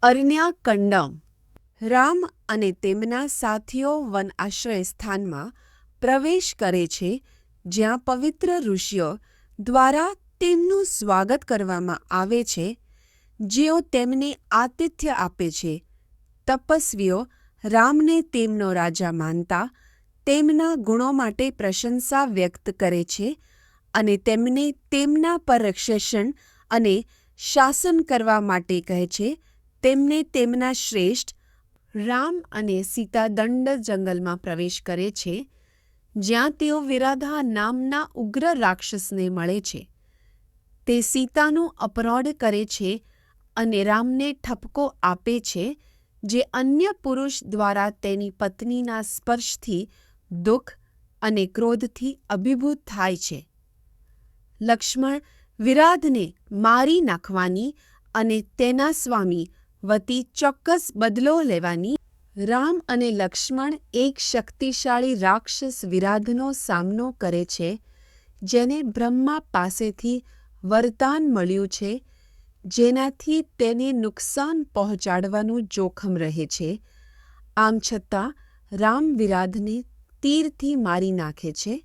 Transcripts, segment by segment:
અરણ્યકંડમ. રામ અને તેમના સાથીઓ વન આશ્રય સ્થાનમાં પ્રવેશ કરે છે, જ્યાં પવિત્ર ઋષિઓ દ્વારા તેમનું સ્વાગત કરવામાં આવે છે, જેઓ તેમને આતિથ્ય આપે છે. તપસ્વીઓ રામને તેમનો રાજા માનતા તેમના ગુણો માટે પ્રશંસા વ્યક્ત કરે છે અને તેમને તેમના પર શાસન અને શાસન કરવા માટે કહે છે. તેમને તેમના શ્રેષ્ઠ રામ અને સીતા દંડ જંગલમાં પ્રવેશ કરે છે, જ્યાં તેઓ વિરાધા નામના ઉગ્ર રાક્ષસને મળે છે. તે સીતાનું અપહરણ કરે છે અને રામને ઠપકો આપે છે, જે અન્ય પુરુષ દ્વારા તેની પત્નીના સ્પર્શથી દુઃખ અને ક્રોધથી અભિભૂત થાય છે. લક્ષ્મણ વિરાધને મારી નાખવાની અને તેના સ્વામી વતી ચોક્કસ બદલો લેવાની. રામ અને લક્ષ્મણ એક શક્તિશાળી રાક્ષસ વિરાધનો સામનો કરે છે, જેને બ્રહ્મા પાસેથી વરદાન મળ્યું છે, જેનાથી તેને નુકસાન પહોંચાડવાનું જોખમ રહે છે. આમ છતાં રામ વિરાધને તીરથી મારી નાખે છે,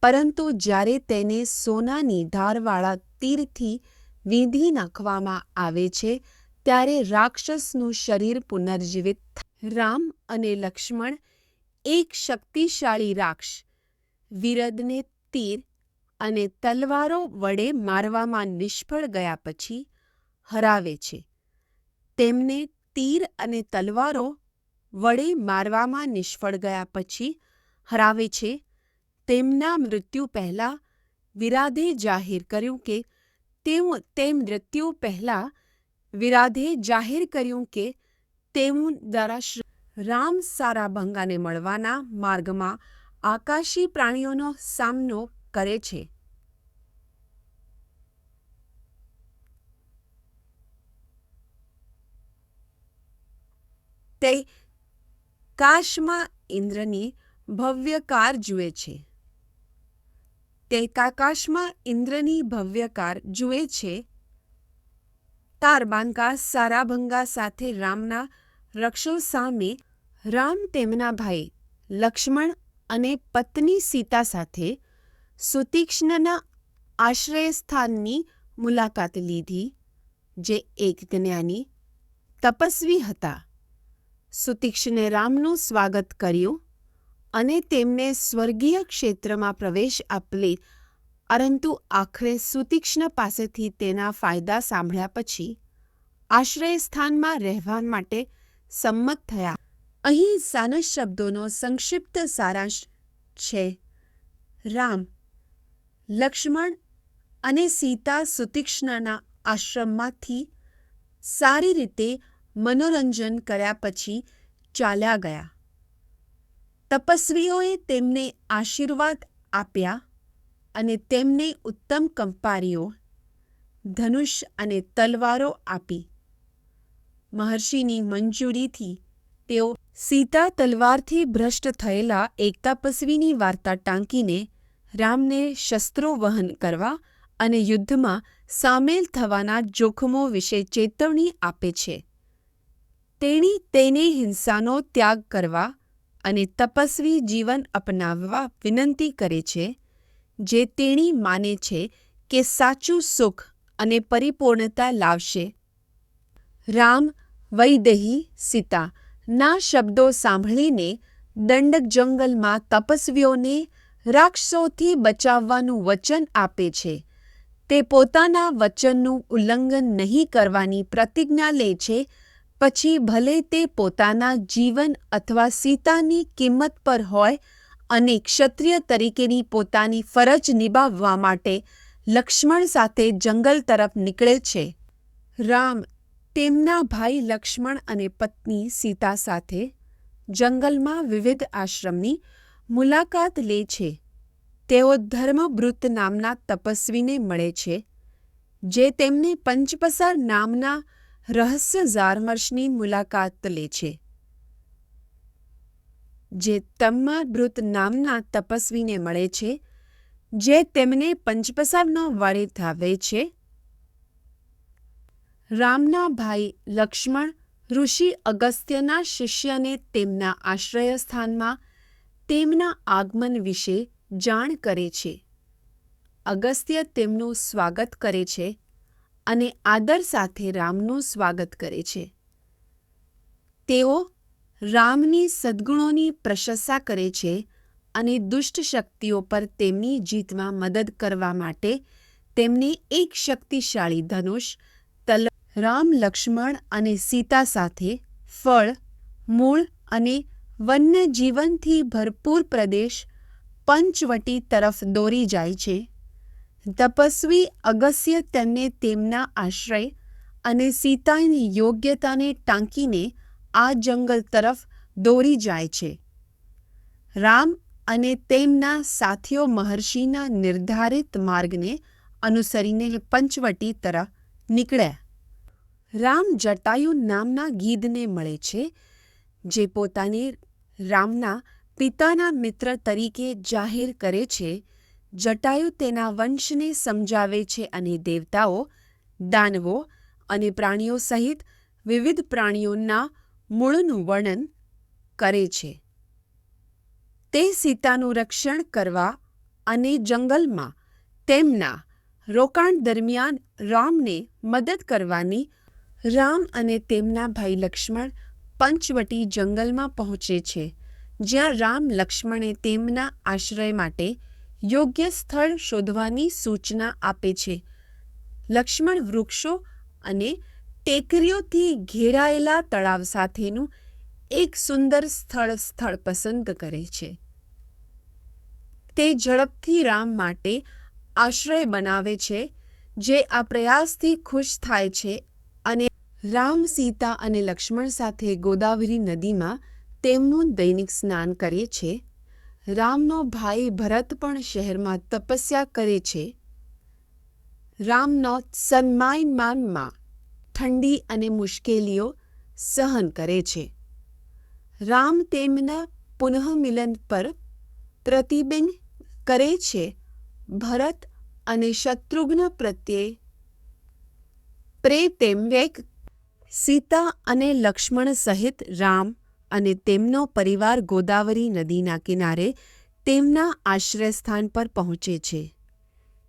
પરંતુ જ્યારે તેને સોનાની ધારવાળા તીરથી વીંધી નાખવામાં આવે છે, ત્યારે રાક્ષસનું શરીર પુનર્જીવિત થાય. રામ અને લક્ષ્મણ એક શક્તિશાળી રાક્ષસ વિરાધને તીર અને તલવારો વડે મારવામાં નિષ્ફળ ગયા પછી હરાવે છે. તેમને તીર અને તલવારો વડે મારવામાં નિષ્ફળ ગયા પછી હરાવે છે. તેમના મૃત્યુ પહેલાં વિરાધે જાહેર કર્યું કે તેઓ દ્વારા રામ સારાભંગાને મળવાના માર્ગમાં આકાશી પ્રાણીઓનો સામનો કરે છે. તે કાશમાં ઇન્દ્રની ભવ્ય કાર જુએ છે. તારબાંકા સારાભંગા સાથે રામના રક્ષો સામે રામ તેમના ભાઈ લક્ષ્મણ અને પત્ની સીતા સાથે સુતીક્ષ્ણના આશ્રયસ્થાનની મુલાકાત લીધી, જે એક જ્ઞાની તપસ્વી હતા. સુતીક્ષ્ણે રામનું સ્વાગત કર્યું અને તેમને સ્વર્ગીય ક્ષેત્રમાં પ્રવેશ આપે, પરંતુ આખરે સુતીક્ષ્ણ પાસેથી તેના ફાયદા સાંભળ્યા પછી આશ્રયસ્થાનમાં રહેવા માટે સંમત થયા. અહીં સાના શબ્દોનો સંક્ષિપ્ત સારાંશ છે. રામ, લક્ષ્મણ અને સીતા સુતીક્ષ્ણના આશ્રમમાંથી સારી રીતે મનોરંજન કર્યા પછી ચાલ્યા ગયા. તપસ્વીઓએ તેમને આશીર્વાદ આપ્યા અને તેમને ઉત્તમ કંપારીઓ, ધનુષ અને તલવારો આપી. મહર્ષિની મંજૂરીથી તેઓ સીતા તલવારથી ભ્રષ્ટ થયેલા એક તપસ્વીની વાર્તા ટાંકીને રામને શસ્ત્રો વહન કરવા અને યુદ્ધમાં સામેલ થવાના જોખમો વિશે ચેતવણી આપે છે. તેને હિંસાનો ત્યાગ કરવા અને તપસ્વી જીવન અપનાવવા વિનંતી કરે છે, જે તેણી માને છે કે સાચું સુખ અને પરિપૂર્ણતા લાવશે. રામ, વૈદેહી સીતા ના શબ્દો સાંભળીને દંડક જંગલમાં તપસ્વીઓને રાક્ષસોથી બચાવવાનું વચન આપે છે. તે પોતાના વચનનું ઉલ્લંઘન નહીં કરવાની પ્રતિજ્ઞા લે છે, પછી ભલે તે પોતાના જીવન અથવા સીતાની કિંમત પર હોય, અને ક્ષત્રિય તરીકેની પોતાની ફરજ નિભાવવા માટે લક્ષ્મણ સાથે જંગલ તરફ નીકળે છે. રામ તેમના ભાઈ લક્ષ્મણ અને પત્ની સીતા સાથે જંગલમાં વિવિધ આશ્રમની મુલાકાત લે છે. તેઓ ધર્મભૃત નામના તપસ્વીને મળે છે, જે તેમને પંચપસાર નામના રહસ્યજારમર્ષની મુલાકાત લે છે. રામના ભાઈ લક્ષ્મણ ઋષિ અગસ્ત્યના શિષ્યને તેમના આશ્રય સ્થાનમાં તેમના આગમન વિશે જાણ કરે છે. અગસ્ત્ય તેમનું સ્વાગત કરે છે અને આદર સાથે રામનું સ્વાગત કરે છે. તેઓ રામની સદ્ગુણોની પ્રશંસા કરે છે અને દુષ્ટ શક્તિઓ પર તેમની જીતમાં મદદ કરવા માટે તેમને એક શક્તિશાળી ધનુષ, તલવાર, રામ, લક્ષ્મણ અને સીતા સાથે ફળ, મૂળ અને વન્યજીવનથી ભરપૂર પ્રદેશ પંચવટી તરફ દોરી જાય છે. તપસ્વી અગસ્ત્ય તેમને તેમના આશ્રય અને સીતાની યોગ્યતાને ટાંકીને આ જંગલ તરફ દોરી જાય છે. રામ અને તેમના સાથીઓ મહર્ષિના નિર્ધારિત માર્ગને અનુસરીને પંચવટી તરફ નીકળ્યા. રામ જટાયુ નામના ગીધને મળે છે, જે પોતાને રામના પિતાના મિત્ર તરીકે જાહેર કરે છે. જટાયુ તેના વંશને સમજાવે છે અને દેવતાઓ, દાનવો અને પ્રાણીઓ સહિત વિવિધ પ્રાણીઓના મૂળનું વર્ણન કરે છે. તે સીતાનું રક્ષણ કરવા અને જંગલમાં તેમના રોકાણ દરમિયાન રામને મદદ કરવાની રામ અને તેમના ભાઈ લક્ષ્મણ પંચવટી જંગલમાં પહોંચે છે, જ્યાં રામ લક્ષ્મણે તેમના આશ્રય માટે યોગ્ય સ્થળ શોધવાની સૂચના આપે છે. લક્ષ્મણ વૃક્ષો અને ટેકરીઓથી ઘેરાયેલા તળાવ સાથેનું એક સુંદર સ્થળ પસંદ કરે છે. તે ઝડપથી રામ માટે આશ્રય બનાવે છે, જે આ પ્રયાસથી ખુશ થાય છે અને રામ, સીતા અને લક્ષ્મણ સાથે ગોદાવરી નદીમાં તેમનું દૈનિક સ્નાન કરે છે. રામનો ભાઈ ભરત પણ શહેરમાં તપસ્યા કરે છે. રામનો સન્માનમાં ઠંડી અને મુશ્કેલીઓ સહન કરે છે. રામ તેમના પુનઃમિલન પર પ્રતિબિંબ કરે છે. ભરત અને શત્રુઘ્ન પ્રત્યે પ્રેમ વ્યક્ત. સીતા અને લક્ષ્મણ સહિત રામ અને તેમનો પરિવાર ગોદાવરી નદીના કિનારે તેમના આશ્રયસ્થાન પર પહોંચે છે.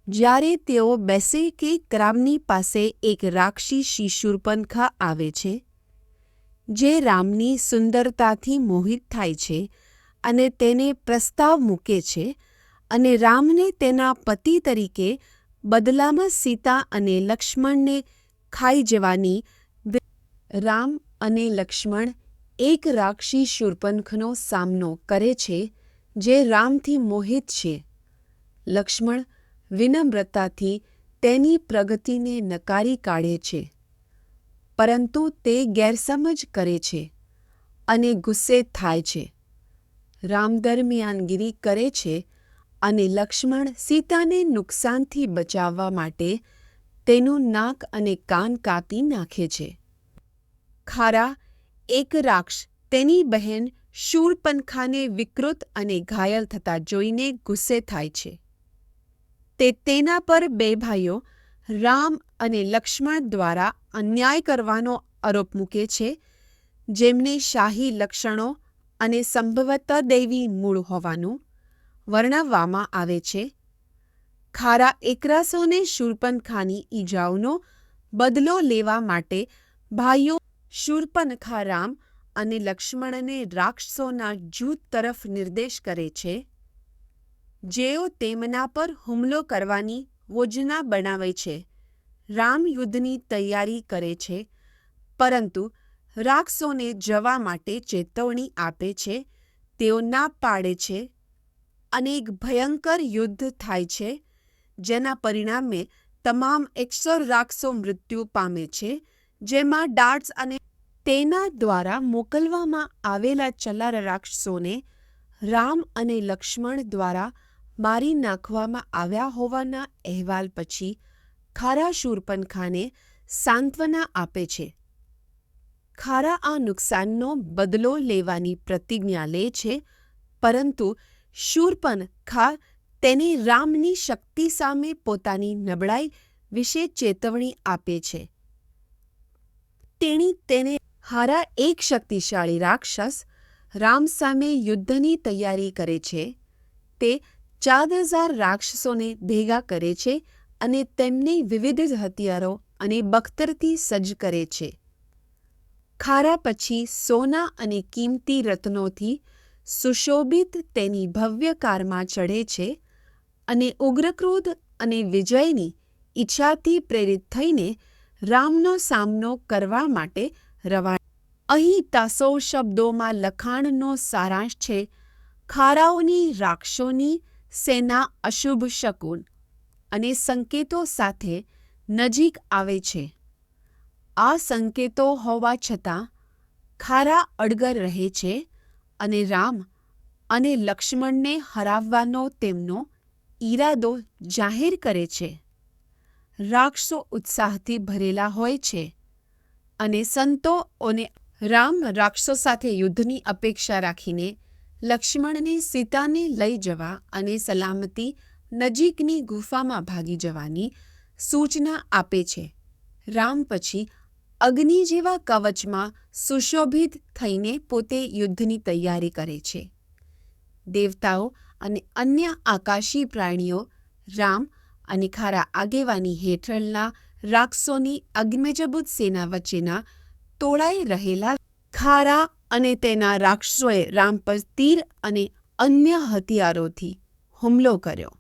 જ્યારે તેઓ બેસે કે ગ્રામની પાસે એક રાક્ષસી શૂર્પણખા આવે છે, જે રામની સુંદરતાથી મોહિત થાય છે અને તેને પ્રસ્તાવ મૂકે છે અને રામને તેના પતિ તરીકે બદલામાં સીતા અને લક્ષ્મણને ખાઈ જવાની. રામ અને લક્ષ્મણ એક રાક્ષસી શૂર્પણખાનો સામનો કરે છે, જે રામથી મોહિત છે. લક્ષ્મણ વિનમ્રતાથી તેની પ્રગતિને નકારી કાઢે છે, પરંતુ તે ગેરસમજ કરે છે અને ગુસ્સે થાય છે. રામ દરમિયાનગીરી કરે છે અને લક્ષ્મણ સીતાને નુકસાનથી બચાવવા માટે તેનું નાક અને કાન કાપી નાખે છે. ખારા, એક રાક્ષસ, તેની બહેન શૂર્પણખાને વિકૃત અને ઘાયલ થતા જોઈને ગુસ્સે થાય છે. તે તેના પર બે ભાઈઓ રામ અને લક્ષ્મણ દ્વારા અન્યાય કરવાનો આરોપ મૂકે છે, જેમને શાહી લક્ષણો અને સંભવતઃ દૈવી મૂળ હોવાનું વર્ણવવામાં આવે છે. ખારા એકરાસોને શૂર્પણખાની ઈજાઓનો બદલો લેવા માટે ભાઈઓ શૂર્પણખા, રામ અને લક્ષ્મણને રાક્ષસોના જૂથ તરફ નિર્દેશ કરે છે, જેઓ તેમના પર હુમલો કરવાની યોજના બનાવે છે. રામ યુદ્ધની તૈયારી કરે છે, પરંતુ રાક્ષસોને જવા માટે ચેતવણી આપે છે. તેઓ ના પાડે છે અને એક ભયંકર યુદ્ધ થાય છે, જેના પરિણામે તમામ 100 રાક્ષસો મૃત્યુ પામે છે, જેમાં ડાર્ટ્સ અને તેના દ્વારા મોકલવામાં આવેલા ચલાર રાક્ષસોને રામ અને લક્ષ્મણ દ્વારા મારી નાખવામાં આવ્યા હોવાના અહેવાલ પછી ખારા શૂર્પણખાને સાંત્વના આપે છે. ખારા આ નુકસાનનો બદલો લેવાની પ્રતિજ્ઞા લે છે, પરંતુ શૂર્પણખા તેને રામની શક્તિ સામે પોતાની નબળાઈ વિશે ચેતવણી આપે છે. તેને હારા એક શક્તિશાળી રાક્ષસ રામ સામે યુદ્ધની તૈયારી કરે છે. તે 4000 રાક્ષસોને ભેગા કરે છે અને તેમને વિવિધ હથિયારો અને બખ્તરથી સજ્જ કરે છે. ખારા પછી સોના અને કિંમતી રત્નોથી સુશોભિત તેની ભવ્ય કારમાં ચઢે છે અને ઉગ્રક્રોધ અને વિજયની ઈચ્છાથી પ્રેરિત થઈને રામનો સામનો કરવા માટે રવાના. અહીં તાસો શબ્દોમાં લખાણનો સારાંશ છે. ખારાઓની રાક્ષસોની સેના અશુભ શકુન અને સંકેતો સાથે નજીક આવે છે. આ સંકેતો હોવા છતાં ખારા અડગર રહે છે અને રામ અને લક્ષ્મણને હરાવવાનો તેમનો ઈરાદો જાહેર કરે છે. રાક્ષસો ઉત્સાહથી ભરેલા હોય છે અને સંતોને રામ રાક્ષસો સાથે યુદ્ધની અપેક્ષા રાખીને લક્ષ્મણને સીતાને લઈ જવા અને સલામતી નજીકની ગુફામાં ભાગી જવાની સૂચના આપે છે. રામ પછી અગ્નિ જેવા કવચમાં સુશોભિત થઈને પોતે યુદ્ધની તૈયારી કરે છે. દેવતાઓ અને અન્ય આકાશી પ્રાણીઓ રામ અને ખારા આગેવાની હેઠળના રાક્ષસોની અગ્નિમજબૂત સેના વચ્ચેના તોળાઈ રહેલા. ખારા અને તેના રાક્ષસોએ રામ પર તીર અને અન્ય હથિયારોથી હુમલો કર્યો,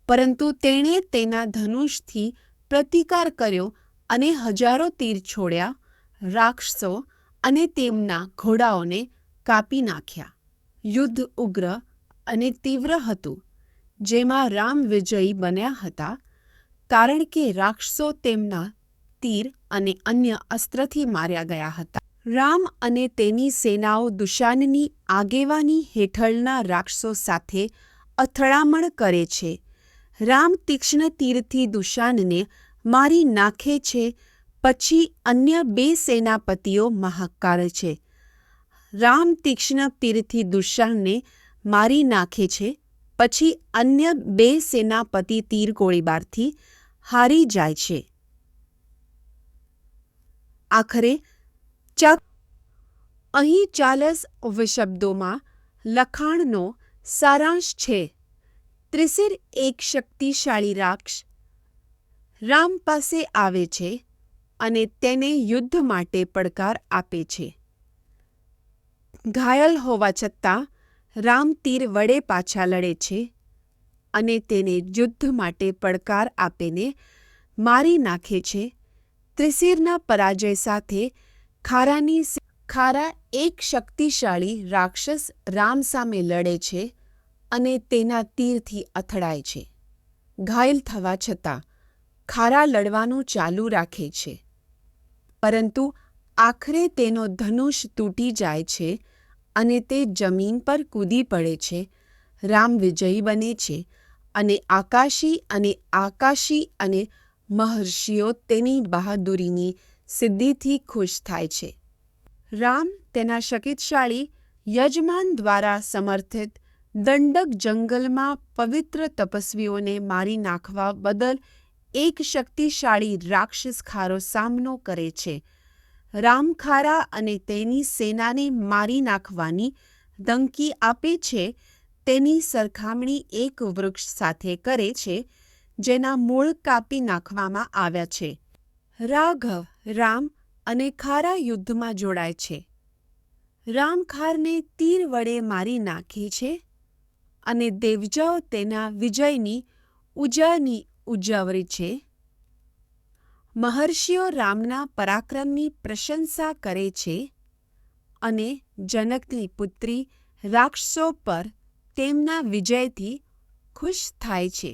પરંતુ તેણે તેના ધનુષથી પ્રતિકાર કર્યો અને હજારો તીર છોડ્યા. રાક્ષસો અને તેમના ઘોડાઓને કાપી નાખ્યા. યુદ્ધ ઉગ્ર અને તીવ્ર હતું, જેમાં રામ વિજયી બન્યા હતા, કારણ કે રાક્ષસો તેમના તીર અને અન્ય અસ્ત્રથી માર્યા ગયા હતા. રામ અને તેની સેનાઓ દુશાનની આગેવાની હેઠળના રાક્ષસો સાથે અથડામણ કરે છે. રામ તીક્ષ્ણ તીરથી દુશાનને મારી નાખે છે. પછી અન્ય 2 સેનાપતિઓ હાહાકાર છે. રામ તીક્ષ્ણ તીરથી દુશાનને મારી નાખે છે. પછી અન્ય 2 સેનાપતિ તીર ગોળીબારથી હારી જાય છે. આખરે અહીં 40 શબ્દોમાં લખાણનો સારાંશ છે. ત્રિશિર એક શક્તિશાળી રાક્ષસ રામ પાસે આવે છે અને તેને યુદ્ધ માટે પડકાર આપે છે. ઘાયલ હોવા છતાં રામ તીર વડે પાછા લડે છે અને તેને યુદ્ધ માટે પડકાર આપીને મારી નાખે છે. ત્રિશિરના પરાજય સાથે ખારા એક શક્તિશાળી રાક્ષસ રામ સામે લડે છે અને તેના તીરથી અથડાય છે. ઘાયલ થવા છતાં ખારા લડવાનું ચાલુ રાખે છે, પરંતુ આખરે તેનો ધનુષ તૂટી જાય છે અને તે જમીન પર કૂદી પડે છે. રામ વિજયી બને છે અને આકાશી અને મહર્ષિઓ તેની બહાદુરીની સિદ્ધિથી ખુશ થાય છે. રામ તેના શક્તિશાળી યજમાન દ્વારા સમર્થિત દંડક જંગલમાં પવિત્ર તપસ્વીઓને મારી નાખવા બદલ એક શક્તિશાળી રાક્ષસ ખારો સામનો કરે છે. રામ ખારા અને તેની સેનાને મારી નાખવાની ધમકી આપે છે. તેની સરખામણી એક વૃક્ષ સાથે કરે છે જેના મૂળ કાપી નાખવામાં આવ્યા છે. રાઘવ રામ અને ખારા યુદ્ધમાં જોડાય છે. રામ ખારને તીર વડે મારી નાખે છે અને દેવજાઓ તેના વિજયની ઉજવણી છે. મહર્ષિઓ રામના પરાક્રમની પ્રશંસા કરે છે અને જનકની પુત્રી રાક્ષસો પર તેમના વિજયથી ખુશ થાય છે.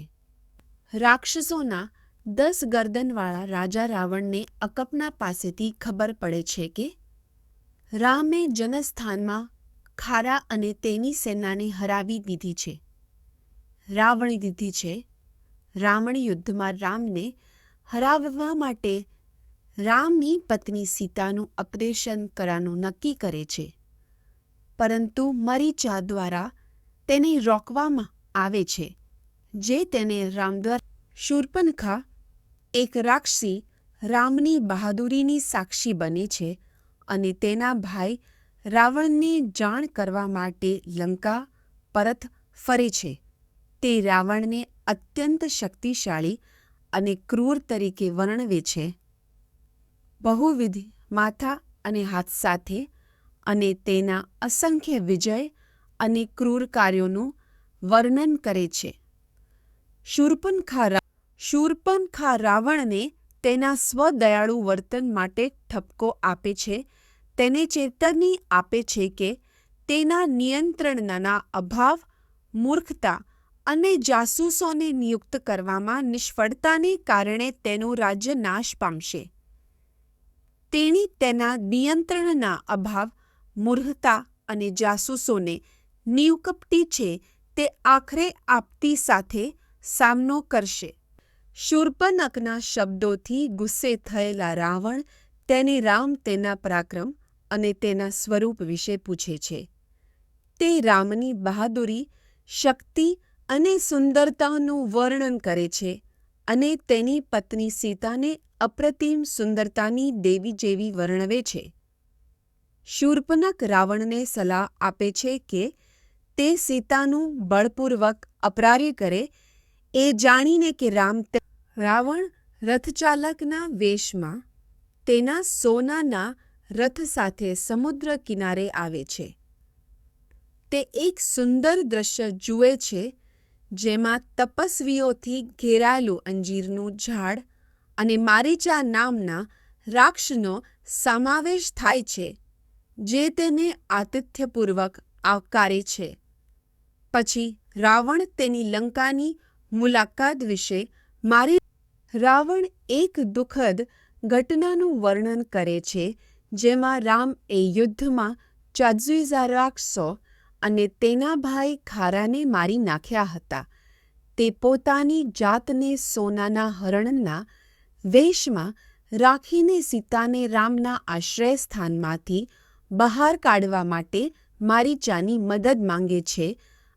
રાક્ષસોના 10 ગરદનવાળા રાજા રાવણને અકપના પાસેથી ખબર પડે છે કે રામે જનસ્થાનમાં ખારા અને તેની સેનાને હરાવી દીધી છે. રાવણ યુદ્ધમાં રામને હરાવવા માટે રામની પત્ની સીતાનું અપહરણ કરવાનું નક્કી કરે છે, પરંતુ મરીચા દ્વારા તેને રોકવામાં આવે છે, જે તેને રામ દ્વારા શૂર્પણખા એક રાક્ષસી રામની બહાદુરીની સાક્ષી બને છે અને તેના ભાઈ રાવણને જાણ કરવા માટે લંકા પરત ફરે છે. તે રાવણને અત્યંત શક્તિશાળી અને ક્રૂર તરીકે વર્ણવે છે, બહુવિધ માથા અને હાથ સાથે, અને તેના અસંખ્ય વિજય અને ક્રૂર કાર્યોનું વર્ણન કરે છે. શૂર્પણખા રાવણને તેના સ્વદયાળુ વર્તન માટે ઠપકો આપે છે. તેને ચેતવણી આપે છે કે તેના નિયંત્રણના અભાવ, મૂર્ખતા અને જાસૂસોને નિયુક્ત કરવામાં નિષ્ફળતાને કારણે તેનું રાજ્ય નાશ પામશે. તેણી તેના નિયંત્રણના અભાવ, મૂર્ખતા અને જાસૂસોને નિયુક્તિ છે તે આખરે આપત્તિ સાથે સામનો કરશે. શૂર્પણખના શબ્દોથી ગુસ્સે થયેલા રાવણ તેને રામ, તેના પરાક્રમ અને તેના સ્વરૂપ વિશે પૂછે છે. તે રામની બહાદુરી, શક્તિ અને સુંદરતાનું વર્ણન કરે છે અને તેની પત્ની સીતાને અપ્રતિમ સુંદરતાની દેવી જેવી વર્ણવે છે. શૂર્પણખ રાવણને સલાહ આપે છે કે તે સીતાનું બળપૂર્વક અપહરણ કરે, એ જાણીને કે રાવણ રથચાલકના વેશમાં તેના સોનાના રથ સાથે સમુદ્ર કિનારે આવે છે. તે એક સુંદર દ્રશ્ય જુએ છે જેમાં તપસ્વીઓથી ઘેરાયેલું અંજીરનું ઝાડ અને મારીચા નામના રાક્ષસનો સમાવેશ થાય છે, જે તેને આતિથ્યપૂર્વક આવકારે છે. પછી રાવણ તેની લંકાની મુલાકાત વિશે રાવણ એક દુઃખદ ઘટનાનું વર્ણન કરે છે જેમાં રામ એ યુદ્ધમાં 40,000 રાક્ષસો અને તેના ભાઈ ખારાને મારી નાખ્યા હતા. તે પોતાની જાતને સોનાના હરણના વેશમાં રાખીને સીતાને રામના આશ્રય સ્થાનમાંથી બહાર કાઢવા માટે મારીચાની મદદ માંગે છે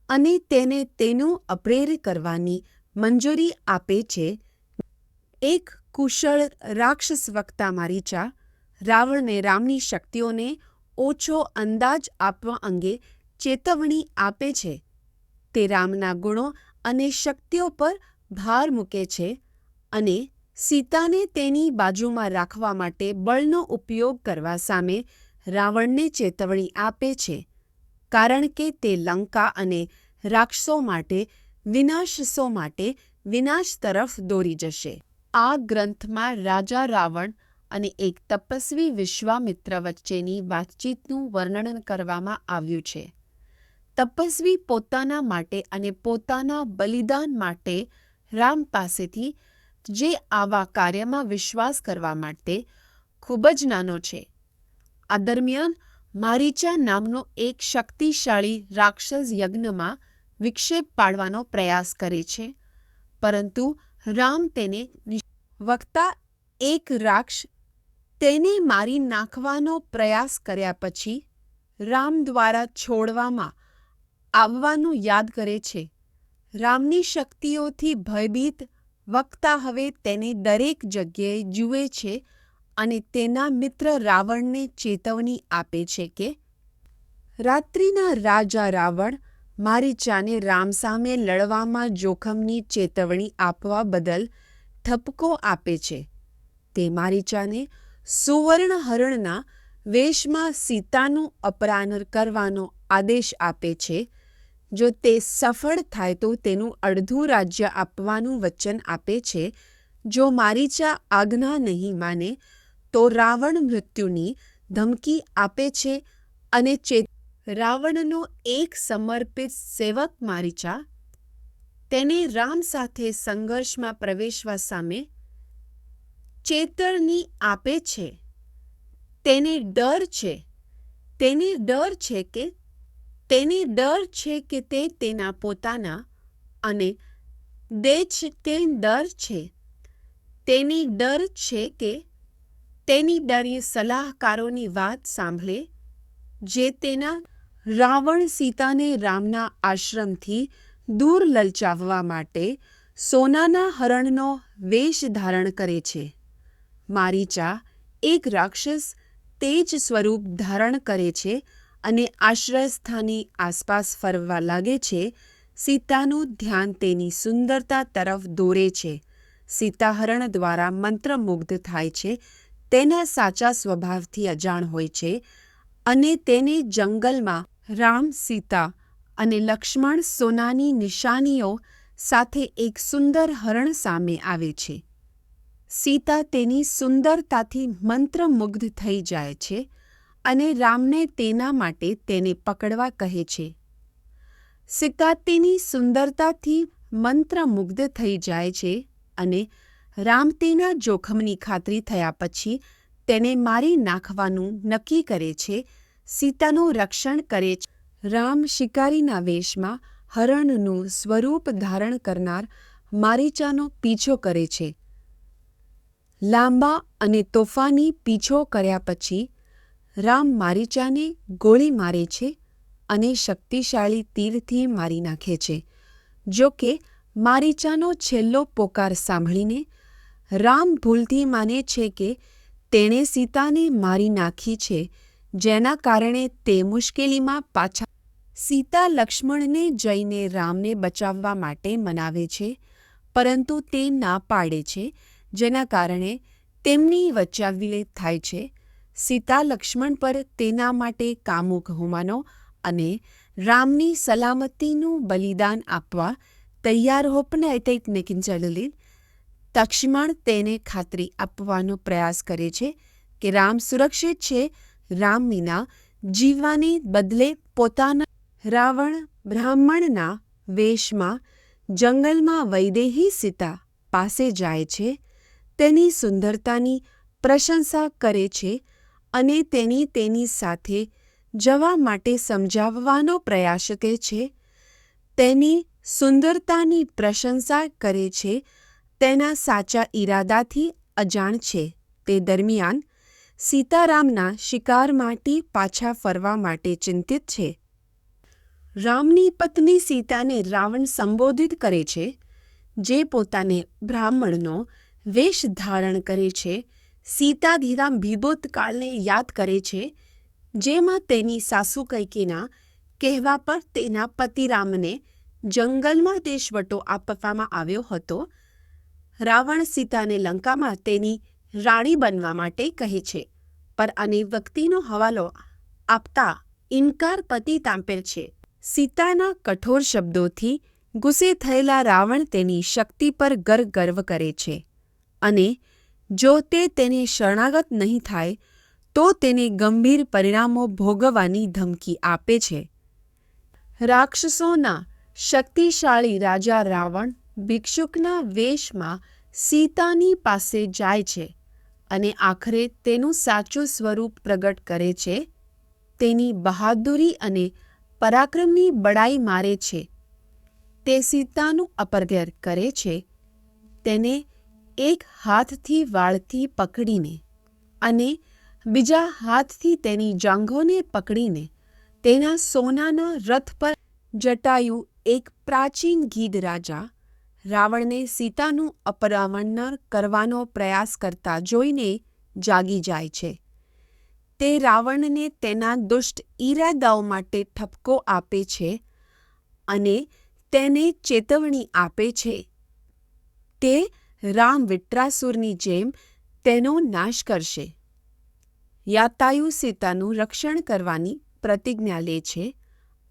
અને તેને તેનું અપહરણ કરવાની મંજૂરી આપે છે. એક કુશળ રાક્ષસ વક્તા મારીચા રાવણને રામની શક્તિઓને ઓછો અંદાજ આપવા અંગે ચેતવણી આપે છે. તે રામના ગુણો અને શક્તિઓ પર ભાર મૂકે છે અને સીતાને તેની બાજુમાં રાખવા માટે બળનો ઉપયોગ કરવા સામે રાવણને ચેતવણી આપે છે, કારણ કે તે લંકા અને રાક્ષસો માટે વિનાશ તરફ દોરી જશે. આ ગ્રંથમાં રાજા રાવણ અને એક તપસ્વી વિશ્વામિત્ર વચ્ચેની વાતચીતનું વર્ણન કરવામાં આવ્યું છે. તપસ્વી પોતાના માટે અને પોતાના બલિદાન માટે રામ પાસેથી જે આવા કાર્યમાં વિશ્વાસ કરવા માટે ખૂબ જ નાનો છે. આ દરમિયાન મારીચા નામનો એક શક્તિશાળી રાક્ષસ યજ્ઞમાં વિક્ષેપ પાડવાનો પ્રયાસ કરે છે, પરંતુ રામ તેને વક્તા એક રાક્ષસ તેને મારી નાખવાનો પ્રયાસ કર્યા પછી રામ દ્વારા છોડવામાં આવવાનું યાદ કરે છે. રામની શક્તિઓથી ભયભીત વક્તા હવે તેને દરેક જગ્યાએ જુએ છે અને તેના મિત્ર રાવણને ચેતવણી આપે છે કે રાત્રિના રાજા રાવણ મારીચાને રામ સામે લડવામાં જોખમની ચેતવણી આપવા બદલ ઠપકો આપે છે. તે મારીચાને સુવર્ણ હરણના વેશમાં સીતાનું અપહરણ કરવાનો આદેશ આપે છે. જો તે સફળ થાય તો તેનું અડધું રાજ્ય આપવાનું વચન આપે છે. જો મારીચા આજ્ઞા નહીં માને તો રાવણ મૃત્યુની ધમકી આપે છે અને રાવણનો એક સમર્પિત સેવક મારીચા તેને રામ સાથે સંઘર્ષમાં પ્રવેશવા સામે ચેતવણી આપે છે. તેને ડર છે કે તે તેના પોતાના અને તેની ડરી સલાહકારોની વાત સાંભળે જે તેના રાવણ સીતાને રામના આશ્રમથી દૂર લલચાવવા માટે સોનાના હરણનો વેશ ધારણ કરે છે. મારીચા એક રાક્ષસ તે જ સ્વરૂપ ધારણ કરે છે અને આશ્રયસ્થાનની આસપાસ ફરવા લાગે છે. સીતાનું ધ્યાન તેની સુંદરતા તરફ દોરે છે. સીતા હરણ દ્વારા મંત્રમુગ્ધ થાય છે. તેના સાચા સ્વભાવથી અજાણ હોય છે અને તેને જંગલમાં રામ, સીતા અને લક્ષ્મણ સોનાની નિશાનીઓ સાથે એક સુંદર હરણ સામે આવે છે. સીતા તેની સુંદરતાથી મંત્રમુગ્ધ થઈ જાય છે અને રામને તેના માટે તેને પકડવા કહે છે. સીતા તેની સુંદરતાથી મંત્રમુગ્ધ થઈ જાય છે અને રામ તેના જોખમની ખાતરી થયા પછી તેને મારી નાખવાનું નક્કી કરે છે. સીતાનું રક્ષણ કરે છે. રામ શિકારીના વેશમાં હરણનું સ્વરૂપ ધારણ કરનાર મારીચાનો પીછો કરે છે. લાંબા અને તોફાની પીછો કર્યા પછી રામ મારીચાને ગોળી મારે છે અને શક્તિશાળી તીરથી મારી નાખે છે. જો કે મારીચાનો છેલ્લો પોકાર સાંભળીને રામ ભૂલથી માને છે કે તેણે સીતાને મારી નાખી છે, જેના કારણે તે મુશ્કેલીમાં પાછા. સીતા લક્ષ્મણને જઈને રામને બચાવવા માટે મનાવે છે, પરંતુ તે ના પાડે છે, જેના કારણે તેમની વચ્ચાવિવાદ થાય છે. સીતા લક્ષ્મણ પર તેના માટે કામુક હોવાનો અને રામની સલામતીનું બલિદાન આપવા તૈયાર હોપને કિંચલિલ લક્ષ્મણ તેને ખાતરી આપવાનો પ્રયાસ કરે છે કે રામ સુરક્ષિત છે. રામ વિના જીવવાને બદલે પોતાના રાવણ બ્રાહ્મણના વેશમાં જંગલમાં વૈદેહી સીતા પાસે જાય છે. તેની સુંદરતાની પ્રશંસા કરે છે અને તેની સાથે જવા માટે સમજાવવાનો પ્રયાસ કરે છે. તેની સુંદરતાની પ્રશંસા કરે છે, તેના સાચા ઈરાદાથી અજાણ છે. તે દરમિયાન સીતારામના શિકારમાંથી પાછા ફરવા માટે ચિંતિત છે. રામની પત્ની સીતાને રાવણ સંબોધિત કરે છે, જે પોતાને બ્રાહ્મણનો વેશ ધારણ કરે છે. સીતા ધીરા ભૂતકાળને યાદ કરે છે, જેમાં તેની સાસુ કૈકેયીના કહેવા પર તેના પતિ રામને જંગલમાં દેશવટો આપવામાં આવ્યો હતો. રાવણ સીતાને લંકામાં તેની રાણી બનવા માટે કહે છે, પર અનેક વ્યક્તિનો હવાલો આપતા ઇનકાર પતિ તાપેલ છે. સીતાના કઠોર શબ્દોથી ગુસ્સે થયેલા રાવણ તેની શક્તિ પર ગર્વ કરે છે અને જો તે તેને શરણાગત નહીં થાય તો તેને ગંભીર પરિણામો ભોગવવાની ધમકી આપે છે. રાક્ષસોના શક્તિશાળી રાજા રાવણ ભિક્ષુકના વેશમાં સીતાની પાસે જાય છે અને આખરે તેનું સાચું સ્વરૂપ પ્રગટ કરે છે. તેની બહાદુરી અને પરાક્રમની બડાઈ મારે છે. તે સીતાનું અપહરણ કરે છે, તેને એક હાથથી વાળથી પકડીને અને બીજા હાથથી તેની જાંઘોને પકડીને તેના સોનાના રથ પર જટાયુ એક પ્રાચીન ગીધ રાજા રાવણને સીતાનું અપહરણ કરવાનો પ્રયાસ કરતા જોઈને જાગી જાય છે. તે રાવણને તેના દુષ્ટ ઈરાદાઓ માટે ઠપકો આપે છે અને તેને ચેતવણી આપે છે. તે રામ વિટ્રાસુરની જેમ તેનો નાશ કરશે. યાતાયુ સીતાનું રક્ષણ કરવાની પ્રતિજ્ઞા લે છે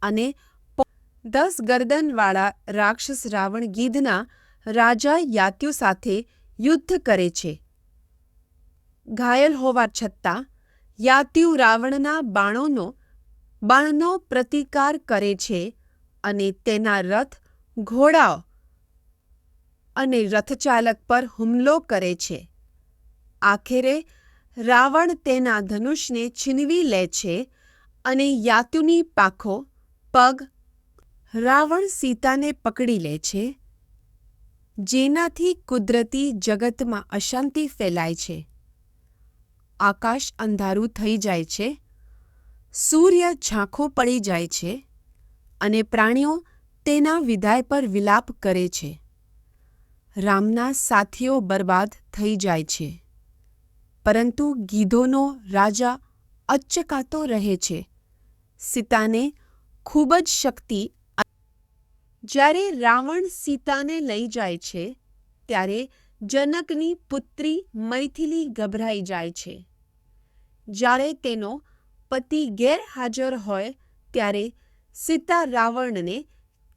અને 10 ગરદનવાળા રાક્ષસ રાવણ ગીધના રાજા યાત્યુ સાથે યુદ્ધ કરે છે. ઘાયલ હોવા છતાં યાત્યુ રાવણના બાણનો પ્રતિકાર કરે છે અને તેના રથ, ઘોડાઓ અને રથચાલક પર હુમલો કરે છે. આખરે રાવણ તેના ધનુષને છીનવી લે છે અને યાત્યુની પાંખો પગ રાવણ સીતાને પકડી લે છે, જેનાથી કુદરતી જગતમાં અશાંતિ ફેલાય છે. આકાશ અંધારું થઈ જાય છે, સૂર્ય ઝાંખો પડી જાય છે અને પ્રાણીઓ તેના વિદાય પર વિલાપ કરે છે. રામના સાથીઓ બરબાદ થઈ જાય છે. પરંતુ ગીધોનો રાજા અચકાતો રહે છે. સીતાને ખૂબ જ શક્તિ. જ્યારે રાવણ સીતાને લઈ જાય છે ત્યારે જનકની પુત્રી મૈથિલી ગભરાઈ જાય છે. જ્યારે તેનો પતિ ગેરહાજર હોય ત્યારે સીતા રાવણને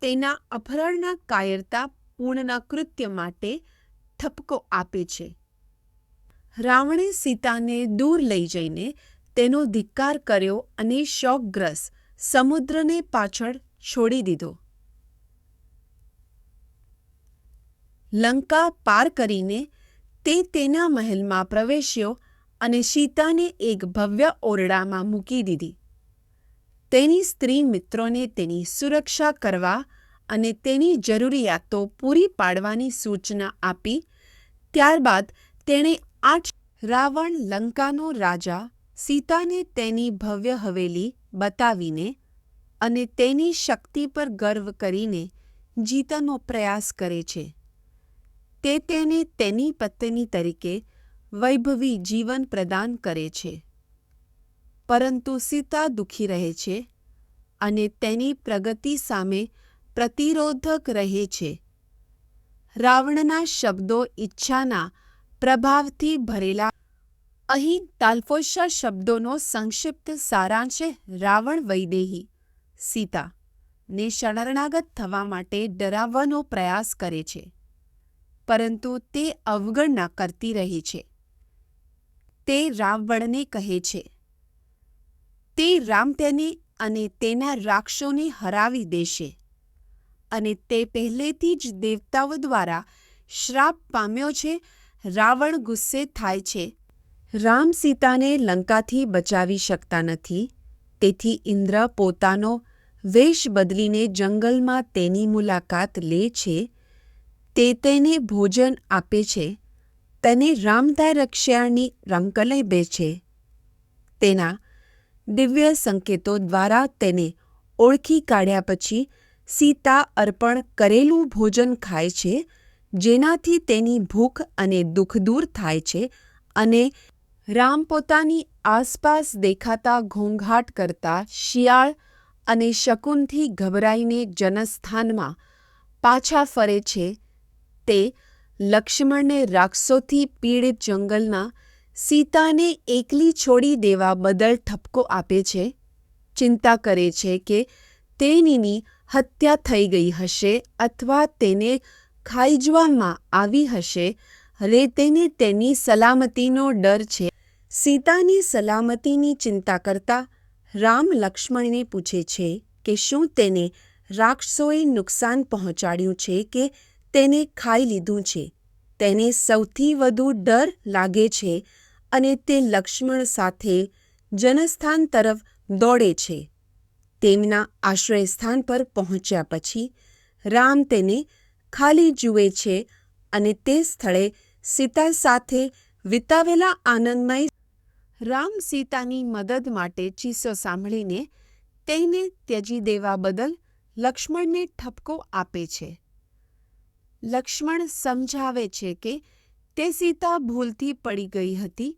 તેના અપહરણના કાયરતાપૂર્ણ કૃત્ય માટે ઠપકો આપે છે. રાવણે સીતાને દૂર લઈ જઈને તેનો ધિક્કાર કર્યો અને શોકગ્રસ્ત સમુદ્રને પાછળ છોડી દીધો. લંકા પાર કરીને તે તેના મહેલમાં પ્રવેશ્યો અને સીતાને એક ભવ્ય ઓરડામાં મૂકી દીધી. તેની સ્ત્રી મિત્રોને તેની સુરક્ષા કરવા અને તેની જરૂરિયાતો પૂરી પાડવાની સૂચના આપી. ત્યારબાદ તેણે રાવણ લંકાનો રાજા સીતાને તેની ભવ્ય હવેલી બતાવીને અને તેની શક્તિ પર ગર્વ કરીને જીતવાનો પ્રયાસ કરે છે. તે તેને તેની પત્ની તરીકે વૈભવી જીવન પ્રદાન કરે છે. પરંતુ સીતા દુઃખી રહે છે અને તેની પ્રગતિ સામે પ્રતિરોધક રહે છે. રાવણના શબ્દો ઈચ્છાના પ્રભાવથી ભરેલા. અહીં તાલફોશા શબ્દોનો સંક્ષિપ્ત સારાંશ રાવણ વૈદેહી સીતા ને શરણાગત થવા માટે ડરાવવાનો પ્રયાસ કરે છે, પરંતુ તે અવગણના કરતી રહી છે. તે રાવણને કહે છે તે રામ તેને અને તેના રાક્ષસોને હરાવી દેશે અને તે પહેલેથી જ દેવતાઓ દ્વારા શ્રાપ પામ્યો છે. રાવણ ગુસ્સે થાય છે. રામ સીતાને લંકાથી બચાવી શકતા નથી, તેથી ઇન્દ્ર પોતાનો વેશ બદલીને જંગલમાં તેની મુલાકાત લે છે. તે તેને ભોજન આપે છે, તેને રામદાય રક્ષાની રંકલે છે. તેના દિવ્ય સંકેતો દ્વારા તેને ઓળખી કાઢ્યા પછી સીતા અર્પણ કરેલું ભોજન ખાય છે, જેનાથી તેની ભૂખ અને દુઃખ દૂર થાય છે અને રામ પોતાની આસપાસ દેખાતા ઘોંઘાટ કરતા શિયાળ અને શકુનથી ગભરાઈને જનસ્થાનમાં પાછા ફરે છે. તે લક્ષ્મણને રાક્ષસોથી પીડિત જંગલમાં સીતાને એકલી છોડી દેવા બદલ ઠપકો આપે છે. ચિંતા કરે છે કે તેણીની હત્યા થઈ ગઈ હશે અથવા તેને ખાઈ જવામાં આવી હશે અને તેને તેની સલામતીનો ડર છે. સીતાની સલામતીની ચિંતા કરતા રામ લક્ષ્મણને પૂછે છે કે શું તેને રાક્ષસોએ નુકસાન પહોંચાડ્યું છે કે તેને ખાઈ લીધું છે. તેને સૌથી વધુ ડર લાગે છે અને તે લક્ષ્મણ સાથે જનસ્થાન તરફ દોડે છે. તેમના આશ્રયસ્થાન પર પહોંચ્યા પછી રામ તેને ખાલી જુએ છે અને તે સ્થળે સીતા સાથે વિતાવેલા આનંદમય. રામ સીતાની મદદ માટે ચીસો સાંભળીને તેને ત્યજી દેવા બદલ લક્ષ્મણને ઠપકો આપે છે. લક્ષ્મણ સમજાવે છે કે તે સીતા ભૂલથી પડી ગઈ હતી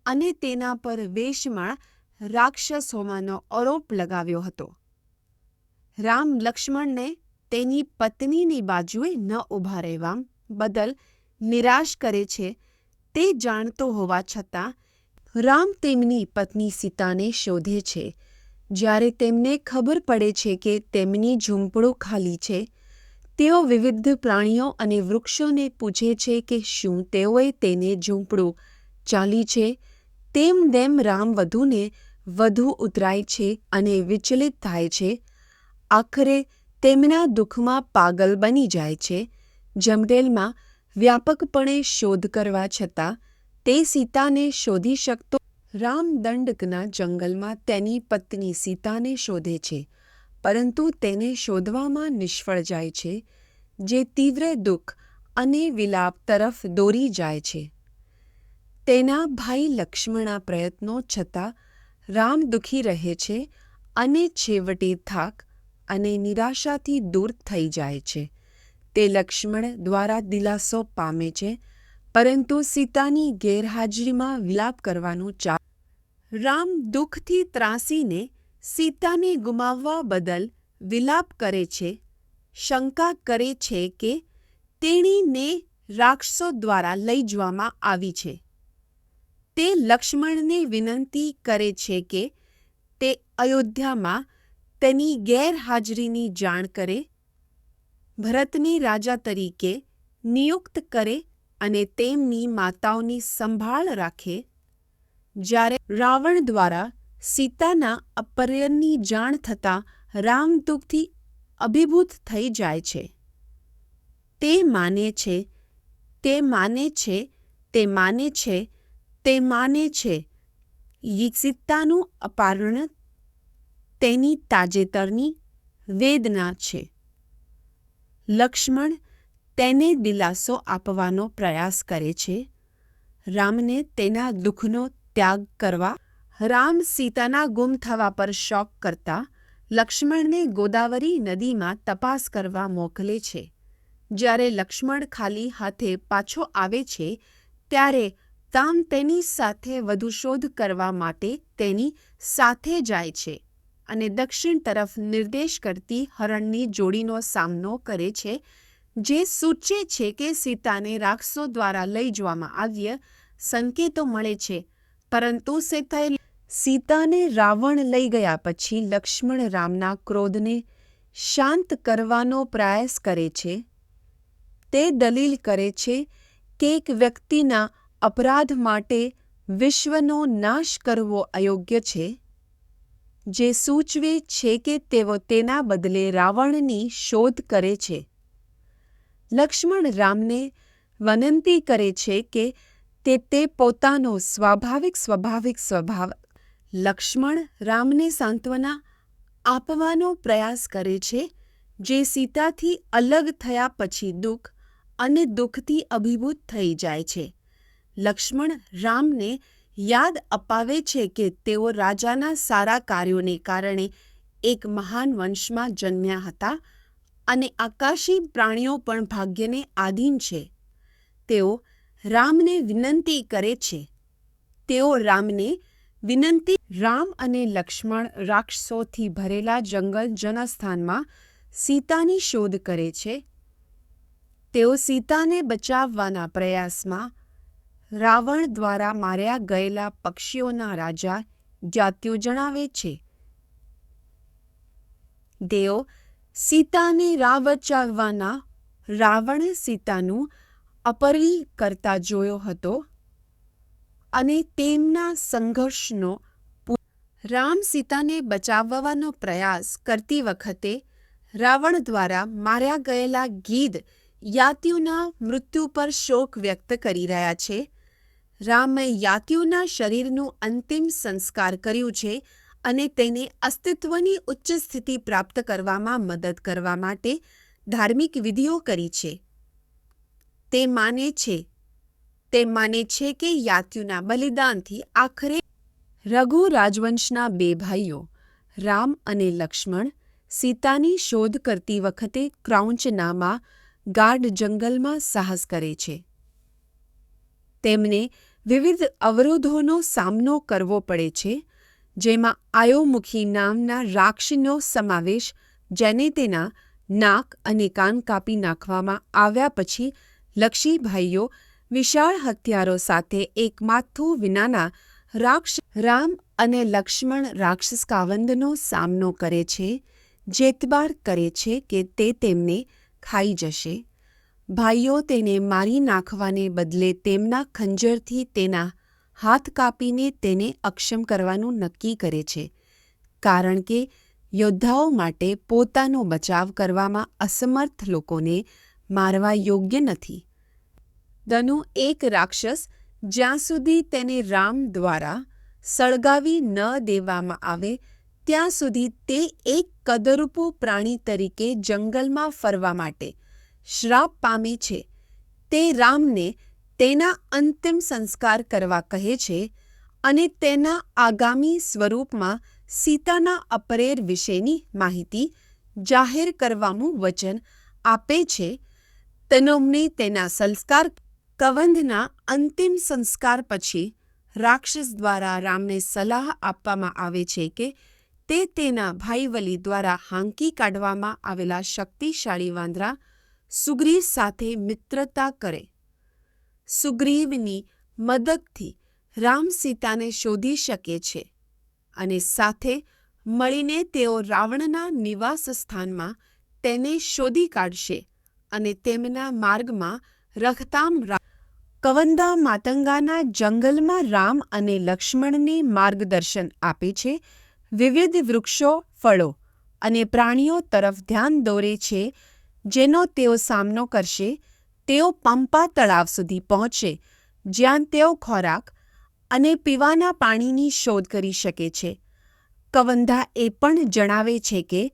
અને તેના પર વેશમાં રાક્ષસ હોવાનો આરોપ લગાવ્યો હતો. રામ લક્ષ્મણને તેની પત્નીની બાજુએ ન ઊભા રહેવા બદલ નિરાશ કરે છે. તે જાણતો હોવા છતાં રામ તેમની પત્ની સીતાને શોધે છે. જ્યારે તેમને ખબર પડે છે કે તેમની ઝૂંપડું ખાલી છે, તેઓ વિવિધ પ્રાણીઓ અને વૃક્ષોને પૂછે છે કે શું તેઓએ તેને ઝૂંપડું ચાલી છે. તેમ રામ વધુને વધુ ઉતરાય છે અને વિચલિત થાય છે. આખરે તેમના દુઃખમાં પાગલ બની જાય છે. જંગલમાં વ્યાપકપણે શોધ કરવા છતાં તે સીતાને શોધી શકતો. રામ દંડકના જંગલમાં તેની પત્ની સીતાને શોધે છે, પરંતુ તેને શોધવામાં નિષ્ફળ જાય છે, જે તીવ્ર દુઃખ અને વિલાપ તરફ દોરી જાય છે. તેના ભાઈ લક્ષ્મણના પ્રયત્નો છતાં રામ દુઃખી રહે છે અને છેવટે થાક અને નિરાશાથી દૂર થઈ જાય છે. તે લક્ષ્મણ દ્વારા દિલાસો પામે છે, પરંતુ સીતાની ગેરહાજરીમાં વિલાપ કરવાનું રામ દુઃખથી ત્રાસીને સીતાને ગુમાવવા બદલ વિલાપ કરે છે, શંકા કરે છે કે તેણીને રાક્ષસો દ્વારા લઈ જવામાં આવી છે. તે લક્ષ્મણને વિનંતી કરે છે કે તે અયોધ્યામાં તેની ગેરહાજરીની જાણ કરે, ભરતને રાજા તરીકે નિયુક્ત કરે અને તેમની માતાઓની સંભાળ રાખે. જ્યારે રાવણ દ્વારા સીતાના અપહરણની જાણ થતાં રામ દુઃખથી અભિભૂત થઈ જાય છે. તે માને છે સીતાનું અપહરણ તેની તાજેતરની વેદના છે. લક્ષ્મણ તેને દિલાસો આપવાનો પ્રયાસ કરે છે, રામને તેના દુઃખનો ત્યાગ કરવા. રામ સીતાના ગુમ થવા પર શોક કરતા લક્ષ્મણને ગોદાવરી નદીમાં તપાસ કરવા મોકલે છે. જ્યારે લક્ષ્મણ ખાલી હાથે પાછો આવે છે ત્યારે રામ તેની સાથે વધુ શોધ કરવા માટે તેની સાથે જાય છે અને દક્ષિણ તરફ નિર્દેશ કરતી હરણની જોડીનો સામનો કરે છે, જે સૂચે છે કે સીતાને રાક્ષસો દ્વારા લઈ જવામાં આવ્ય સંકેતો મળે છે. પરંતુ સીતાને રાવણ લઈ ગયા પછી લક્ષ્મણ રામના ક્રોધને શાંત કરવાનો પ્રયાસ કરે છે. તે દલીલ કરે છે કે એક વ્યક્તિના અપરાધ માટે વિશ્વનો નાશ કરવો અયોગ્ય છે, જે સૂચવે છે કે તેઓ તેના બદલે રાવણની શોધ કરે છે. લક્ષ્મણ રામને વિનંતી કરે છે કે તે પોતાનો સ્વાભાવ. લક્ષ્મણ રામને સાંત્વના આપવાનો પ્રયાસ કરે છે, જે સીતાથી અલગ થયા પછી દુઃખ અને દુઃખથી અભિભૂત થઈ જાય છે. લક્ષ્મણ રામને યાદ અપાવે છે કે તેઓ રાજાના સારા કાર્યોને કારણે એક મહાન વંશમાં જન્મ્યા હતા અને આકાશી પ્રાણીઓ પણ ભાગ્યને આધીન છે. તેઓ રામને વિનંતી કરે છે. રામ અને લક્ષ્મણ રાક્ષસોથી ભરેલા જંગલ જનસ્થાનમાં સીતાની શોધ કરે છે. તેઓ સીતાને બચાવવાના પ્રયાસમાં રાવણ દ્વારા માર્યા ગયેલા પક્ષીઓના રાજા જાત્યુ જણાવે છે. તેઓ સીતાને બચાવવાના રાવણ સીતાનું અપહરણ કરતા જોયો હતો અને તેમના સંઘર્ષનો રામ સીતાને બચાવવાનો પ્રયાસ કરતી વખતે રાવણ દ્વારા માર્યા ગયેલા ગીધ યાત્યુના મૃત્યુ પર શોક વ્યક્ત કરી રહ્યા છે. રામે યાત્યુના શરીરનું અંતિમ સંસ્કાર કર્યું છે અને તેને અસ્તિત્વની ઉચ્ચ સ્થિતિ પ્રાપ્ત કરવામાં મદદ કરવા માટે ધાર્મિક વિધિઓ કરી છે. તે માને છે કે યાત્યુના બલિદાનથી આખરે રઘુ રાજવંશના બે ભાઈઓ રામ અને લક્ષ્મણ સીતાની શોધ કરતી વખતે ક્રૌંચનામાં ગાઢ જંગલમાં સાહસ કરે છે. તેમને વિવિધ અવરોધોનો સામનો કરવો પડે છે, જેમાં આયોમુખી નામના રાક્ષસનો સમાવેશ, જેને તેના નાક અને કાન કાપી નાખવામાં આવ્યા પછી લક્ષી ભાઈઓ વિશાળ હથિયારો સાથે એક માથું વિનાના રામ અને લક્ષ્મણ રાક્ષસ કાવંદનો સામનો કરે છે, જે એતબાર કરે છે કે તે તેમને ખાઈ જશે. ભાઈઓ તેને મારી નાખવાને બદલે તેમના ખંજરથી તેના હાથ કાપીને તેને અક્ષમ કરવાનું નક્કી કરે છે, કારણ કે યોદ્ધાઓ માટે પોતાનો બચાવ કરવામાં અસમર્થ લોકોને મારવા યોગ્ય નથી. દનુ એક રાક્ષસ, જ્યાં સુધી તેને રામ દ્વારા સળગાવી ન દેવામાં આવે ત્યાં સુધી તે એક કદરૂપુ પ્રાણી તરીકે જંગલમાં ફરવા માટે શ્રાપ પામે છે. તે રામને તેના અંતિમ સંસ્કાર કરવા કહે છે અને તેના આગામી સ્વરૂપમાં સીતાના અપહરણ વિશેની માહિતી જાહેર કરવાનું વચન આપે છે. તેમને તેના સંસ્કાર કવંધના અંતિમ સંસ્કાર પછી રાક્ષસ દ્વારા રામને સલાહ આપવામાં આવે છે કે તે તેના ભાઈ વલી દ્વારા હાંકી કાઢવામાં આવેલા શક્તિશાળી વાંદરા સુગ્રીવ સાથે મિત્રતા કરે. સુગ્રીવની મદદથી રામ સીતાને શોધી શકે છે અને સાથે મળીને તેઓ રાવણના નિવાસ સ્થાનમાં તેને શોધી કાઢશે અને તેમના માર્ગમાં રખતામ કવંદા માતંગાના જંગલમાં રામ અને લક્ષ્મણને માર્ગદર્શન આપે છે, વિવિધ વૃક્ષો, ફળો અને પ્રાણીઓ તરફ ધ્યાન દોરે છે જેનો તેઓ સામનો કરશે. તેઓ પંપા તળાવ સુધી પહોંચે જ્યાં તેઓ ખોરાક અને પીવાના પાણીની શોધ કરી શકે છે. કવંધા એ પણ જણાવે છે કે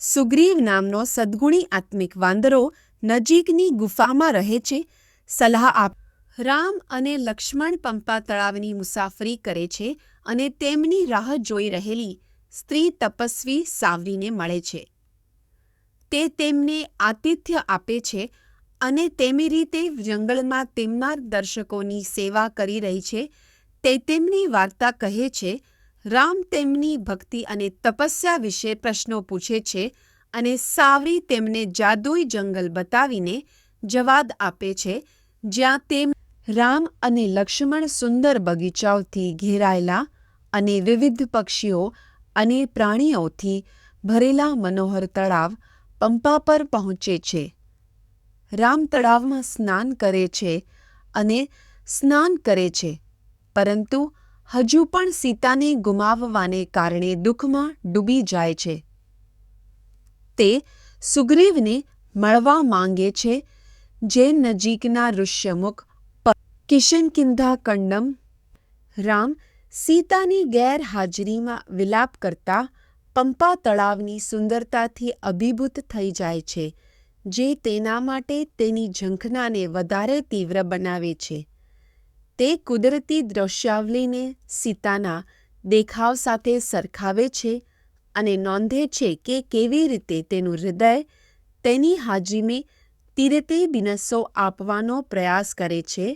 સુગ્રીવ નામનો સદ્ગુણી આત્મિક વાંદરો નજીકની ગુફામાં રહે છે. સલાહ આપ રામ અને લક્ષ્મણ પંપા તળાવની મુસાફરી કરે છે અને તેમની રાહ જોઈ રહેલી સ્ત્રી તપસ્વી સાવરીને મળે છે. તે તેમને આતિથ્ય આપે છે અને તેમી રીતે જંગલમાં તેમના દર્શકોની સેવા કરી રહી છે તે તેમની વાર્તા કહે છે. રામ તેમની ભક્તિ અને તપસ્યા વિશે પ્રશ્નો પૂછે છે અને સાવરી તેમને જાદુઈ જંગલ બતાવીને જવાબ આપે છે જ્યાં તેમ રામ અને લક્ષ્મણ સુંદર બગીચાઓથી ઘેરાયેલા અને વિવિધ પક્ષીઓ અને પ્રાણીઓથી ભરેલા મનોહર તળાવ પંપા પર પહોંચે છે. રામ તળાવમાં સ્નાન કરે છે અને સ્નાન કરે છે, પરંતુ હજુ પણ સીતાને ગુમાવવાને કારણે દુઃખમાં ડૂબી જાય છે. તે સુગ્રીવને મળવા માંગે છે જે નજીકના ઋષ્યમુખ કિષ્કિંધા કંડમ. રામ સીતાની ગેરહાજરીમાં વિલાપ કરતા પંપા તળાવની સુંદરતાથી અભિભૂત થઈ જાય છે, જે તેના માટે તેની ઝંખનાને વધારે તીવ્ર બનાવે છે. તે કુદરતી દ્રશ્યાવલીને સીતાના દેખાવ સાથે સરખાવે છે અને નોંધે છે કે કેવી રીતે તેનું હૃદય તેની હાજરીમાં તીરતે દિનસો આપવાનો પ્રયાસ કરે છે.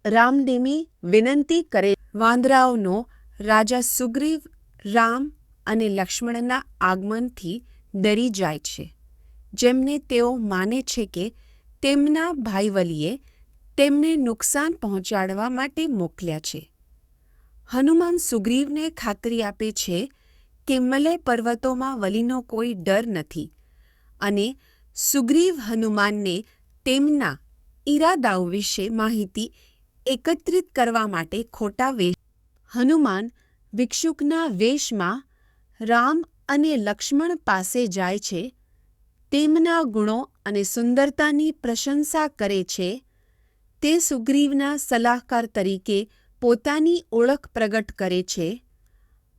રામદેવી વિનંતી કરે વાંદરાઓનો રાજા સુગ્રીવ રામ અને લક્ષ્મણના આગમનથી ડરી જાય છે, જેમને તેઓ માને છે કે તેમના ભાઈવલીએ તેમને નુકસાન પહોંચાડવા માટે મોકલ્યા છે. હનુમાન સુગ્રીવને ખાતરી આપે છે કે મલય પર્વતોમાં વલીનો કોઈ ડર નથી અને સુગ્રીવ હનુમાનને તેમના ઈરાદાઓ વિશે માહિતી એકત્રિત કરવા માટે ખોટા વેશ હનુમાન ભિક્ષુકના વેશમાં રામ અને લક્ષ્મણ પાસે જાય છે. તેમના ગુણો અને સુંદરતાની પ્રશંસા કરે છે. તે સુગ્રીવના સલાહકાર તરીકે પોતાની ઓળખ પ્રગટ કરે છે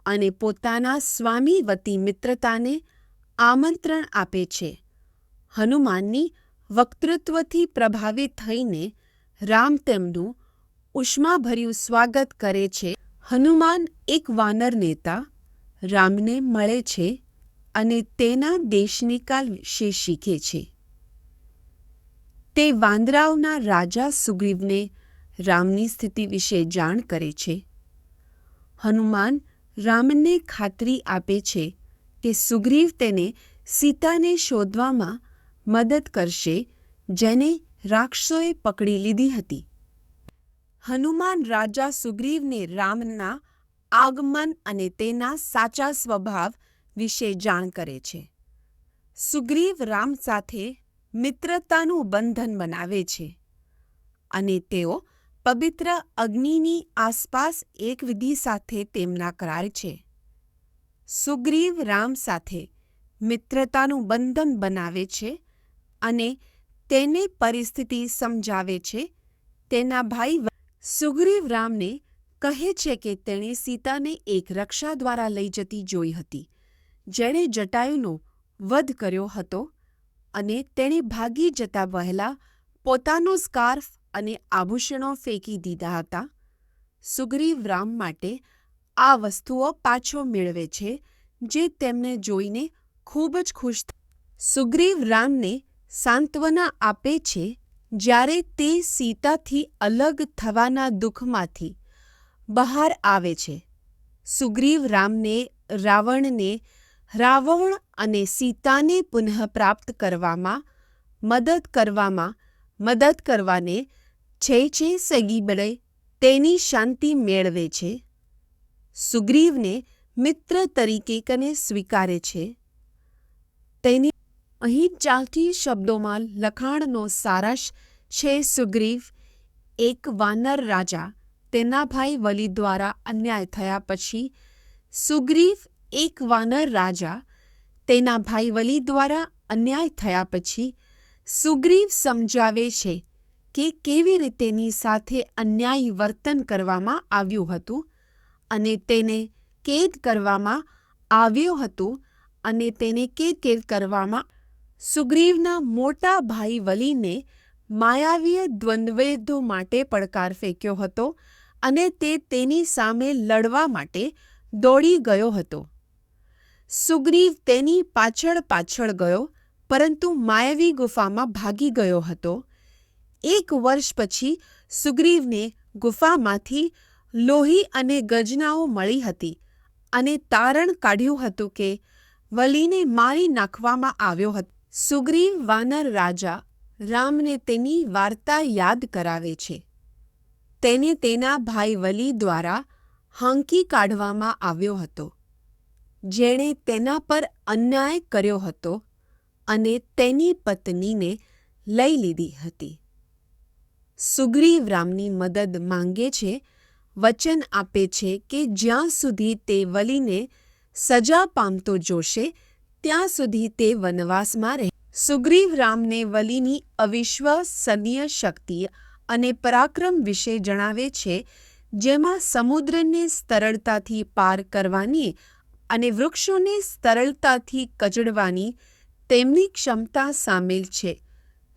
અને પોતાના સ્વામી વતી મિત્રતાને આમંત્રણ આપે છે. હનુમાનની વક્તૃત્વથી પ્રભાવિત થઈને રામ તેમનું ઉષ્માભર્યું સ્વાગત કરે છે. હનુમાન એક વાનર નેતા રામને મળે છે અને તેના દેશનિકાલ વિશે શીખે છે. તે વાંદરાઓના રાજા સુગ્રીવને રામની સ્થિતિ વિશે જાણ કરે છે. હનુમાન રામને ખાતરી આપે છે કે સુગ્રીવ તેને સીતાને શોધવામાં મદદ કરશે જેને રાક્ષસોએ પકડી લીધી હતી. હનુમાન રાજા સુગ્રીવને રામના આગમન અને તેના સાચા સ્વભાવ વિશે જાણ કરે છે. સુગ્રીવ રામ સાથે મિત્રતાનું બંધન બનાવે છે અને તેઓ પવિત્ર અગ્નિની આસપાસ એકવિધિ સાથે તેમના કરાર છે. સુગ્રીવ રામ સાથે મિત્રતાનું બંધન બનાવે છે અને તેને પરિસ્થિતિ સમજાવે છે. તેના ભાઈ સુગ્રીવ રામને કહે છે કે તેણે સીતાને એક રક્ષા દ્વારા લઈ જતી જોઈ હતી, જેણે જટાયુનો વધ કર્યો હતો અને તેણે ભાગી જતા પહેલા પોતાનો સ્કાર્ફ અને આભૂષણો ફેંકી દીધા હતા. સુગ્રીવ રામ માટે આ વસ્તુઓ પાછો મેળવે છે, જે તેમને જોઈને ખૂબ જ ખુશ થાય. સુગ્રીવ રામને સાંત્વના આપે છે જ્યારે તે સીતાથી અલગ થવાના દુઃખમાંથી બહાર આવે છે. સુગ્રીવ રાવણને અને સીતાને પુનઃ પ્રાપ્ત કરવામાં મદદ કરવાને છે સગી બળે તેની શાંતિ મેળવે છે. સુગ્રીવને મિત્ર તરીકે કને સ્વીકારે છે. તેની અહીં 4 શબ્દોમાં લખાણનો સારાંશ છે. સુગ્રીવ એક વાનર રાજા તેના ભાઈ વલી દ્વારા અન્યાય થયા પછી સુગ્રીવ સમજાવે છે કે કેવી રીતે તેની સાથે અન્યાયી વર્તન કરવામાં આવ્યું હતું અને તેને કેદ કરવામાં આવ્યો હતો અને તેને કેદ કરવામાં. સુગ્રીવના મોટા ભાઈ વલીને માયાવીય દ્વંદ્વયુદ્ધો માટે પડકાર ફેંક્યો હતો અને તે તેની સામે લડવા માટે દોડી ગયો હતો. સુગ્રીવ તેની પાછળ ગયો પરંતુ માયાવી ગુફામાં ભાગી ગયો હતો. 1 વર્ષ પછી સુગ્રીવને ગુફામાંથી લોહી અને ગજનાઓ મળી હતી અને તારણ કાઢ્યું હતું કે વલીને મારી નાખવામાં આવ્યો હતો. સુગ્રીવ વાનર રાજા રામને તેની વાર્તા યાદ કરાવે છે. તેને તેના ભાઈ વલી દ્વારા હાંકી કાઢવામાં આવ્યો હતો, જેણે તેના પર અન્યાય કર્યો હતો અને તેની પત્નીને લઈ લીધી હતી. સુગ્રીવ રામની મદદ માંગે છે, વચન આપે છે કે જ્યાં સુધી તે વલીને સજા પામતો જોશે ત્યાં સુધી તે વનવાસમાં રહે. સુગ્રીવ રામને વલીની અવિશ્વસનીય શક્તિ અને પરાક્રમ વિશે જણાવે છે, જેમાં સમુદ્રને સરળતાથી પાર કરવાની અને વૃક્ષોને સરળતાથી કચડવાની તેમની ક્ષમતા સામેલ છે.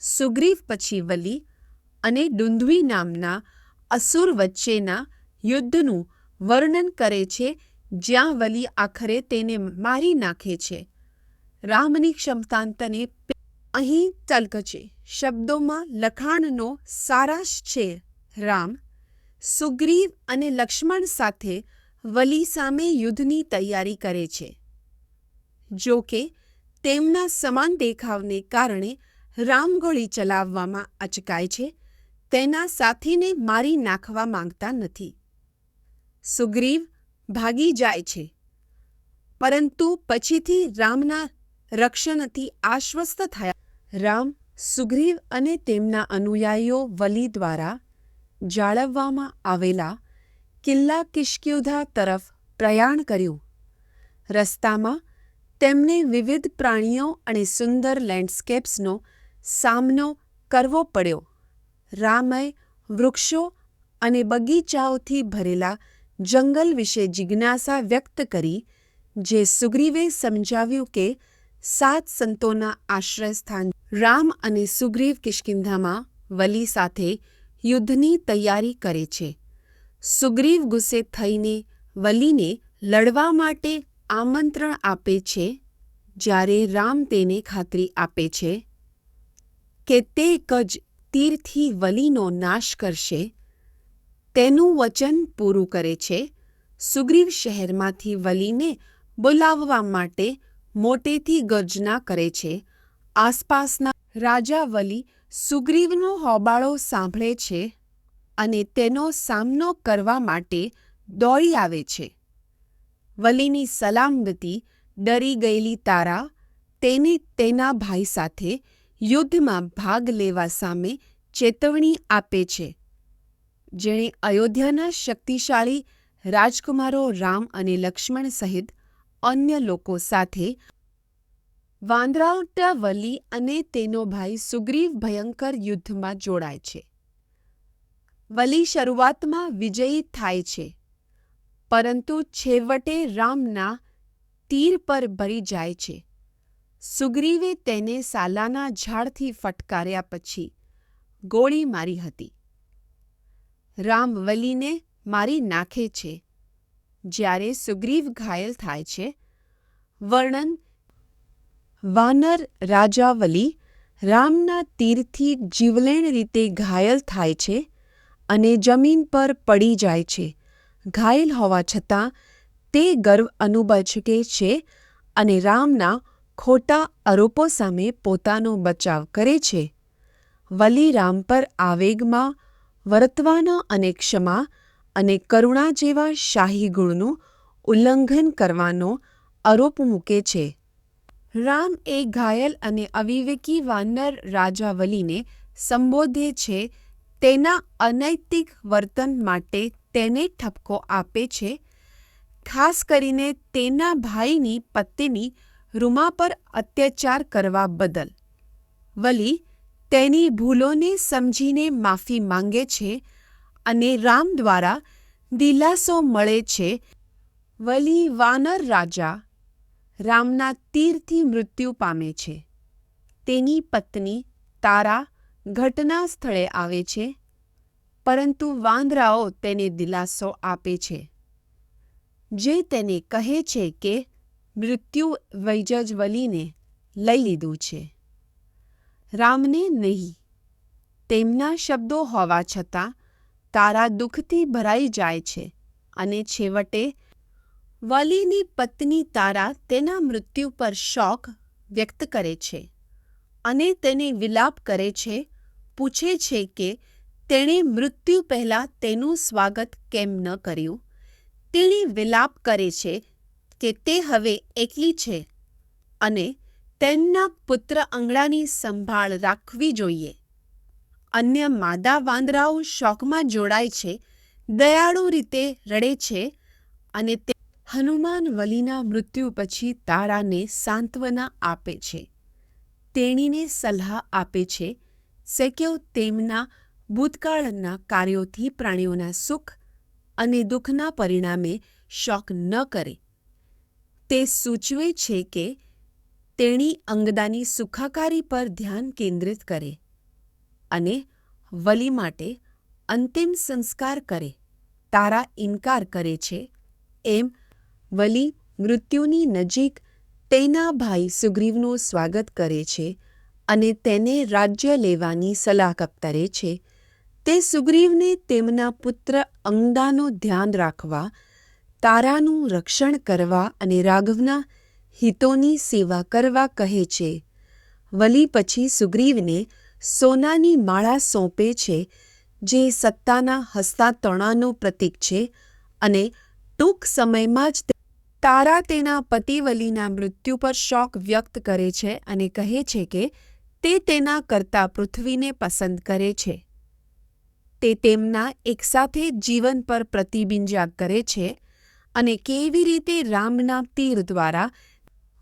સુગ્રીવ પછી વલી અને દુંદુભી નામના અસુર વચ્ચેના યુદ્ધનું વર્ણન કરે છે, જ્યાં વલી આખરે તેને મારી નાખે છે. રામની ક્ષમતાને અહીં તલકચે શબ્દોમાં લખાણનો સારાંશ છે. રામ સુગ્રીવ અને લક્ષ્મણ સાથે વલી સામે યુદ્ધની તૈયારી કરે છે. જો કે તેમના સમાન દેખાવને કારણે રામ ગોળી ચલાવવામાં અચકાય છે. તેના સાથીને મારી નાખવા માંગતા નથી. સુગ્રીવ ભાગી જાય છે, પરંતુ પછીથી રામના રક્ષણથી આશ્વસ્ત થયા. રામ, સુગ્રીવ અને તેમના અનુયાયીઓ વલી દ્વારા જાળવવામાં આવેલા કિલ્લા કિષ્કિંધા તરફ પ્રયાણ કર્યું. રસ્તામાં તેમને વિવિધ પ્રાણીઓ અને સુંદર લેન્ડસ્કેપ્સનો સામનો કરવો પડ્યો. રામે વૃક્ષો અને બગીચાઓથી ભરેલા જંગલ વિશે જિજ્ઞાસા વ્યક્ત કરી, જે સુગ્રીવે સમજાવ્યું કે 7 સંતોના આશ્રયસ્થાન. રામ અને સુગ્રીવ કિષ્કિંધામાં વલી સાથે યુદ્ધની તૈયારી કરે છે. સુગ્રીવ ગુસ્સે થઈને વલીને લડવા માટે આમંત્રણ આપે છે, જ્યારે રામ તેને ખાતરી આપે છે કે તે એક જ તીરથી વલીનો નાશ કરશે. તેનું વચન પૂરું કરે છે. સુગ્રીવ શહેરમાંથી વલીને બોલાવવા માટે મોટેથી ગર્જના કરે છે. આસપાસના રાજા વલી સુગ્રીવનો હોબાળો સાંભળે છે અને તેનો સામનો કરવા માટે દોડી આવે છે. વલીની સલામતી ડરી ગયેલી તારા તેને તેના ભાઈ સાથે યુદ્ધમાં ભાગ લેવા સામે ચેતવણી આપે છે, જેણે અયોધ્યાના શક્તિશાળી રાજકુમારો રામ અને લક્ષ્મણ સહિત અન્ય લોકો સાથે વાંદરાવટા વલી અને તેનો ભાઈ સુગ્રીવ ભયંકર યુદ્ધમાં જોડાય છે. વલી શરૂઆતમાં વિજયી થાય છે, પરંતુ છેવટે રામના તીર પર ભરી જાય છે. સુગ્રીવે તેને સાલાના ઝાડથી ફટકાર્યા પછી ગોળી મારી હતી. રામ વલીને મારી નાખે છે, જ્યારે સુગ્રીવ ઘાયલ થાય છે. વર્ણન: વાનર રાજા વલી રામના તીરથી જીવલેણ રીતે ઘાયલ થાય છે અને જમીન પર પડી જાય છે. ઘાયલ હોવા છતાં તે ગર્વ અનુભવે છે અને રામના ખોટા આરોપો સામે પોતાનો બચાવ કરે છે. વલી રામ પર આવેગમાં વર્તવાનો અને ક્ષમા અને કરુણા જેવા શાહી ગુણનું ઉલ્લંઘન કરવાનો આરોપ મૂકે છે. રામ એ ઘાયલ અને અવિવેકી વાનર રાજા વલીને સંબોધે છે. તેના અનૈતિક વર્તન માટે તેને ઠપકો આપે છે, ખાસ કરીને તેના ભાઈની પત્ની રૂમા પર અત્યાચાર કરવા બદલ. વલી તેની ભૂલોને સમજીને માફી માંગે છે અને રામ દ્વારા દિલાસો મળે છે. વલી વાનર રાજા રામના તીરથી મૃત્યુ પામે છે. તેની પત્ની તારા ઘટના સ્થળે આવે છે, પરંતુ વાંદરાઓ તેને દિલાસો આપે છે, જે તેને કહે છે કે મૃત્યુ વૈજ્જવલીને લઈ લીધું છે, રામને નહીં. તેમના શબ્દો હોવા છતાં તારા દુઃખથી ભરાઈ જાય છે અને છેવટે વલીની પત્ની તારા તેના મૃત્યુ પર શોક વ્યક્ત કરે છે અને તેને વિલાપ કરે છે, પૂછે છે કે તેણે મૃત્યુ પહેલાં તેનું સ્વાગત કેમ ન કર્યું. તેણી વિલાપ કરે છે કે તે હવે એકલી છે અને તેમના પુત્ર અંગડાની સંભાળ રાખવી જોઈએ. અન્ય માદા વાંદરાઓ શોકમાં જોડાય છે, દયાળુ રીતે રડે છે અને તે હનુમાન વલીના મૃત્યુ પછી તારાને સાંત્વના આપે છે. તેણીને સલાહ આપે છે કે તેમના ભૂતકાળના કાર્યોથી પ્રાણીઓના સુખ અને દુઃખના પરિણામે શોક ન કરે. તે સૂચવે છે કે તેણી અંગદાની સુખાકારી પર ધ્યાન કેન્દ્રિત કરે અને વલી માટે અંતિમ સંસ્કાર કરે. તારા ઇનકાર કરે છે એમ વલી મૃત્યુની નજીક તેના ભાઈ સુગ્રીવનું સ્વાગત કરે છે અને તેને રાજ્ય લેવાની સલાહ કરે છે. તે સુગ્રીવને તેમના પુત્ર અંગદાનું ધ્યાન રાખવા, તારાનું રક્ષણ કરવા અને રાઘવના હિતોની સેવા કરવા કહે છે. વલી પછી સુગ્રીવને સોનાની માળા સોંપે છે, જે સત્તાના હસ્તાતોણાનું પ્રતીક છે અને ટૂંક સમયમાં જ તારા તેના પતિ વલીના મૃત્યુ પર શોક વ્યક્ત કરે છે અને કહે છે કે તે તેના કરતાં પૃથ્વીને પસંદ કરે છે. તે તેમના એકસાથે જીવન પર પ્રતિબિંબિત કરે છે અને કેવી રીતે રામના તીર દ્વારા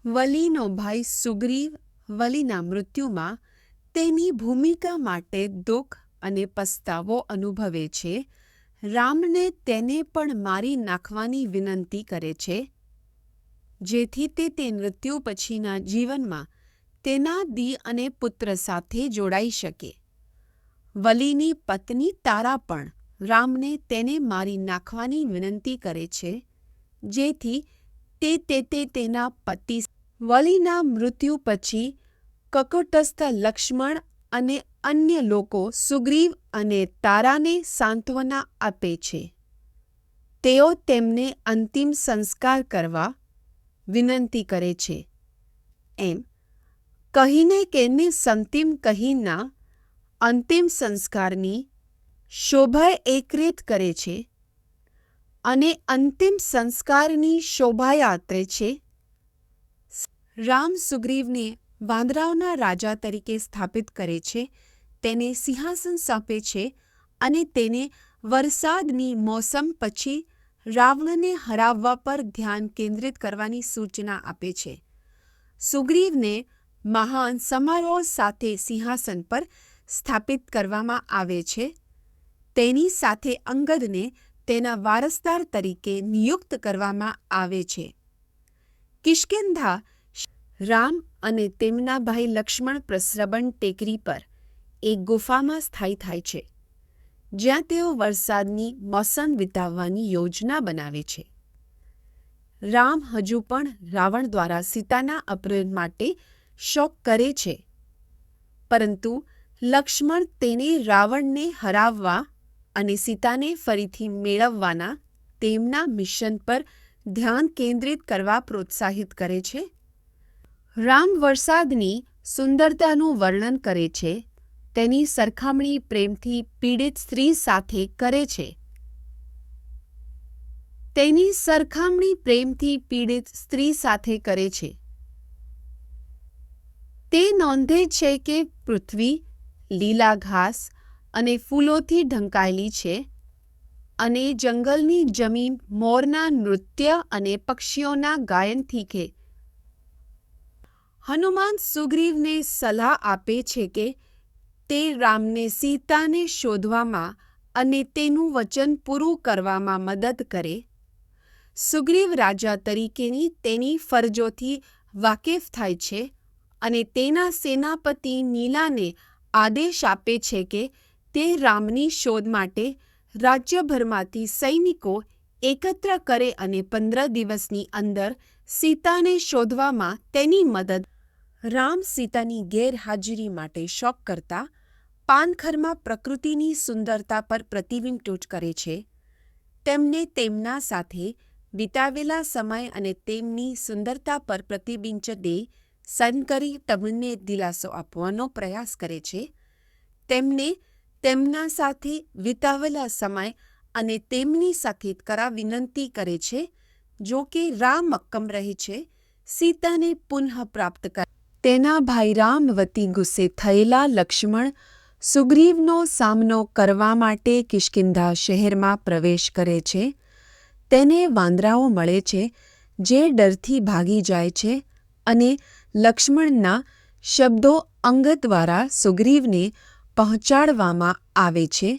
વલીનો ભાઈ સુગ્રીવ વલીના મૃત્યુમાં તેની ભૂમિકા માટે દુઃખ અને પસ્તાવો અનુભવે છે. રામને તેને પણ મારી નાખવાની વિનંતી કરે છે, જેથી તે મૃત્યુ પછીના જીવનમાં તેના દી અને પુત્ર સાથે જોડાઈ શકે. વલીની પત્ની તારા પણ રામને તેને મારી નાખવાની વિનંતી કરે છે, જેથી તે તેના પતિ વલીના મૃત્યુ પછી કકુટસ્થ લક્ષ્મણ અને અન્ય લોકો સુગ્રીવ અને તારાને સાંત્વના આપે છે. તેઓ તેમને અંતિમ સંસ્કાર કરવા વિનંતી કરે છે એમ કહીને કેને સંતિમ કહીના અંતિમ સંસ્કારની શોભા એકત્રિત કરે છે અને અંતિમ સંસ્કારની શોભાયાત્રા છે. રામ સુગ્રીવને વાંદરાઓના રાજા તરીકે સ્થાપિત કરે છે, તેને સિંહાસન સોંપે છે અને તેને વરસાદની મોસમ પછી રાવણને હરાવવા પર ધ્યાન કેન્દ્રિત કરવાની સૂચના આપે છે. સુગ્રીવને મહાન સમારોહ સાથે સિંહાસન પર સ્થાપિત કરવામાં આવે છે. તેની સાથે અંગદને તેના વારસદાર તરીકે નિયુક્ત કરવામાં આવે છે. કિષ્કિંધા રામ અને તેમના ભાઈ લક્ષ્મણ પ્રસ્રબણ ટેકરી પર એક ગુફામાં સ્થાયી થાય છે, જ્યાં તેઓ વરસાદની મોસમ વિતાવવાની યોજના બનાવે છે. રામ હજુ પણ રાવણ દ્વારા સીતાના અપહરણ માટે શોક કરે છે. પરંતુ લક્ષ્મણ તેને રાવણને હરાવવા અને સીતાને ફરીથી મેળવવાના તેમના મિશન પર ધ્યાન કેન્દ્રિત કરવા પ્રોત્સાહિત કરે છે. રામ વરસાદની સુંદરતાનું વર્ણન કરે છે. તેની સરખામણી પ્રેમથી પીડિત સ્ત્રી સાથે કરે છે. તેની સરખામણી પ્રેમથી પીડિત સ્ત્રી સાથે કરે છે. તે નોંધે છે કે પૃથ્વી લીલા ઘાસ અને ફૂલોથી ઢંકાયેલી છે અને જંગલની જમીન મોરના નૃત્ય અને પક્ષીઓના ગાયનથી છે. હનુમાન સુગ્રીવને સલાહ આપે છે કે તે રામને સીતાને શોધવામાં અને તેનું વચન પૂરું કરવામાં મદદ કરે. સુગ્રીવ રાજા તરીકેની તેની ફરજોથી વાકેફ થાય છે અને તેના સેનાપતિ નીલાને આદેશ આપે છે કે તે રામની શોધ માટે રાજ્યભરમાંથી સૈનિકો એકત્ર કરે અને 15 દિવસની અંદર સીતાને શોધવામાં તેની મદદ. રામ સીતાની ગેરહાજરી માટે શોક કરતા પાનખરમાં પ્રકૃતિની સુંદરતા પર પ્રતિબિંબ કરે છે. તેમને તેમના સાથે વિતાવેલા સમય અને તેમની સુંદરતા પર પ્રતિબિંબ દે કરી તેમને દિલાસો આપવાનો પ્રયાસ કરે છે. તેમને તેમના સાથે વિતાવેલા સમય અને તેમની સાથે કરા વિનંતી કરે છે. જો કે રામ મક્કમ રહે છે સીતાને પુનઃ પ્રાપ્ત કરે. તેના ભાઈ રામ વતી ગુસ્સે થયેલા લક્ષ્મણ સુગ્રીવનો સામનો કરવા માટે કિષ્કિંધા શહેરમાં પ્રવેશ કરે છે. તેને વાંદરાઓ મળે છે જે ડરથી ભાગી જાય છે અને લક્ષ્મણના શબ્દો અંગ દ્વારા સુગ્રીવને પહોંચાડવામાં આવે છે.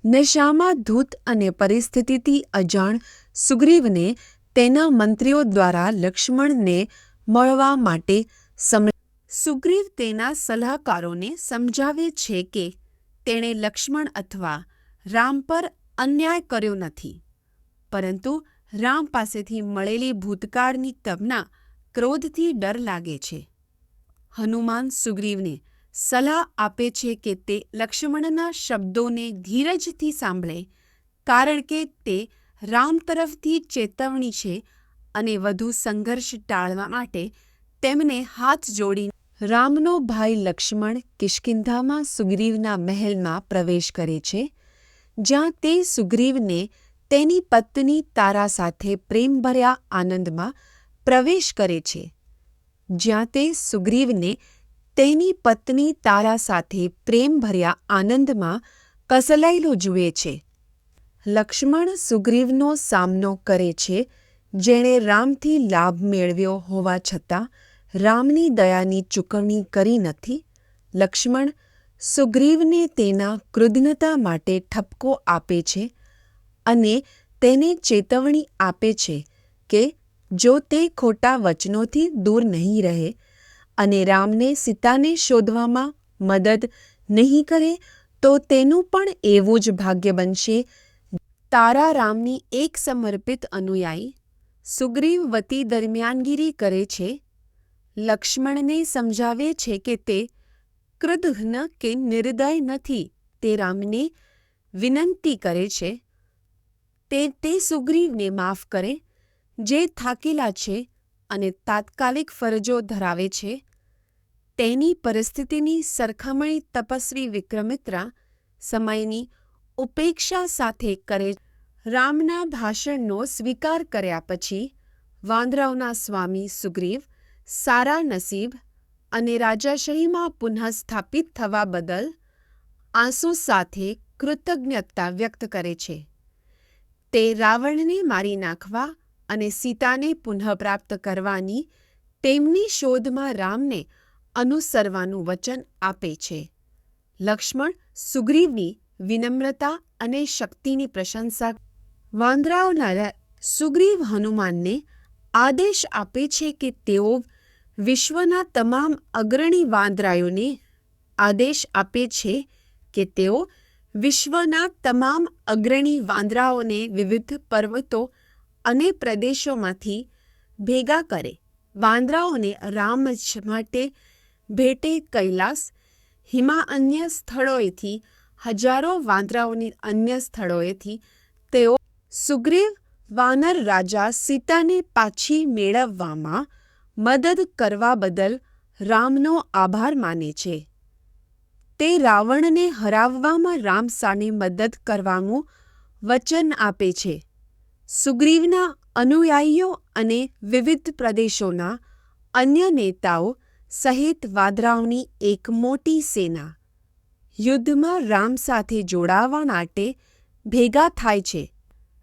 નશામાં ધૂત અને પરિસ્થિતિથી અજાણ સુગ્રીવને તેના મંત્રીઓ દ્વારા લક્ષ્મણને મળવા માટે સુગ્રીવ તેના સલાહકારોને સમજાવે છે કે તેણે લક્ષ્મણ અથવા રામ પર અન્યાય કર્યો નથી, પરંતુ રામ પાસેથી મળેલી ભૂતકાળની તમના ક્રોધથી ડર લાગે છે. હનુમાન સુગ્રીવને સલાહ આપે છે કે તે લક્ષ્મણના શબ્દોને ધીરજથી સાંભળે, કારણ કે તે રામ તરફથી ચેતવણી છે અને વધુ સંઘર્ષ ટાળવા માટે તેમને હાથ જોડી. રામનો ભાઈ લક્ષ્મણ કિષ્કિંધામાં સુગ્રીવના મહેલમાં પ્રવેશ કરે છે, જ્યાં તે સુગ્રીવને તેની પત્ની તારા સાથે પ્રેમભર્યા આનંદમાં પ્રવેશ કરે છે. જ્યાં તે સુગ્રીવને તેની પત્ની તારા સાથે પ્રેમભર્યા આનંદમાં કસલાયેલો જુએ છે. લક્ષ્મણ સુગ્રીવનો સામનો કરે છે, જેણે રામથી લાભ મેળવ્યો હોવા છતાં રામની દયાની ચૂકવણી કરી નથી. લક્ષ્મણ સુગ્રીવને તેના કૃતજ્ઞતા માટે ઠપકો આપે છે અને તેને ચેતવણી આપે છે કે જો તે ખોટા વચનોથી દૂર નહીં રહે અને રામને સીતાને શોધવામાં મદદ નહીં કરે તો તેનું પણ એવું જ ભાગ્ય બનશે. તારા રામની એક સમર્પિત અનુયાયી સુગ્રીવ વતી દરમિયાનગીરી કરે છે. લક્ષ્મણને સમજાવે છે કે તે કૃતઘ્ન કે નિર્દય નથી. તે રામને વિનંતી કરે છે તે સુગ્રીવને માફ કરે, જે થાકેલા છે અને તાત્કાલિક ફરજો ધરાવે છે. તેની પરિસ્થિતિની સરખામણી તપસ્વી વિક્રમિત્રા સમયની ઉપેક્ષા સાથે કરે. રામના ભાષણનો સ્વીકાર કર્યા પછી વાંદરાઓના સ્વામી સુગ્રીવ સારા નસીબ અને રાજાશાહીમાં પુનઃ સ્થાપિત થવા બદલ આંસુ સાથે કૃતજ્ઞતા વ્યક્ત કરે છે. તે રાવણને મારી નાખવા અને સીતાને પુનઃપ્રાપ્ત કરવાની તેમની શોધમાં રામને અનુસરવાનું વચન આપે છે. લક્ષ્મણ સુગ્રીવની વિનમ્રતા અને શક્તિની પ્રશંસા. વાંદરાઓના સુગ્રીવ હનુમાનને આદેશ આપે છે કે તેઓ વિશ્વના તમામ અગ્રણી વાંદરાઓને આદેશ આપે છે કે તેઓ વિશ્વના તમામ અગ્રણી વાંદરાઓને વિવિધ પર્વતો અને પ્રદેશોમાંથી ભેગા કરે. વાંદરાઓને રામ માટે ભેટે કૈલાસ, અન્ય સ્થળોએથી હજારો વાંદરાઓની અન્ય સ્થળોએથી તેઓ સુગ્રીવ વાનર રાજા સીતાને પાછી મેળવવામાં મદદ કરવા બદલ રામનો આભાર માને છે. તે રાવણને હરાવવામાં રામ સામે મદદ કરવાનું વચન આપે છે. સુગ્રીવના અનુયાયીઓ અને વિવિધ પ્રદેશોના અન્ય નેતાઓ સહિત વાંદરાઓની એક મોટી સેના યુદ્ધમાં રામ સાથે જોડાવા માટે ભેગા થાય છે.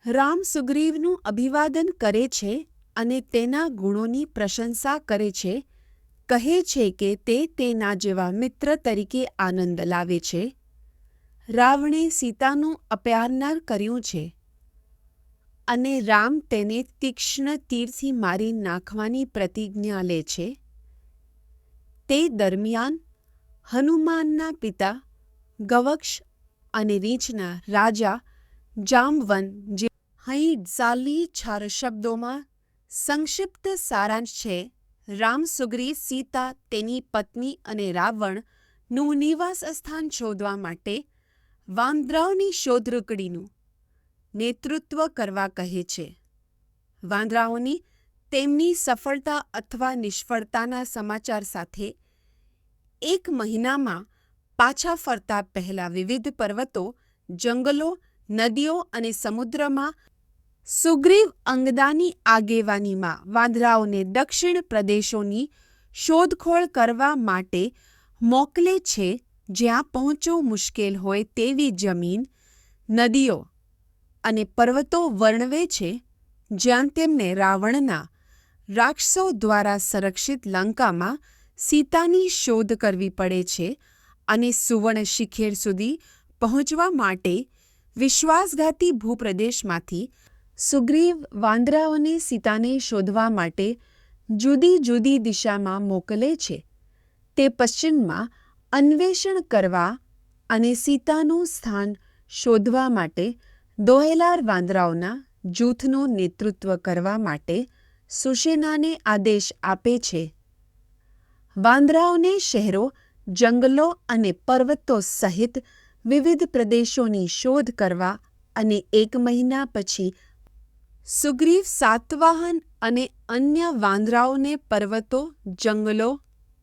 રામ સુગ્રીવનું અભિવાદન કરે છે અને તેના ગુણોની પ્રશંસા કરે છે. કહે છે કે તે તેના જેવા મિત્ર તરીકે આનંદ લાવે છે. રાવણે સીતાનું અપહરણ કર્યું છે અને રામ તેને તીક્ષ્ણ તીરથી મારી નાખવાની પ્રતિજ્ઞા લે છે. તે દરમિયાન હનુમાનના પિતા ગવક્ષ અને રીંછના રાજા જાંબવન જે અહીં ચાલી 4 શબ્દોમાં સંક્ષિપ્ત સારાંશ છે. રામ સુગ્રીવ સીતા તેની પત્ની અને રાવણનું નિવાસ સ્થાન શોધવા માટે વાંદરાઓની શોધ ટુકડીનું નેતૃત્વ કરવા કહે છે. વાંદરાઓની તેમની સફળતા અથવા નિષ્ફળતાના સમાચાર સાથે 1 મહિનામાં પાછા ફરતા પહેલા વિવિધ પર્વતો, જંગલો, નદીઓ અને સમુદ્રમાં સુગ્રીવ અંગદાની આગેવાનીમાં વાંદરાઓને દક્ષિણ પ્રદેશોની શોધખોળ કરવા માટે મોકલે છે, જ્યાં પહોંચવું મુશ્કેલ હોય તેવી જમીન, નદીઓ અને પર્વતો વર્ણવે છે, જ્યાં તેમને રાવણના રાક્ષસો દ્વારા સંરક્ષિત લંકામાં સીતાની શોધ કરવી પડે છે અને સુવર્ણ શિખર સુધી પહોંચવા માટે વિશ્વાસઘાતી ભૂપ્રદેશમાંથી સુગ્રીવ વાંદરાઓને સીતાને શોધવા માટે જુદી જુદી દિશામાં મોકલે છે. તે પશ્ચિમમાં અન્વેષણ કરવા અને સીતાનું સ્થાન શોધવા માટે દોહેલાર વાંદરાઓના જૂથનું નેતૃત્વ કરવા માટે સુસેનાને આદેશ આપે છે. વાંદરાઓને શહેરો, જંગલો અને પર્વતો સહિત વિવિધ પ્રદેશોની શોધ કરવા અને 1 મહિના પછી સુગ્રીવ સાતવાહન અને અન્ય વાંદરાઓને પર્વતો, જંગલો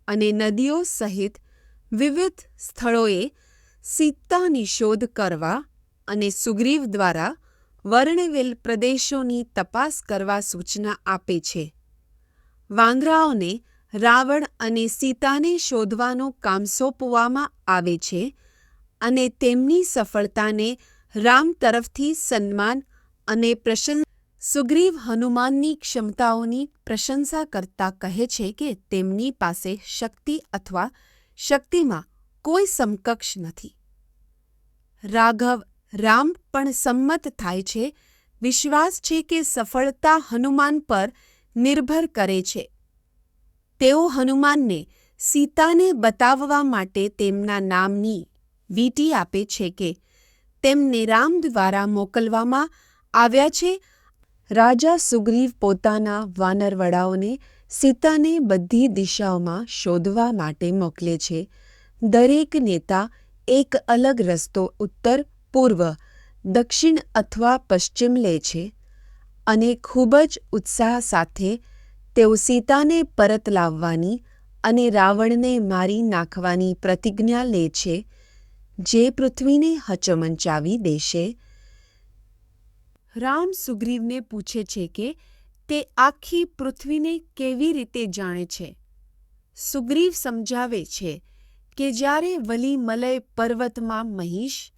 અને નદીઓ સહિત વિવિધ સ્થળોએ સીતાની શોધ કરવા અને સુગ્રીવ દ્વારા વર્ણવેલ પ્રદેશોની તપાસ કરવા સૂચના આપે છે. વાંદરાઓને રાવણ અને સીતાને શોધવાનું કામ સોંપવામાં આવે છે અને તેમની સફળતાને રામ તરફથી સન્માન અને પ્રશંસા. સુગ્રીવ હનુમાનની ક્ષમતાઓની પ્રશંસા કરતા કહે છે કે તેમની પાસે શક્તિ અથવા શક્તિમાં કોઈ સમકક્ષ નથી. રામ પણ સંમત થાય છે. વિશ્વાસ છે કે સફળતા હનુમાન પર નિર્ભર કરે છે. તેઓ હનુમાનને સીતાને બતાવવા માટે તેમના નામની વીંટી આપે છે કે તેમને રામ દ્વારા મોકલવામાં આવ્યા છે. રાજા સુગ્રીવ પોતાના વાનરવડાઓને સીતાને બધી દિશાઓમાં શોધવા માટે મોકલે છે. દરેક નેતા એક અલગ રસ્તો ઉત્તર, પૂર્વ, દક્ષિણ અથવા પશ્ચિમ લે છે અને ખૂબ જ ઉત્સાહ સાથે તેઓ સીતાને પરત લાવવાની અને રાવણને મારી નાખવાની પ્રતિજ્ઞા લે છે, જે પૃથ્વીને હચમચાવી દેશે. રામ સુગ્રીવને પૂછે છે કે તે આખી પૃથ્વીને કેવી રીતે જાણે છે. સુગ્રીવ સમજાવે છે કે જ્યારે વલિમલય પર્વતમાં મહિષ,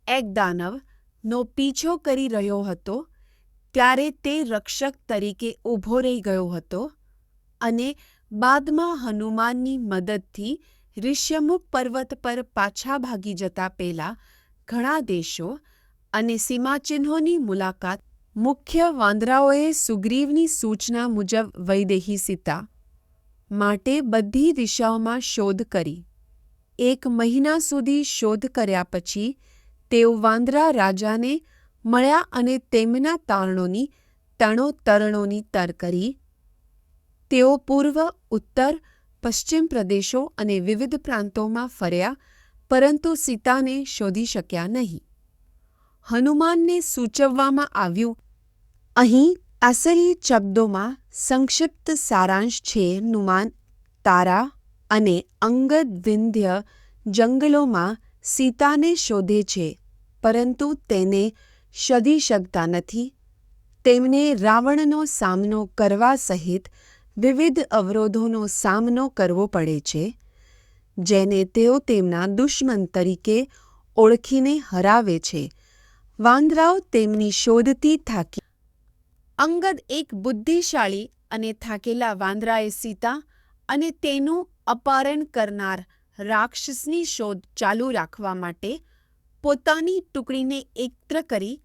એક દાનવ, નો પીછો કરી રહ્યો હતો ત્યારે તે રક્ષક તરીકે ઊભો રહી ગયો હતો અને બાદમાં હનુમાનની મદદથી ઋષ્યમુખ પર્વત પર પાછા ભાગી જતા પહેલા ઘણા દેશો અને સીમાચિહ્નોની મુલાકાત. મુખ્ય વાંદરાઓએ સુગ્રીવની સૂચના મુજબ વૈદેહી સીતા માટે બધી દિશાઓમાં શોધ કરી. 1 મહિના સુધી શોધ કર્યા પછી તેઓ વાંદરા રાજાને મળ્યા અને તેમના તરણોની તર કરી. તેઓ પૂર્વ, ઉત્તર, પશ્ચિમ પ્રદેશો અને વિવિધ પ્રાંતોમાં ફર્યા પરંતુ સીતાને શોધી શક્યા નહીં. હનુમાનને સૂચવવામાં આવ્યું. અહીં આસરી શબ્દોમાં સંક્ષિપ્ત સારાંશ છે. હનુમાન તારા અને અંગદ વિંધ્ય જંગલોમાં સીતાને શોધે છે, પરંતુ તેને શોધી શકતા નથી. તેમને રાવણનો સામનો કરવા સહિત વિવિધ અવરોધોનો સામનો કરવો પડે છે, જેને તેઓ તેમના દુશ્મન તરીકે ઓળખીને હરાવે છે. વાંદરાઓ તેમની શોધથી થાકી. અંગદ એક બુદ્ધિશાળી અને થાકેલા વાંદરાએ સીતા અને તેનું અપહરણ કરનાર રાક્ષસની શોધ ચાલુ રાખવા માટે પોતાની ટુકડીને એકત્ર કરી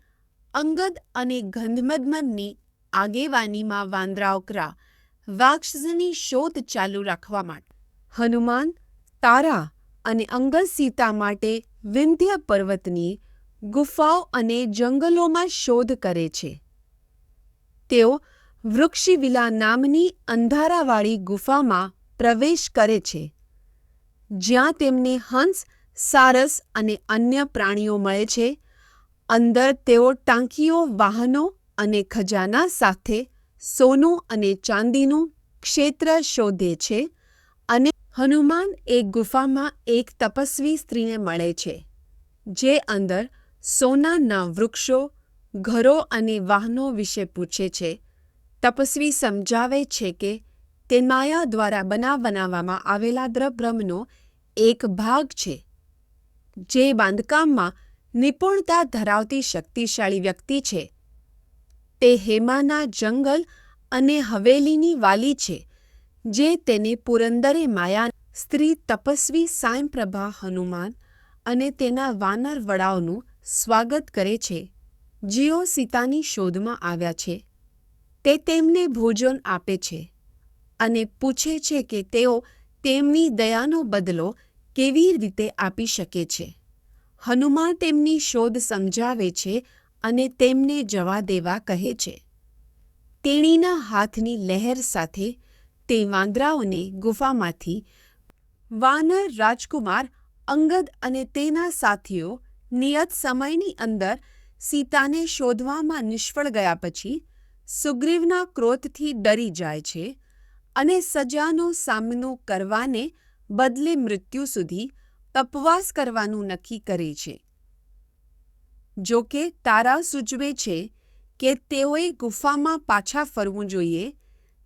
અંગદ અને ગંધમદમનની આગેવાનીમાં વાંદરાઓ રાક્ષસની શોધ ચાલુ રાખવા માટે હનુમાન, તારા અને અંગદ સીતા માટે વિંધ્ય પર્વતની ગુફાઓ અને જંગલોમાં શોધ કરે છે. તેઓ વૃક્ષવિલા નામની અંધારાવાળી ગુફામાં પ્રવેશ કરે છે, જ્યાં તેમને હંસ, સારસ અને અન્ય પ્રાણીઓ મળે છે. અંદર તેઓ ટાંકીઓ, વાહનો અને ખજાના સાથે સોનું અને ચાંદીનું ક્ષેત્ર શોધે છે. અને હનુમાન એક ગુફામાં એક તપસ્વી સ્ત્રીને મળે છે, જે અંદર સોનાના વૃક્ષો, ઘરો અને વાહનો વિશે પૂછે છે. તપસ્વી સમજાવે છે કે તે માયા દ્વારા બનાવવામાં આવેલા બ્રહ્મનો એક ભાગ છે. જે બાંધકામમાં નિપુણતા ધરાવતી શક્તિશાળી વ્યક્તિ છે. તે હેમાના જંગલ અને હવેલીની વાલી છે, જે તેને પુરંદરે માયા. સ્ત્રી તપસ્વી સાયંપ્રભા હનુમાન અને તેના વાનર વડાઓનું સ્વાગત કરે છે, જેઓ સીતાની શોધમાં આવ્યા છે. તે તેમને ભોજન આપે છે અને પૂછે છે કે તેઓ તેમની દયાનો બદલો કેવી રીતે આપી શકે છે. હનુમાન તેમની શોધ સમજાવે છે અને તેમને જવા દેવા કહે છે. તેણીના હાથની લહેર સાથે તે વાંદરાઓને ગુફામાંથી વાનર રાજકુમાર અંગદ અને તેના સાથીઓ નિયત સમયની અંદર સીતાને શોધવામાં નિષ્ફળ ગયા પછી સુગ્રીવના ક્રોધથી ડરી જાય છે અને સજાનો સામનો કરવાને બદલે મૃત્યુ સુધી ઉપવાસ કરવાનું નક્કી કરે છે. જો કે તારા સૂચવે છે કે તેઓએ ગુફામાં પાછા ફરવું જોઈએ,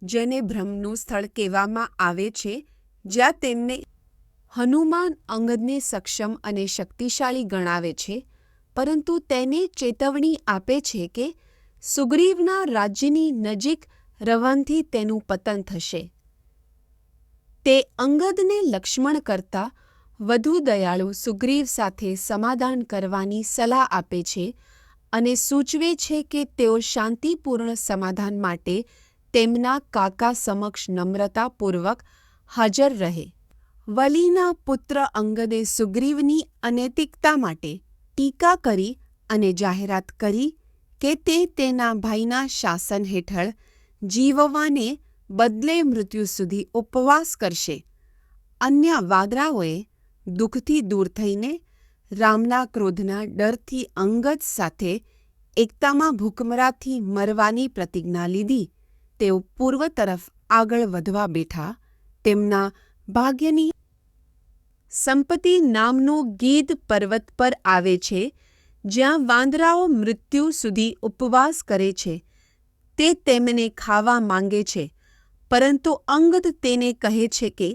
જેને બ્રહ્મનું સ્થળ કહેવામાં આવે છે, જ્યાં તેમને હનુમાન અંગદને સક્ષમ અને શક્તિશાળી ગણાવે છે, પરંતુ તેને ચેતવણી આપે છે કે સુગ્રીવના રાજ્યની નજીક રવાનથી તેનું પતન થશે. તે અંગદને લક્ષ્મણ કરતાં વધુ દયાળુ સુગ્રીવ સાથે સમાધાન કરવાની સલાહ આપે છે અને સૂચવે છે કે તેઓ શાંતિપૂર્ણ સમાધાન માટે તેમના કાકા સમક્ષ નમ્રતાપૂર્વક હાજર રહે. વલીના પુત્ર અંગદે સુગ્રીવની અનૈતિકતા માટે ટીકા કરી અને જાહેરાત કરી કે તે તેના ભાઈના શાસન હેઠળ જીવવાને બદલે મૃત્યુ સુધી ઉપવાસ કરશે. અન્ય વાંદરાઓએ દુઃખથી દૂર થઈને રામના ક્રોધના ડરથી અંગદ સાથે એકતામાં ભૂખમરાથી મરવાની પ્રતિજ્ઞા લીધી. તેઓ પૂર્વ તરફ આગળ વધવા બેઠા. તેમના ભાગ્યની સંપત્તિ નામનું ગીધ પર્વત પર આવે છે, જ્યાં વાંદરાઓ મૃત્યુ સુધી ઉપવાસ કરે છે. તે તેમને ખાવા માંગે છે, પરંતુ અંગદ તેને કહે છે કે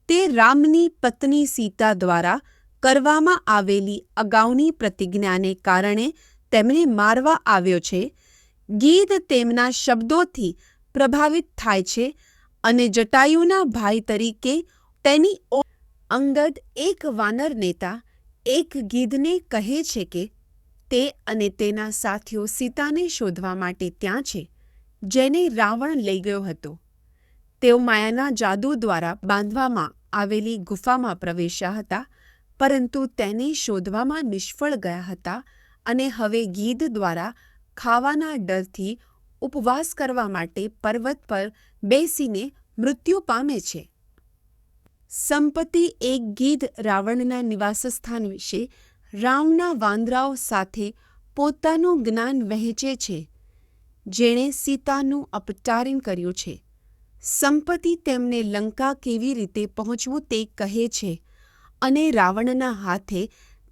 તે રામની પત્ની સીતા દ્વારા કરવામાં આવેલી અગાઉની પ્રતિજ્ઞાને કારણે તેમને મારવા આવ્યો છે. ગીધ તેમના શબ્દોથી પ્રભાવિત થાય છે અને જટાયુના ભાઈ તરીકે તેની અંગદ એક વાનર નેતા એક ગીધને કહે છે કે તે અને તેના સાથીઓ સીતાને શોધવા માટે ત્યાં છે, જેને રાવણ લઈ ગયો હતો. તેઓ માયાના જાદુ દ્વારા બાંધવામાં આવેલી ગુફામાં પ્રવેશ્યા હતા, પરંતુ તેને શોધવામાં નિષ્ફળ ગયા હતા અને હવે ગીધ દ્વારા ખાવાના ડરથી ઉપવાસ કરવા માટે પર્વત પર બેસીને મૃત્યુ પામે છે. સંપત્તિ એક ગીધ રાવણના નિવાસસ્થાન વિશે રામના વાંદરાઓ સાથે પોતાનું જ્ઞાન વહેંચે છે, જેણે સીતાનું અપચારણ કર્યું છે. સંપત્તિ તેમને લંકા કેવી રીતે પહોંચવું તે કહે છે અને રાવણના હાથે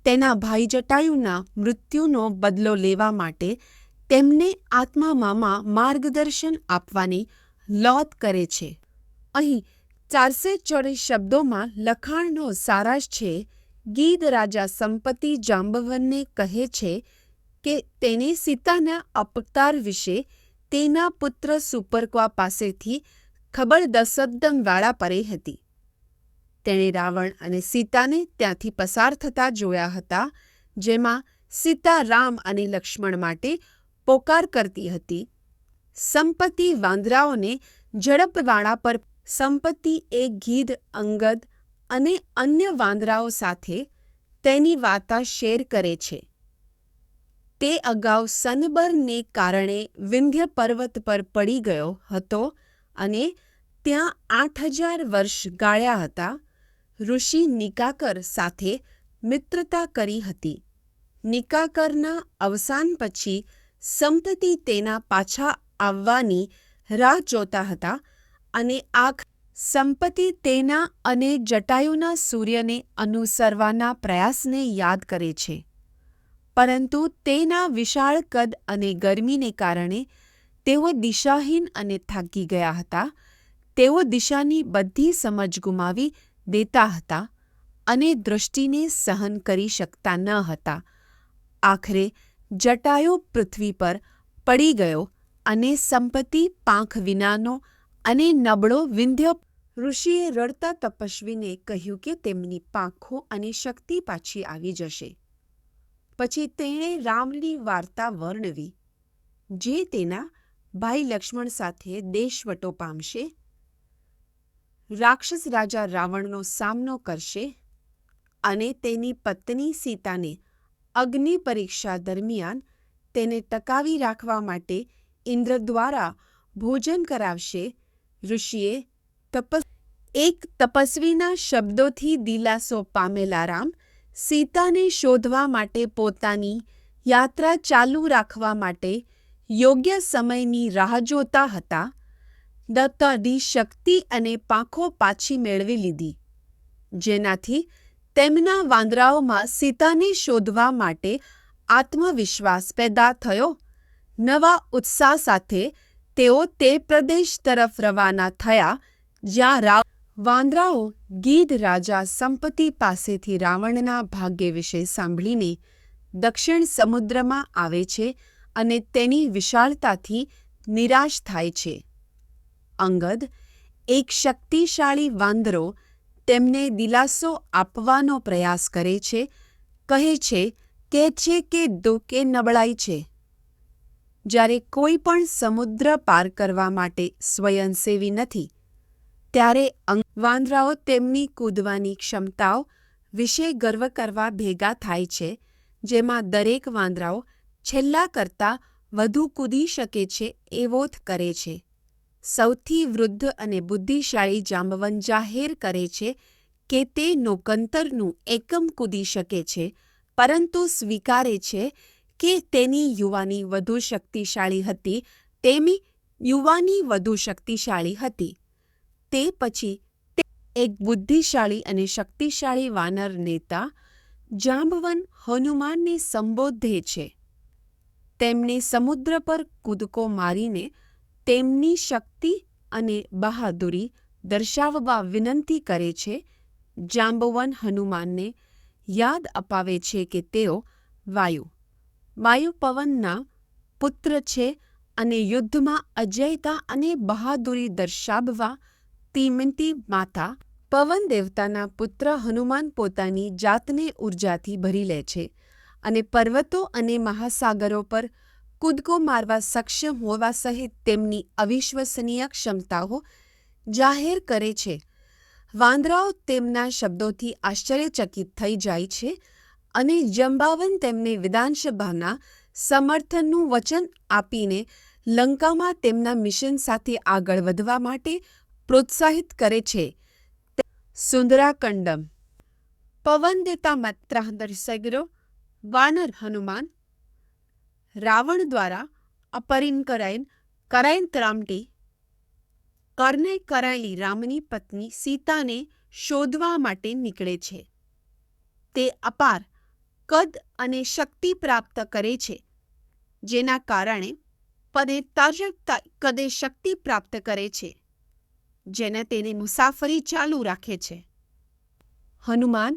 તેના ભાઈ જટાયુના મૃત્યુનો બદલો લેવા માટે તેમને આત્મામાં માર્ગદર્શન આપવાની લોત કરે છે. અહીં 440 શબ્દોમાં લખાણનો સારાંશ છે. ગીધ રાજા સંપત્તિ જાંબવનને કહે છે કે તેને સીતાના અપચાર વિશે તેના પુત્ર સુપર્કવા પાસેથી ખબર દસદ્દમ વાળા પડી હતી. તેણે રાવણ અને સીતાને ત્યાંથી પસાર થતા જોયા હતા, જેમાં સીતા રામ અને લક્ષ્મણ માટે પોકાર કરતી હતી. સંપત્તિ વાંદરાઓને ઝડપવાળા પર સંપત્તિ એક ગીધ અંગદ અને અન્ય વાંદરાઓ સાથે તેની વાર્તા શેર કરે છે. તે અગાઉ સનબરને કારણે વિંધ્ય પર્વત પર પડી ગયો હતો અને ત્યાં 8000 વર્ષ ગાળ્યા હતા. ઋષિ નિકાકર સાથે મિત્રતા કરી હતી. નિકાકરના અવસાન પછી સંપત્તિ તેના પાછા આવવાની રાહ જોતા હતા અને સંપત્તિ તેના અને જટાયુના સૂર્યને અનુસરવાના પ્રયાસને યાદ કરે છે, પરંતુ તેના વિશાળ કદ અને ગરમીને કારણે તેઓ દિશાહીન અને થાકી ગયા હતા. તેઓ દિશાની બધી સમજ ગુમાવી દેતા હતા અને દૃષ્ટિને સહન કરી શકતા ન હતા. આખરે જટાયુ પૃથ્વી પર પડી ગયો અને સંપત્તિ પાંખ વિનાનો અને નબળો વિંધ્ય. ઋષિએ રડતા તપસ્વીને કહ્યું કે તેમની પાંખો અને શક્તિ પાછી આવી જશે. પછી તેણે રામની વાર્તા વર્ણવી, જે તેના ભાઈ લક્ષ્મણ સાથે દેશવટો પામશે, રાક્ષસ રાજા રાવણનો સામનો કરશે અને તેની પત્ની સીતાને અગ્નિ પરીક્ષા દરમિયાન તેને ટકાવી રાખવા માટે ઇન્દ્ર દ્વારા ભોજન કરાવશે. ઋષિએ એક તપસ્વીના શબ્દોથી દિલાસો પામેલા રામ સીતાને શોધવા માટે પોતાની યાત્રા ચાલુ રાખવા માટે યોગ્ય સમયની રાહ જોતા હતા. દત્તાની શક્તિ અને પાંખો પાછી મેળવી લીધી, જેનાથી તેમના વાંદરાઓમાં સીતાને શોધવા માટે આત્મવિશ્વાસ પેદા થયો. નવા ઉત્સાહ સાથે તેઓ તે પ્રદેશ તરફ રવાના થયા જ્યાં વાંદરાઓ ગીધ રાજા સંપત્તિ પાસેથી રાવણના ભાગ્ય વિશે સાંભળીને દક્ષિણ સમુદ્રમાં આવે છે અને તેની વિશાળતાથી નિરાશ થાય છે. અંગદ, એક શક્તિશાળી વાંદરો, તેમને દિલાસો આપવાનો પ્રયાસ કરે છે. કહે છે કે દુઃખ એ નબળાઈ છે. જ્યારે કોઈ પણ સમુદ્ર પાર કરવા માટે સ્વયંસેવી નથી, ત્યારે વાંદરાઓ તેમની કૂદવાની ક્ષમતાઓ વિશે ગર્વ કરવા ભેગા થાય છે, જેમાં દરેક વાંદરાઓ છેલ્લા કરતાં વધુ કૂદી શકે છે એવો કરે છે. સૌથી વૃદ્ધ અને બુદ્ધિશાળી જાંબવન જાહેર કરે છે કે તે નોકંતરનું એકમ કૂદી શકે છે, પરંતુ સ્વીકારે છે કે તેની યુવાની વધુ શક્તિશાળી હતી. તે પછી તે એક બુદ્ધિશાળી અને શક્તિશાળી વાનર નેતા જાંબવન હનુમાનને સંબોધે છે. તેમને સમુદ્ર પર કૂદકો મારીને તેમની શક્તિ અને બહાદુરી દર્શાવવા વિનંતી કરે છે. જાંબવન હનુમાનને યાદ અપાવે છે કે તેઓ વાયુ પવનના પુત્ર છે અને યુદ્ધમાં અજેયતા અને બહાદુરી દર્શાવવા તીમંતી માતા પવન દેવતાના પુત્ર હનુમાન પોતાની જાતને ઉર્જાથી ભરી લે છે અને પર્વતો અને મહાસાગરો પર કૂદકો મારવા સક્ષમ હોવા સહિત તેમની અવિશ્વસનીય ક્ષમતાઓ જાહેર કરે છે. વાંદરાઓ તેમના શબ્દોથી આશ્ચર્યચકિત થઈ જાય છે અને જાંબવન તેમને વિધાનસભાના સમર્થનનું વચન આપીને લંકામાં તેમના મિશન સાથે આગળ વધવા માટે પ્રોત્સાહિત કરે છે. સુંદરાકંડમ પવનદેતા માત્રાંતરસગરો વાનર હનુમાન રાવણ દ્વારા કરાયન ત્રામટી કરને કરાયેલી રામની પત્ની સીતાને શોધવા માટે નીકળે છે. તે અપાર કદ અને શક્તિ પ્રાપ્ત કરે છે, જેના કારણે કદે શક્તિ પ્રાપ્ત કરે છે, જેને તેની મુસાફરી ચાલુ રાખે છે. હનુમાન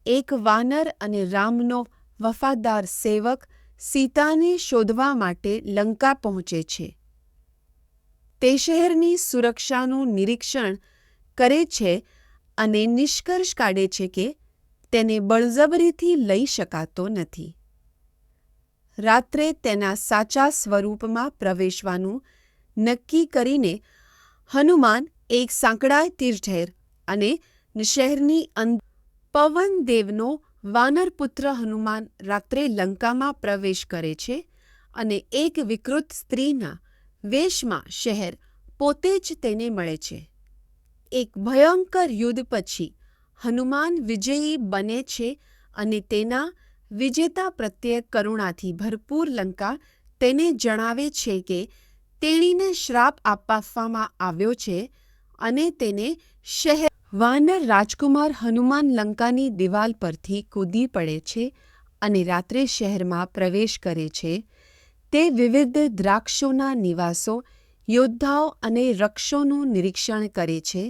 એક વાનર અને રામનો વફાદાર સેવક સીતાને શોધવા માટે લંકા પહોંચે છે. તે શહેરની સુરક્ષાનું નિરીક્ષણ કરે છે અને નિષ્કર્ષ કાઢે છે કે તેને બળજબરીથી લઈ શકાતો નથી. રાત્રે તેના સાચા સ્વરૂપમાં પ્રવેશવાનું નક્કી કરીને હનુમાન એક સાંકડાય તીર અને શહેરની અંદર પવનદેવનો વાનરપુત્ર હનુમાન રાત્રે લંકામાં પ્રવેશ કરે છે અને એક વિકૃત સ્ત્રીના વેશમાં શહેર પોતે જ તેને મળે છે. એક ભયંકર યુદ્ધ પછી હનુમાન વિજયી બને છે અને તેના વિજેતા પ્રત્યે કરુણાથી ભરપૂર લંકા તેને જણાવે છે કે તેણીને શ્રાપ આપવામાં આવ્યો છે અને તેને શહેર વાનર રાજકુમાર હનુમાન લંકાની દિવાલ પરથી કૂદી પડે છે અને રાત્રે શહેરમાં પ્રવેશ કરે છે. તે વિવિધ દ્રાક્ષોના નિવાસો, યોદ્ધાઓ અને રક્ષોનું નિરીક્ષણ કરે છે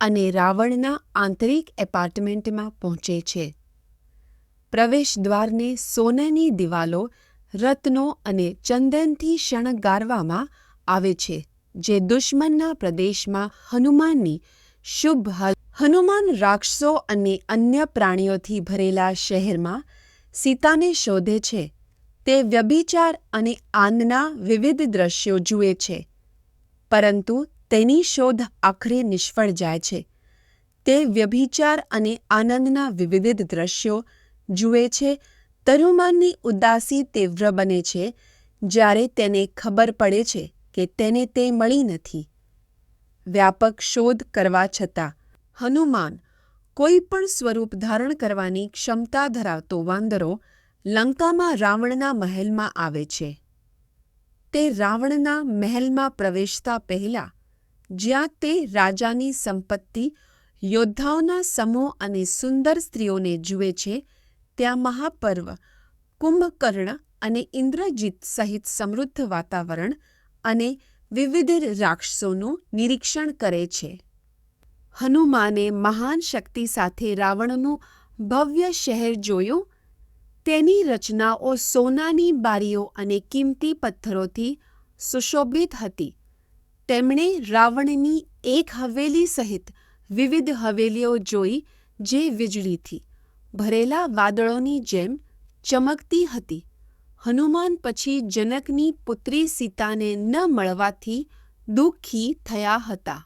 અને રાવણના આંતરિક એપાર્ટમેન્ટમાં પહોંચે છે. પ્રવેશ દ્વારને સોનાની દિવાલો, રત્નો અને ચંદનથી શણગારવામાં આવે છે, જે દુશ્મનના પ્રદેશમાં હનુમાનની શુભ હનુમાન રાક્ષસો અને અન્ય પ્રાણીઓથી ભરેલા શહેરમાં સીતાને શોધે છે. તે વ્યભિચાર અને આનંદના વિવિધ દ્રશ્યો જુએ છે, પરંતુ તેની શોધ આખરે નિષ્ફળ જાય છે. તે વ્યભિચાર અને આનંદના વિવિધ દ્રશ્યો જુએ છે. હનુમાનની ઉદાસી તીવ્ર બને છે જ્યારે તેને ખબર પડે છે કે તેને તે મળી નથી. વ્યાપક શોધ કરવા છતાં હનુમાન કોઈ પણ સ્વરૂપ ધારણ કરવાની ક્ષમતા ધરાવતો વાંદરો લંકામાં રાવણના મહેલમાં આવે છે. તે રાવણના મહેલમાં પ્રવેશતા પહેલા, જ્યાં તે રાજાની સંપત્તિ, યોદ્ધાઓના સમૂહ અને સુંદર સ્ત્રીઓને જુએ છે, ત્યાં મહાપર્વ, કુંભકર્ણ અને ઇન્દ્રજીત સહિત સમૃદ્ધ વાતાવરણ અને વિવિધ રાક્ષસોનું નિરીક્ષણ કરે છે. હનુમાને મહાન શક્તિ સાથે રાવણનું ભવ્ય શહેર જોયું. તેની રચનાઓ સોનાની બારીઓ અને કિંમતી પથ્થરોથી સુશોભિત હતી. તેમણે રાવણની એક હવેલી સહિત વિવિધ હવેલીઓ જોઈ જે વીજળીથી ભરેલા વાદળોની જેમ ચમકતી હતી. હનુમાન પછી જનકની પુત્રી સીતાને ન મળવાથી દુઃખી થયા હતા.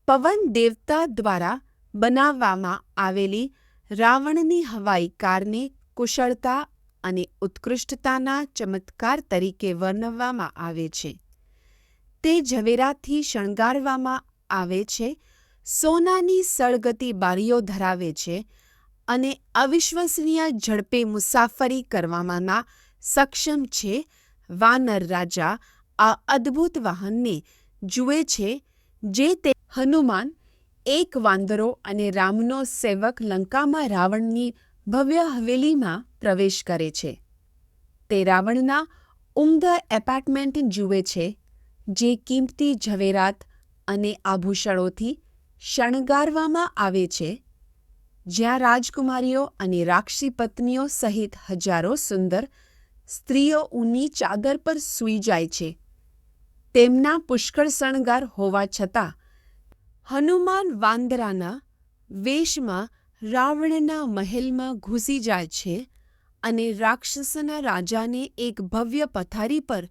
પવન દેવતા દ્વારા બનાવવામાં આવેલી રાવણની હવાઈ કારને કુશળતા અને ઉત્કૃષ્ટતાના ચમત્કાર તરીકે વર્ણવવામાં આવે છે. તે ઝવેરાતથી શણગારવામાં આવે છે, સોનાની સળગતી બારીઓ ધરાવે છે અને અવિશ્વસનીય ઝડપે મુસાફરી કરવામાં સક્ષમ છે. વાનર રાજા આ અદ્ભુત વાહનને જુએ છે જે તે હનુમાન, એક વાંદરો અને રામનો સેવક લંકામાં રાવણની ભવ્ય હવેલીમાં પ્રવેશ કરે છે. તે રાવણના ઉમદા એપાર્ટમેન્ટ જુએ છે, જે કિંમતી ઝવેરાત અને આભૂષણોથી શણગારવામાં આવે છે, જ્યાં રાજકુમારીઓ અને રાક્ષસી પત્નીઓ સહિત હજારો સુંદર સ્ત્રીઓ ઊની ચાદર પર સૂઈ જાય છે. તેમના પુષ્કળ શણગાર હોવા છતાં હનુમાન વાંદરાના વેશમાં રાવણના મહેલમાં ઘૂસી જાય છે અને રાક્ષસના રાજાને એક ભવ્ય પથારી પર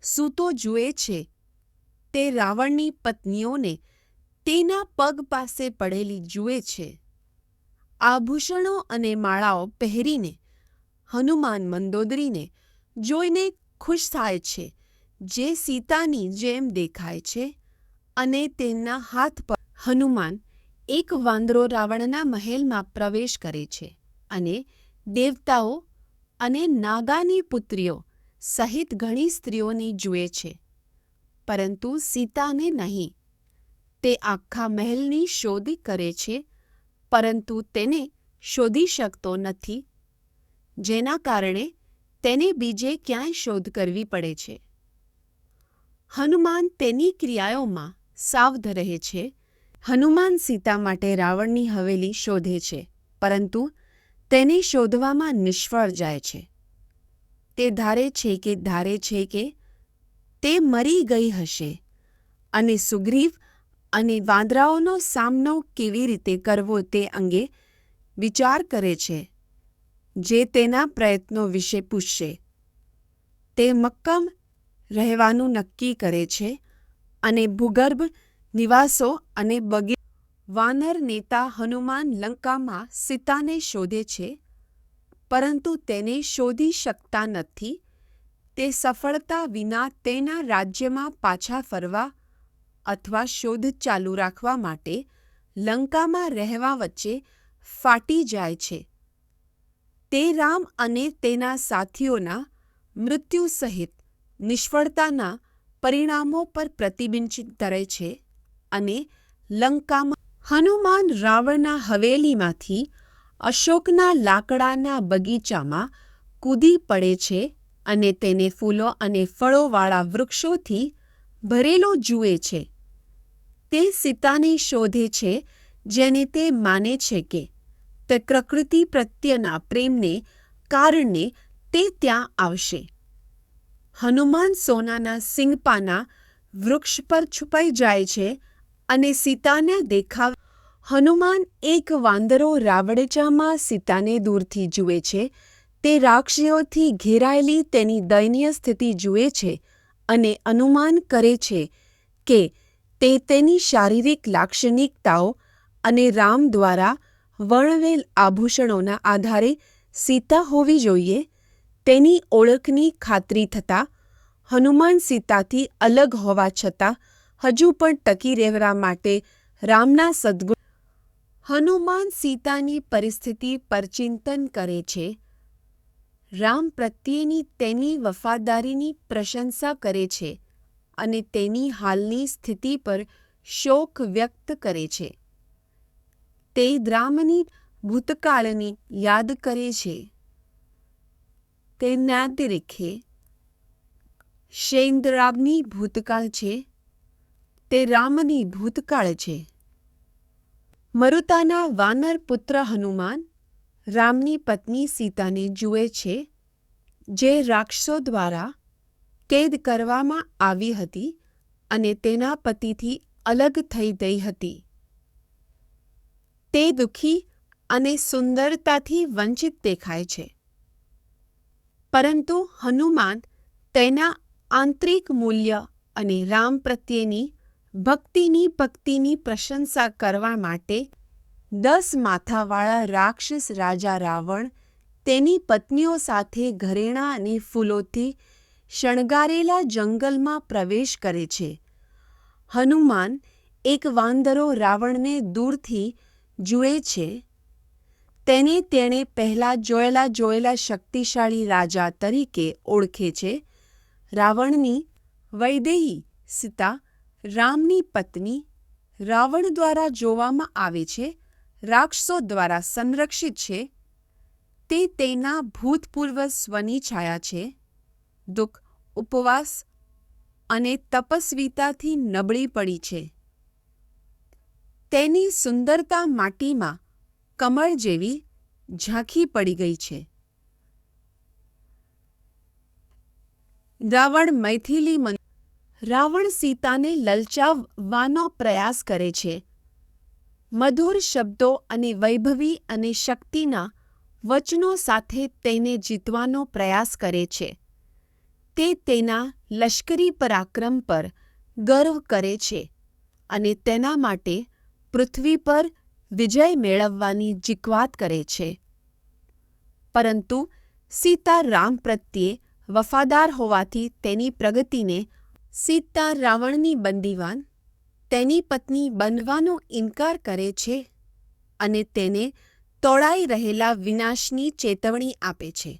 સૂતો જુએ છે. તે રાવણની પત્નીઓને તેના પગ પાસે પડેલી જુએ છે. આભૂષણો અને માળાઓ પહેરીને હનુમાન મંદોદરીને જોઈને ખુશ થાય છે, જે સીતાની જેમ દેખાય છે, અને તેમના હાથ પર હનુમાન એક વાંદરો રાવણના મહેલમાં પ્રવેશ કરે છે અને દેવતાઓ અને નાગાની પુત્રીઓ સહિત ઘણી સ્ત્રીઓને જુએ છે, પરંતુ સીતાને નહીં. તે આખા મહેલની શોધ કરે છે, પરંતુ તેને શોધી શકતો નથી, જેના કારણે તેને બીજે ક્યાંય શોધ કરવી પડે છે. હનુમાન તેની ક્રિયાઓમાં સાવધ રહે છે. હનુમાન સીતા માટે રાવણની હવેલી શોધે છે, પરંતુ તેને શોધવામાં નિષ્ફળ જાય છે. તે ધારે છે કે તે મરી ગઈ હશે અને સુગ્રીવ અને વાંદરાઓનો સામનો કેવી રીતે કરવો તે અંગે વિચાર કરે છે, જે તેના પ્રયત્નો વિશે પૂછશે. તે મક્કમ રહેવાનું નક્કી કરે છે અને ભૂગર્ભ નિવાસો અને વાનર નેતા હનુમાન લંકામાં સીતાને શોધે છે, પરંતુ તેને શોધી શકતા નથી. તે સફળતા વિના તેના રાજ્યમાં પાછા ફરવા અથવા શોધ ચાલુ રાખવા માટે લંકામાં રહેવા વચ્ચે ફાટી જાય છે. તે રામ અને તેના સાથીઓના મૃત્યુ સહિત નિષ્ફળતાના પરિણામો પર પ્રતિબિંબિત કરે છે અને લંકામાં હનુમાન રાવણના હવેલીમાંથી અશોકના લાકડાના બગીચામાં કૂદી પડે છે અને તેને ફૂલો અને ફળોવાળા વૃક્ષોથી ભરેલો જુએ છે. તે સીતાને શોધે છે, જેને તે માને છે કે તે પ્રકૃતિ પ્રત્યેના પ્રેમને કારણે તે ત્યાં આવશે. હનુમાન સોનાના સિંગપાના વૃક્ષ પર છુપાઈ જાય છે અને સીતાને દેખાવ. હનુમાન એક વાંદરો રાવણજામાં સીતાને દૂરથી જુએ છે. તે રાક્ષસીઓથી ઘેરાયેલી તેની દયનીય સ્થિતિ જુએ છે અને અનુમાન કરે છે કે તે તેની શારીરિક લાક્ષણિકતાઓ અને રામ દ્વારા વર્ણવેલ આભૂષણોના આધારે સીતા હોવી જોઈએ. તેની ઓળખની ખાતરી થતાં હનુમાન સીતાથી અલગ હોવા છતાં હજુ પણ ટકી રહેવા માટે રામના સદ્ગુણ. હનુમાન સીતાની પરિસ્થિતિ પર ચિંતન કરે છે. રામ પ્રત્યેની તેની વફાદારીની પ્રશંસા કરે છે અને તેની હાલની સ્થિતિ પર શોક વ્યક્ત કરે છે. તે રામની ભૂતકાળની યાદ કરે છે. તે નાદરીખે શેન્દ્રાબની ભૂતકાળ છે. તે રામની ભૂતકાળ છે. મરુતાના વાનર પુત્ર હનુમાન રામની પત્ની સીતાને જુએ છે, જે રાક્ષસો દ્વારા કેદ કરવામાં આવી હતી અને તેના પતિથી અલગ થઈ ગઈ હતી. તે દુઃખી અને સુંદરતાથી વંચિત દેખાય છે, પરંતુ હનુમાન તેના આંતરિક મૂલ્ય અને રામ પ્રત્યેની ભક્તિની પ્રશંસા કરવા માટે 10 માથાવાળા રાક્ષસ રાજા રાવણ તેની પત્નીઓ સાથે ઘરેણાં અને ફૂલોથી શણગારેલા જંગલમાં પ્રવેશ કરે છે. હનુમાન એક વાંદરો રાવણને દૂરથી જુએ છે. તેને તેણે પહેલાં જોયેલા શક્તિશાળી રાજા તરીકે ઓળખે છે. રાવણની વૈદેહી સીતા રામની પત્ની રાવણ દ્વારા જોવામાં આવે છે, રાક્ષસો દ્વારા સંરક્ષિત છે. તે તેના ભૂતપૂર્વ સ્વની છાયા છે. દુઃખ, ઉપવાસ અને તપસ્વીતાથી નબળી પડી છે. તેની સુંદરતા માટીમાં કમળ જેવી ઝાંખી પડી ગઈ છે. રાવણ સીતાને લલચાવવાનો પ્રયાસ કરે છે. મધુર શબ્દો અને વૈભવી અને શક્તિના વચનો સાથે તેને જીતવાનો પ્રયાસ કરે છે. તે તેના લશ્કરી પરાક્રમ પર ગર્વ કરે છે અને તેના માટે પૃથ્વી પર વિજય મેળવવાની જિજ્ઞાસ કરે છે. પરંતુ સીતા રામ પ્રત્યે વફાદાર હોવાથી તેની પ્રગતિને સીતા રાવણની બંદીવાન, તેની પત્ની બનવાનો ઇનકાર કરે છે અને તેને તોળાઈ રહેલા વિનાશની ચેતવણી આપે છે.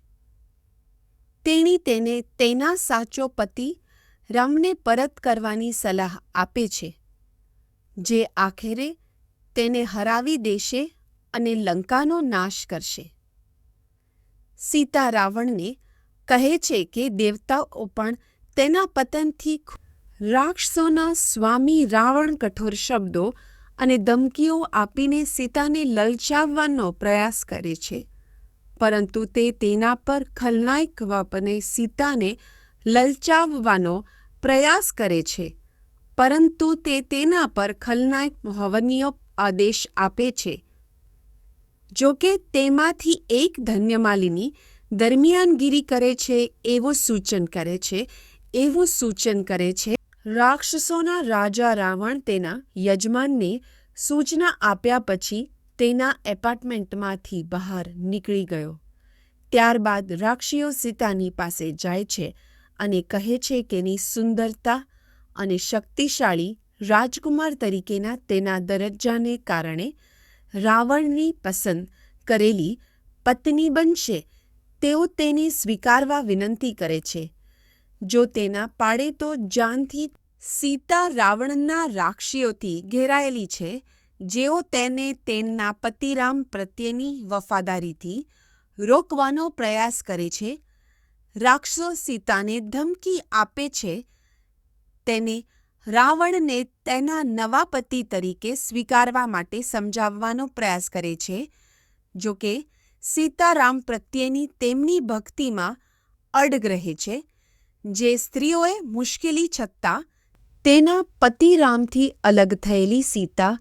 તેણી તેને તેના સાચો પતિ રામને પરત કરવાની સલાહ આપે છે, જે આખરે તેને હરાવી દેશે અને લંકાનો નાશ કરશે. સીતા રાવણને કહે છે કે દેવતાઓ પણ તેના પતનથી રાક્ષસોના સ્વામી રાવણ કઠોર શબ્દો અને ધમકીઓ આપીને સીતાને લલચાવવાનો પ્રયાસ કરે છે, પરંતુ તે તેના પર ખલનાયકપણે સીતાને લલચાવવાનો પ્રયાસ કરે છે, પરંતુ તે તેના પર ખલનાયક હોવાનો આદેશ આપે છે. જોકે તેમાંથી એક ધન્યમાલિની દરમિયાનગીરી કરે છે એવું સૂચન કરે છે. રાક્ષસોના રાજા રાવણ તેના યજમાનને સૂચના આપ્યા પછી તેના એપાર્ટમેન્ટમાંથી બહાર નીકળી ગયો. ત્યારબાદ રાક્ષસીઓ સીતાની પાસે જાય છે અને કહે છે કે તેની સુંદરતા અને શક્તિશાળી રાજકુમાર તરીકેના તેના દરજ્જાને કારણે રાવણની પસંદ કરેલી પત્ની બનશે. તેઓ તેને સ્વીકારવા વિનંતી કરે છે. જો તેના પાડે તો જાનથી. સીતા રાવણના રાક્ષસીઓથી ઘેરાયેલી છે, જેઓ તેને તેના પતિ રામ પ્રત્યેની વફાદારીથી રોકવાનો પ્રયાસ કરે છે. રાક્ષસો સીતાને ધમકી આપે છે, તેને રાવણને તેના નવા પતિ તરીકે સ્વીકારવા માટે સમજાવવાનો પ્રયાસ કરે છે. જોકે સીતારામ પ્રત્યેની તેમની ભક્તિમાં અડગ રહે છે, જે સ્ત્રીઓએ મુશ્કેલી છતાં તેના પતિ રામથી અલગ થયેલી સીતા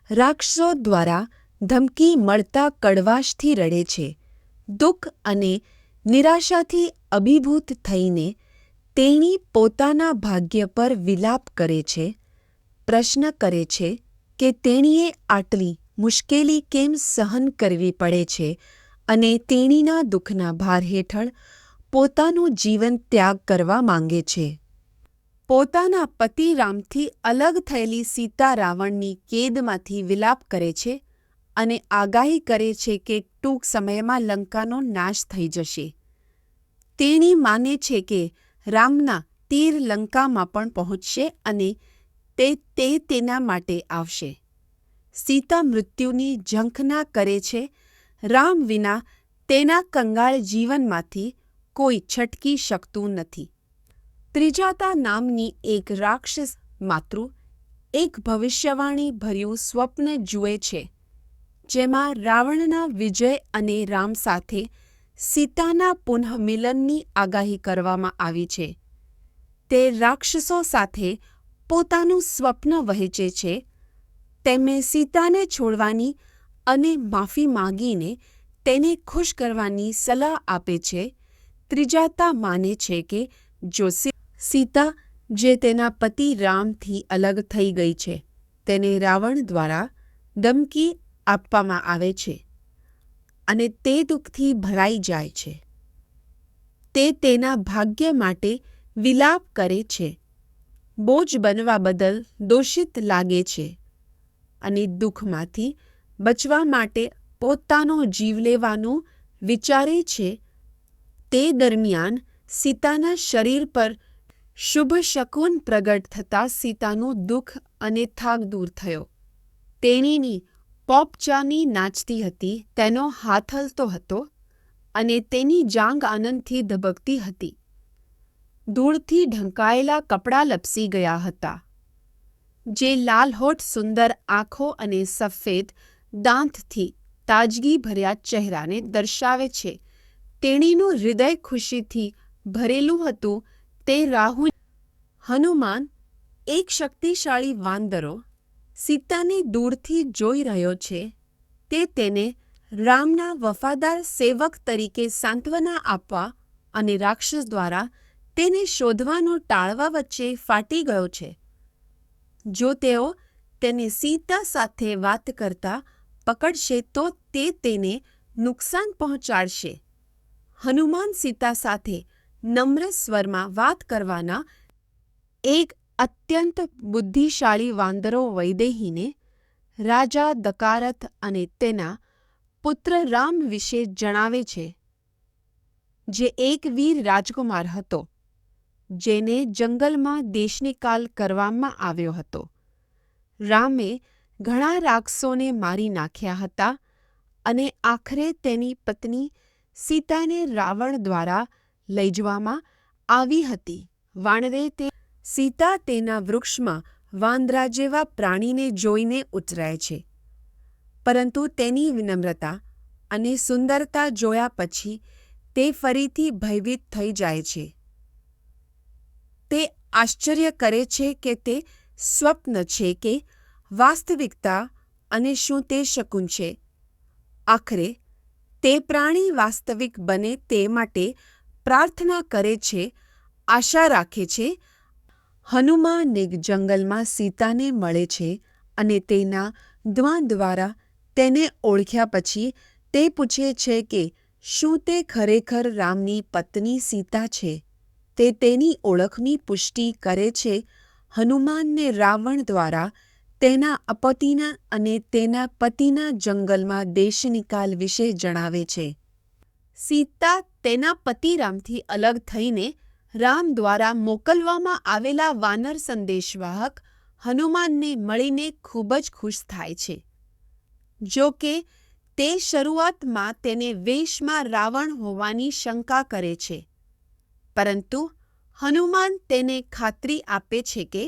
રાક્ષસો દ્વારા ધમકી મળતા કડવાશથી રડે છે. દુઃખ અને નિરાશાથી અભિભૂત થઈને તેણી પોતાના ભાગ્ય પર વિલાપ કરે છે. પ્રશ્ન કરે છે કે તેણીએ આટલી મુશ્કેલી કેમ સહન કરવી પડે છે અને તેણીના દુઃખના ભાર હેઠળ પોતાનું જીવન ત્યાગ કરવા માંગે છે. પોતાના પતિ રામથી અલગ થયેલી સીતા રાવણની કેદમાંથી વિલાપ કરે છે અને આગાહી કરે છે કે ટૂંક સમયમાં લંકાનો નાશ થઈ જશે. તેણી માને છે કે રામના તીર લંકામાં પણ પહોંચશે અને તે તેના માટે આવશે. સીતા મૃત્યુની ઝંખના કરે છે. રામ વિના તેના કંગાળ જીવનમાંથી કોઈ છટકી શકતું નથી. ત્રિજાતા નામની એક રાક્ષસ માતૃ એક ભવિષ્યવાણી ભર્યું સ્વપ્ન જુએ છે, જેમાં રાવણના વિજય અને રામ સાથે સીતાના પુનઃમિલનની આગાહી કરવામાં આવી છે. તે રાક્ષસો સાથે પોતાનું સ્વપ્ન વહેંચે છે. તેમને સીતાને છોડવાની અને માફી માંગીને તેને ખુશ કરવાની સલાહ આપે છે. ત્રિજાતા માને છે કે જો સીતા, જે તેના પતિ રામથી અલગ થઈ ગઈ છે, તેને રાવણ દ્વારા ધમકી આપવામાં આવે છે અને તે દુઃખથી ભરાઈ જાય છે. તે તેના ભાગ્ય માટે વિલાપ કરે છે, બોજ બનવા બદલ દોષિત લાગે છે અને દુઃખમાંથી બચવા માટે પોતાનો જીવ લેવાનું વિચારે છે. તે દરમિયાન સીતાના શરીર પર શુભ શકુન પ્રગટ થતાં સીતાનું દુઃખ અને થાક દૂર થયો. તેણીની પોપચાની નાચતી હતી, તેનો હાથ હલતો હતો અને તેની જાંઘ આનંદથી ધબકતી હતી. ધૂળથી ઢંકાયેલા કપડાં લપસી ગયા હતા, જે લાલહોઠ, સુંદર આંખો અને સફેદ દાંતથી તાજગી ભર્યા ચહેરાને દર્શાવે છે. તેણીનું હૃદય ખુશીથી ભરેલું હતું. તે હનુમાન, એક શક્તિશાળી વાંદરો, સીતાને દૂરથી જોઈ રહ્યો છે. તે તેને રામના વફાદાર સેવક તરીકે સાંત્વના આપવા અને રાક્ષસ દ્વારા તેને શોધવાનું ટાળવા વચ્ચે ફાટી ગયો છે. જો તેઓ તેને સીતા સાથે વાત કરતા પકડશે તો તે તેને નુકસાન પહોંચાડશે. હનુમાન સીતા સાથે નમ્ર સ્વરમાં વાત કરવાના એક અત્યંત બુદ્ધિશાળી વાંદરો વૈદેહીને રાજા દકારથ અને તેના પુત્ર રામ વિશે જણાવે છે, જે એક વીર રાજકુમાર હતો, જેને જંગલમાં દેશનિકાલ કરવામાં આવ્યો હતો. રામે ઘણા રાક્ષસોને મારી નાખ્યા હતા અને આખરે તેની પત્ની સીતાને રાવણ દ્વારા લઈ જવામાં આવી હતી. વાનરે સીતા તેના વૃક્ષમાં વાંદરા જેવા પ્રાણીને જોઈને ઉતરાય છે, પરંતુ તેની વિનમ્રતા અને સુંદરતા જોયા પછી તે ફરીથી ભયભીત થઈ જાય છે. તે આશ્ચર્ય કરે છે કે તે સ્વપ્ન છે કે વાસ્તવિકતા અને શું તે શકુન છે. આખરે તે પ્રાણી વાસ્તવિક બને તે માટે પ્રાર્થના કરે છે, આશા રાખે છે. હનુમાન જંગલમાં સીતાને મળે છે અને તેના દ્વારા તેને ઓળખ્યા પછી તે પૂછે છે કે શું તે ખરેખર રામની પત્ની સીતા છે. તે તેની ઓળખની પુષ્ટિ કરે છે. હનુમાનને રાવણ દ્વારા તેના અપતિના અને તેના પતિના જંગલમાં દેશનિકાલ વિશે જણાવે છે. સીતા તેના પતિ રામથી અલગ થઈને રામ દ્વારા મોકલવામાં આવેલા વાનર સંદેશવાહક હનુમાનને મળીને ખૂબ જ ખુશ થાય છે. જો કે તે શરૂઆતમાં તેને વેશમાં રાવણ હોવાની શંકા કરે છે, પરંતુ હનુમાન તેને ખાતરી આપે છે કે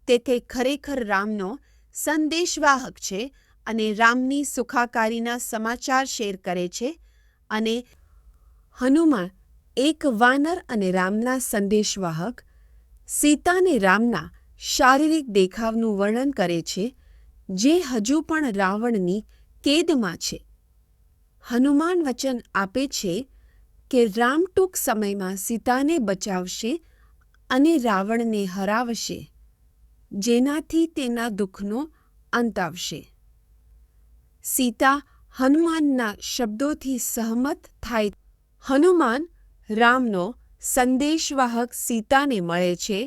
તે ખરેખર રામનો સંદેશવાહક છે અને રામની સુખાકારીના સમાચાર શેર કરે છે. અને હનુમાન એક વાનર અને રામના સંદેશવાહક સીતાને રામના શારીરિક દેખાવનું વર્ણન કરે છે, જે હજુ પણ રાવણની કેદમાં છે. હનુમાન વચન આપે છે કે રામ ટૂંક સમયમાં સીતાને બચાવશે અને રાવણને હરાવશે, જેનાથી તેના દુઃખનો અંત આવશે. સીતા હનુમાનના શબ્દોથી સહમત થાય. હનુમાન રામનો સંદેશવાહક સીતાને મળે છે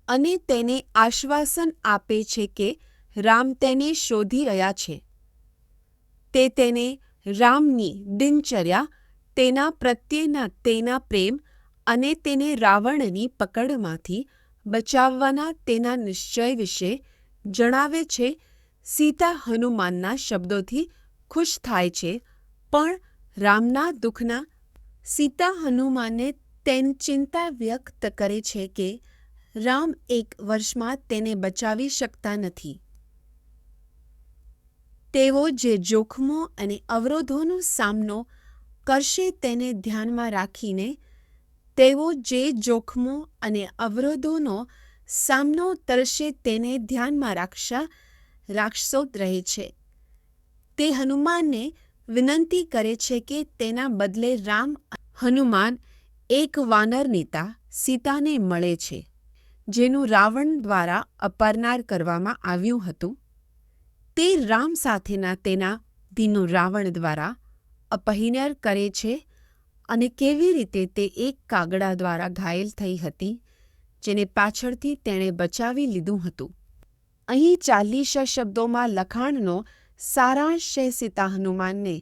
અને તેને આશ્વાસન આપે છે કે રામ તેને શોધી રહ્યા છે. તે તેને રામની દિનચર્યા, તેના પ્રત્યેના તેના પ્રેમ અને તેને રાવણની પકડમાંથી બચાવવાના તેના નિશ્ચય વિશે જણાવે છે. સીતા હનુમાનના શબ્દોથી ખુશ થાય છે, પણ રામના દુઃખના. સીતા હનુમાનને તેની ચિંતા વ્યક્ત કરે છે કે રામ એક વર્ષમાં તેને બચાવી શકતા નથી. તેઓ જે જોખમો અને અવરોધોનો સામનો કરશે તેને ધ્યાનમાં રાખીને તેઓ જે જોખમો અને અવરોધોનો સામનો કરશે તેને ધ્યાનમાં રાખશો રહે છે. તે હનુમાનને વિનંતી કરે છે કે તેના બદલે રામ. હનુમાન એક વાનર નેતા સીતાને મળે છે, જેનું રાવણ દ્વારા અપહરણ કરવામાં આવ્યું હતું. તે રામ સાથેના તેના દીનું રાવણ દ્વારા અપહરણ કરે છે અને કેવી રીતે તે એક કાગડા દ્વારા ઘાયલ થઈ હતી, જેને પાછળથી તેણે બચાવી લીધું હતું. અહીં 40 શબ્દોમાં લખાણનો સારાંશ છે. સીતા હનુમાનને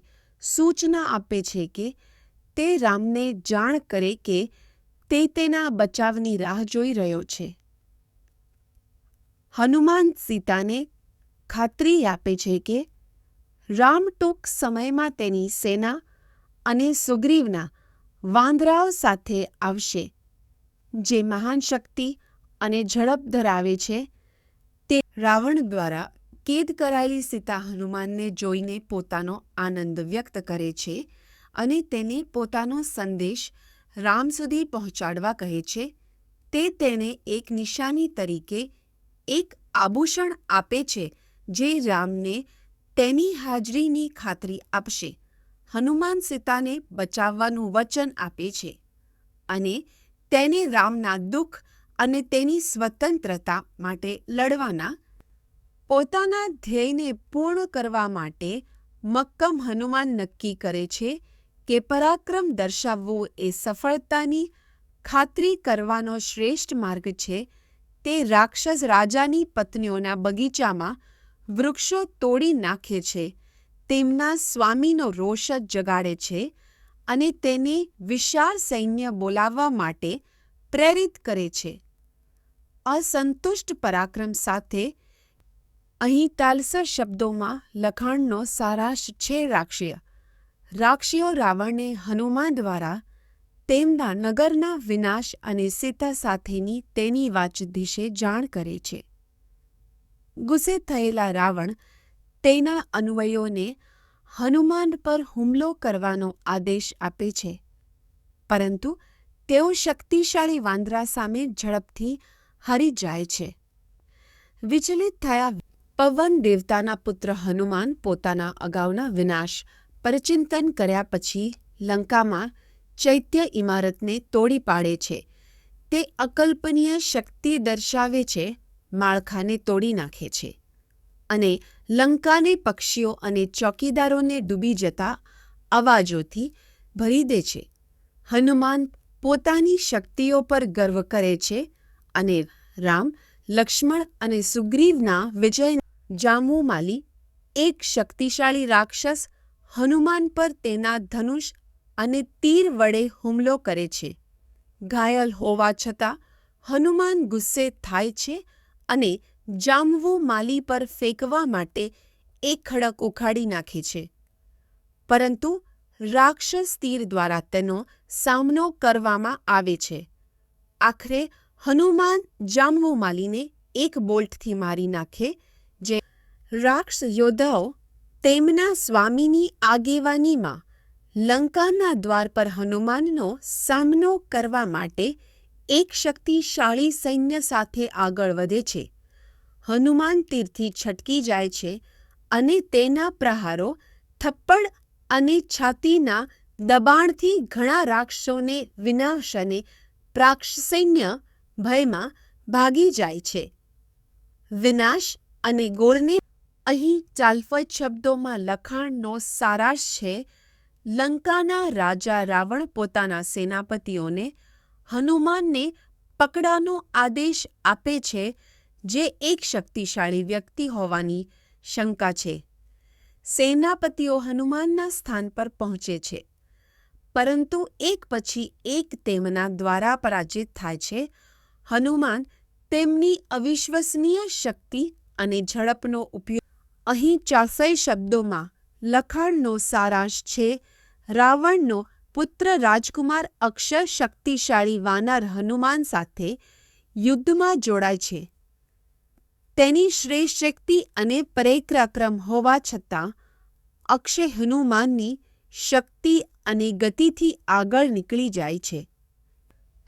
સૂચના આપે છે કે તે રામને જાણ કરે કે તે તેના બચાવની રાહ જોઈ રહ્યો છે. હનુમાન સીતાને ખાતરી આપે છે કે રામ ટૂંક સમયમાં તેની સેના અને સુગ્રીવના વાંદરાઓ સાથે આવશે, જે મહાન શક્તિ અને ઝડપ ધરાવે છે. તે રાવણ દ્વારા કેદ કરાયેલી સીતા હનુમાનને જોઈને પોતાનો આનંદ વ્યક્ત કરે છે અને તેને પોતાનો સંદેશ રામ સુધી પહોંચાડવા કહે છે. તે તેને એક નિશાની તરીકે એક આભૂષણ આપે છે, જે રામને તેની હાજરીની ખાતરી આપશે. હનુમાન સીતાને બચાવવાનું વચન આપે છે અને તેને રામના દુઃખ અને તેની સ્વતંત્રતા માટે લડવાના પોતાના ધ્યેયને પૂર્ણ કરવા માટે મક્કમ. હનુમાન નક્કી કરે છે કે પરાક્રમ દર્શાવવું એ સફળતાની ખાતરી કરવાનો શ્રેષ્ઠ માર્ગ છે. તે રાક્ષસ રાજાની પત્નીઓના બગીચામાં વૃક્ષો તોડી નાખે છે, તેમના સ્વામીનો રોષ જગાડે છે અને તેને વિશાળ સૈન્ય બોલાવવા માટે પ્રેરિત કરે છે. અસંતુષ્ટ પરાક્રમ સાથે અહીં તાલસર શબ્દોમાં લખાણનો સારાંશ છે. રાક્ષીઓ રાવણને હનુમાન દ્વારા તેમના નગરના વિનાશ અને સીતા સાથેની તેની વાતચીત જાણ કરે છે. ગુસ્સે થયેલા રાવણ તેના અનુયાયીઓને હનુમાન પર હુમલો કરવાનો આદેશ આપે છે, પરંતુ તેઓ શક્તિશાળી વાંદરા સામે ઝડપથી હારી જાય છે. વિચલિત થયા પવન દેવતાના પુત્ર હનુમાન પોતાના અગાઉના વિનાશ પર ચિંતન કર્યા પછી લંકામાં ચૈત્ય ઇમારતને તોડી પાડે છે. તે અકલ્પનીય શક્તિ દર્શાવે છે, માળખાને તોડી નાખે છે અને લંકાને પક્ષીઓ અને ચોકીદારોને ડૂબી જતા અવાજોથી ભરી દે છે. હનુમાન પોતાની શક્તિઓ પર ગર્વ કરે છે અને રામ, લક્ષ્મણ અને સુગ્રીવના વિજય જામુમાલી, એક શક્તિશાળી રાક્ષસ, હનુમાન પર તેના ધનુષ અને તીર વડે હુમલો કરે છે. ઘાયલ હોવા છતાં હનુમાન ગુસ્સે થાય છે અને જામવુમાલી પર ફેંકવા માટે એક ખડક ઉખાડી નાખે છે, પરંતુ રાક્ષસ તીર દ્વારા તેનો સામનો કરવામાં આવે છે. આખરે હનુમાન જામવુમાલીને એક બોલ્ટથી મારી નાખે છે. રાક્ષસ યોદ્ધાઓ તેમના સ્વામીની આગેવાનીમાં લંકાના દ્વાર પર હનુમાનનો સામનો કરવા માટે એક શક્તિશાળી સૈન્ય સાથે આગળ વધે છે. હનુમાન તીરથી છટકી જાય છે અને તેના પ્રહારો, થપ્પડ અને છાતીના દબાણથી ઘણા રાક્ષસોને વિનાશ અને રાક્ષસૈન્ય ભયમાં ભાગી જાય છે. વિનાશ અને ગોળને અહીં ચાલફત શબ્દોમાં લખાણનો સારાંશ છે. લંકાના રાજા રાવણ પોતાના સેનાપતિઓને હનુમાનને પકડવાનો આદેશ આપે છે, જે એક શક્તિશાળી વ્યક્તિ હોવાની શંકા છે. સેનાપતિઓ હનુમાનના સ્થાન પર પહોંચે છે, પરંતુ એક પછી એક તેમના દ્વારા પરાજિત થાય છે. હનુમાન તેમની અવિશ્વસનીય શક્તિ અને ઝડપનો ઉપયોગ અહીં 400 શબ્દોમાં લખાણનો સારાંશ છે. રાવણનો પુત્ર રાજકુમાર અક્ષર શક્તિશાળી વાનર હનુમાન સાથે યુદ્ધમાં જોડાય છે. તેની શ્રેષ્ઠ શક્તિ અને પરાક્રમ હોવા છતાં અક્ષય હનુમાનની શક્તિ અને ગતિથી આગળ નીકળી જાય છે.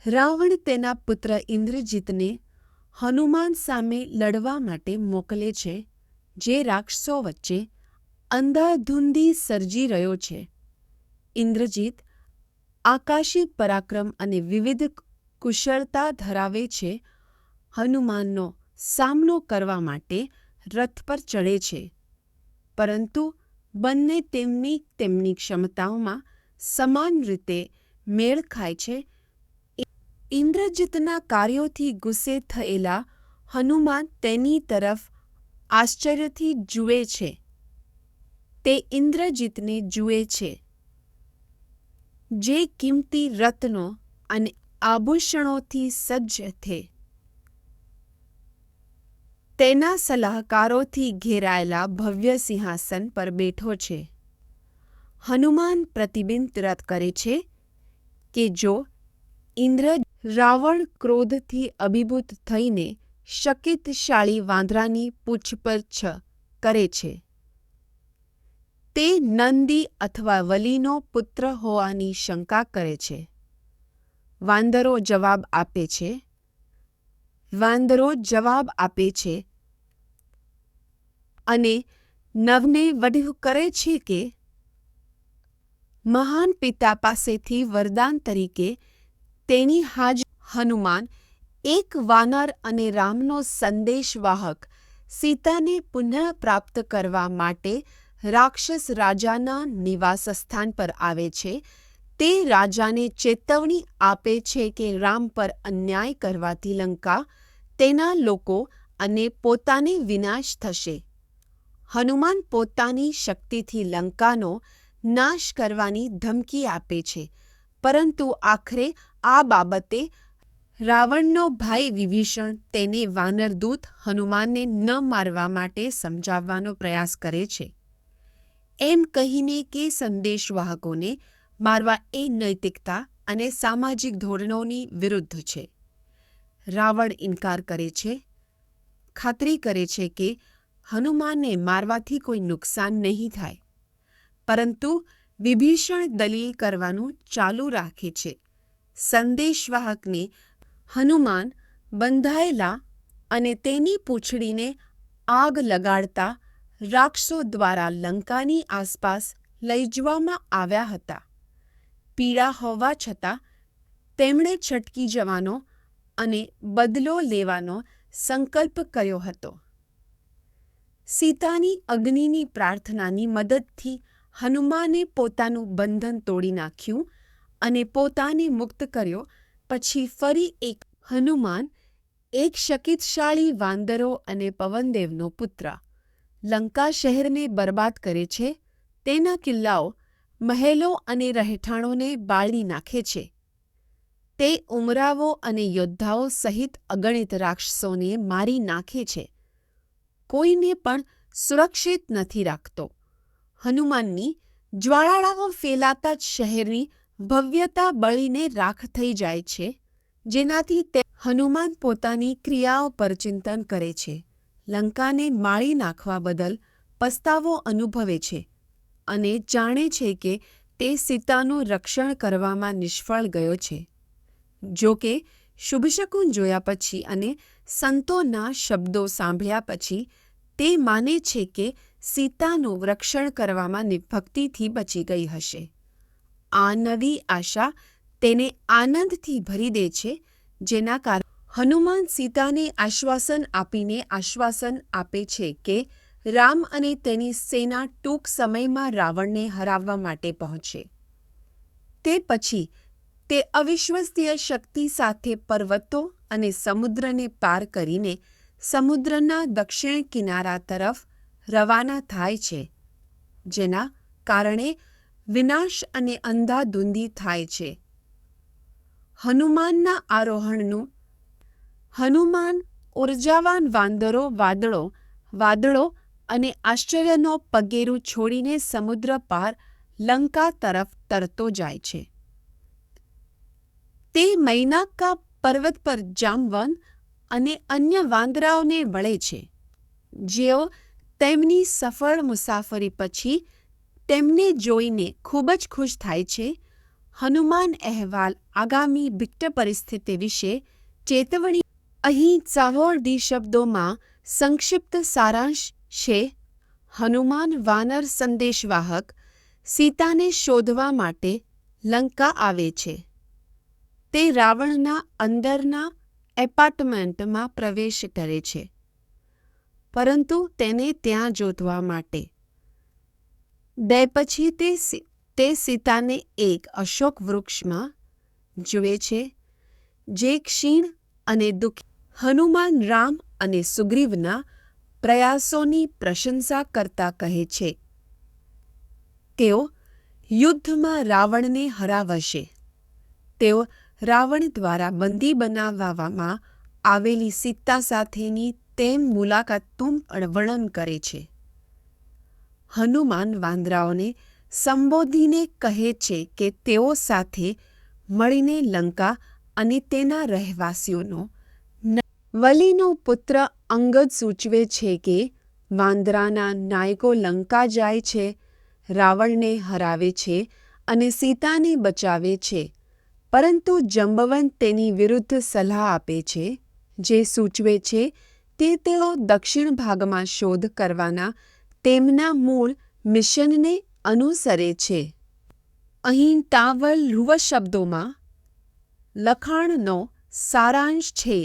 રાવણ તેના પુત્ર ઇન્દ્રજીતને હનુમાન સામે લડવા માટે મોકલે છે, જે રાક્ષસો વચ્ચે અંધાધૂંધી સર્જી રહ્યો છે. ઇન્દ્રજીત આકાશી પરાક્રમ અને વિવિધ કુશળતા ધરાવે છે. હનુમાનનો સામનો કરવા માટે રથ પર ચડે છે, પરંતુ બંને તેમની ક્ષમતાઓમાં સમાન રીતે મેળ ખાય છે. ઇન્દ્રજીતના કાર્યોથી ગુસ્સે થયેલા હનુમાન તેની તરફ આશ્ચર્યથી જુએ છે. તે ઇન્દ્રજીતને જુએ છે, જે કિંમતી રત્નો અને આભૂષણોથી સજ્જ છે. તેના સલાહકારોથી ઘેરાયેલા ભવ્ય સિંહાસન પર બેઠો છે. હનુમાન પ્રતિબિંબિત કરે છે કે જો રાવણ ક્રોધથી અભિભૂત થઈને શક્તિશાળી વાંદરાની પૂછપરછ કરે છે. તે નંદી અથવા વલીનો પુત્ર હોવાની શંકા કરે છે. વાંદરો જવાબ આપે છે અને નવને વઢ કરે છે કે મહાન પિતા પાસેથી વરદાન તરીકે તેની હાજર હનુમાન એક વાનર અને રામનો સંદેશવાહક સીતાને પુનઃ પ્રાપ્ત કરવા માટે રાક્ષસ રાજાના નિવાસસ્થાન પર આવે છે. તે રાજાને ચેતવણી આપે છે કે રામ પર અન્યાય કરવાથી લંકા તેના લોકો અને પોતાને વિનાશ થશે. હનુમાન પોતાની શક્તિથી લંકાનો નાશ કરવાની ધમકી આપે છે, પરંતુ આખરે આ બાબતે રાવણનો ભાઈ વિભીષણ તેને વાનરદૂત હનુમાનને ન મારવા માટે સમજાવવાનો પ્રયાસ કરે છે, એમ કહીને કે સંદેશવાહકોને મારવા એ નૈતિકતા અને સામાજિક ધોરણોની વિરુદ્ધ છે. રાવણ ઇનકાર કરે છે, ખાતરી કરે છે કે હનુમાનને મારવાથી કોઈ નુકસાન નહીં થાય, પરંતુ વિભીષણ દલીલ કરવાનું ચાલુ રાખે છે. સંદેશવાહકને હનુમાન બંધાયેલા અને તેની પૂંછડીને આગ લગાડતા રાક્ષસો દ્વારા લંકાની આસપાસ લઈ જવામાં આવ્યા હતા. પીડા હોવા છતાં તેમણે છટકી જવાનો અને બદલો લેવાનો સંકલ્પ કર્યો હતો. સીતાની અગ્નિની પ્રાર્થનાની મદદથી હનુમાને પોતાનું બંધન તોડી નાખ્યું અને પોતાને મુક્ત કર્યો. પછી ફરી એક હનુમાન, એક શક્તિશાળી વાંદરો અને પવનદેવનો પુત્ર, લંકા શહેરને બરબાદ કરે છે. તેના કિલ્લાઓ, મહેલો અને રહેઠાણોને બાળી નાખે છે. તે ઉમરાવો અને યોદ્ધાઓ સહિત અગણિત રાક્ષસોને મારી નાખે છે. કોઈને પણ સુરક્ષિત નથી રાખતો. હનુમાનની જ્વાળાઓ ફેલાતા જ શહેરની ભવ્યતા બળીને રાખ થઈ જાય છે, જેનાથી તે હનુમાન પોતાની ક્રિયાઓ પર ચિંતન કરે છે, લંકાને માળી નાખવા બદલ પસ્તાવો અનુભવે છે અને જાણે છે કે તે સીતાનું રક્ષણ કરવામાં નિષ્ફળ ગયો છે. જો કે શુભશકુન જોયા પછી અને સંતોના શબ્દો સાંભળ્યા પછી તે માને છે કે સીતાનું રક્ષણ કરવામાં ભક્તિથી બચી ગઈ હશે. આ નવી આશા તેને આનંદથી ભરી દે છે, જેના કારણે હનુમાન સીતાને આશ્વાસન આપે છે કે રામ અને તેની સેના ટૂંક સમયમાં રાવણને હરાવવા માટે પહોંચશે. તે પછી તે અવિશ્વસનીય શક્તિ સાથે પર્વતો અને સમુદ્રને પાર કરીને સમુદ્રના દક્ષિણ કિનારા તરફ રવાના થાય છે, જેના કારણે વિનાશ અને અંધાધૂંધી થાય છે. હનુમાનના આરોહણનું હનુમાન ઉર્જાવાન વાદળો અને આશ્ચર્યનો પગેરું છોડીને સમુદ્ર પાર લંકા તરફ તરતો જાય છે. તે મૈનાકા પર્વત પર જામવન અને અન્ય વાંદરાઓને વળે છે, જેઓ તેમની સફળ મુસાફરી પછી તેમને જોઈને ખૂબ જ ખુશ થાય છે. હનુમાન અહેવાલ આગામી વિકટ પરિસ્થિતિ વિશે ચેતવણી. અહીં ચાવોળદી શબ્દોમાં સંક્ષિપ્ત સારાંશ છે. હનુમાન વાનર સંદેશવાહક સીતાને શોધવા માટે લંકા આવે છે. તે રાવણના અંદરના એપાર્ટમેન્ટમાં પ્રવેશ કરે છે, પરંતુ તેને ત્યાં જોતવા માટે દે પછી તે સીતાને એક અશોક વૃક્ષમાં જુએ છે, જે ક્ષીણ અને દુઃખી. હનુમાન રામ અને સુગ્રીવના પ્રયાસોની પ્રશંસા કરતા કહે છે, તેઓ યુદ્ધમાં રાવણને હરાવશે. તેઓ રાવણ દ્વારા બંદી બનાવવામાં આવેલી સીતા સાથેની મુલાકાતનું વર્ણન કરે છે. હનુમાન વાંદરાઓને સંબોધીને કહે છે કે તેઓ સાથે મળીને લંકા અને તેના રહેવાસીઓનો. વલીનો પુત્ર અંગદ સૂચવે છે કે વાંદરાના નાયકો લંકા જાય છે, રાવણને હરાવે છે અને સીતાને બચાવે છે, પરંતુ જંબવંત તેની વિરુદ્ધ સલાહ આપે છે, જે સૂચવે છે કે તેઓ દક્ષિણ ભાગમાં શોધ કરવાના તેમના મૂળ મિશનને અનુસરે છે. અહીં ટાવલ શબ્દોમાં લખાણનો સારાંશ છે.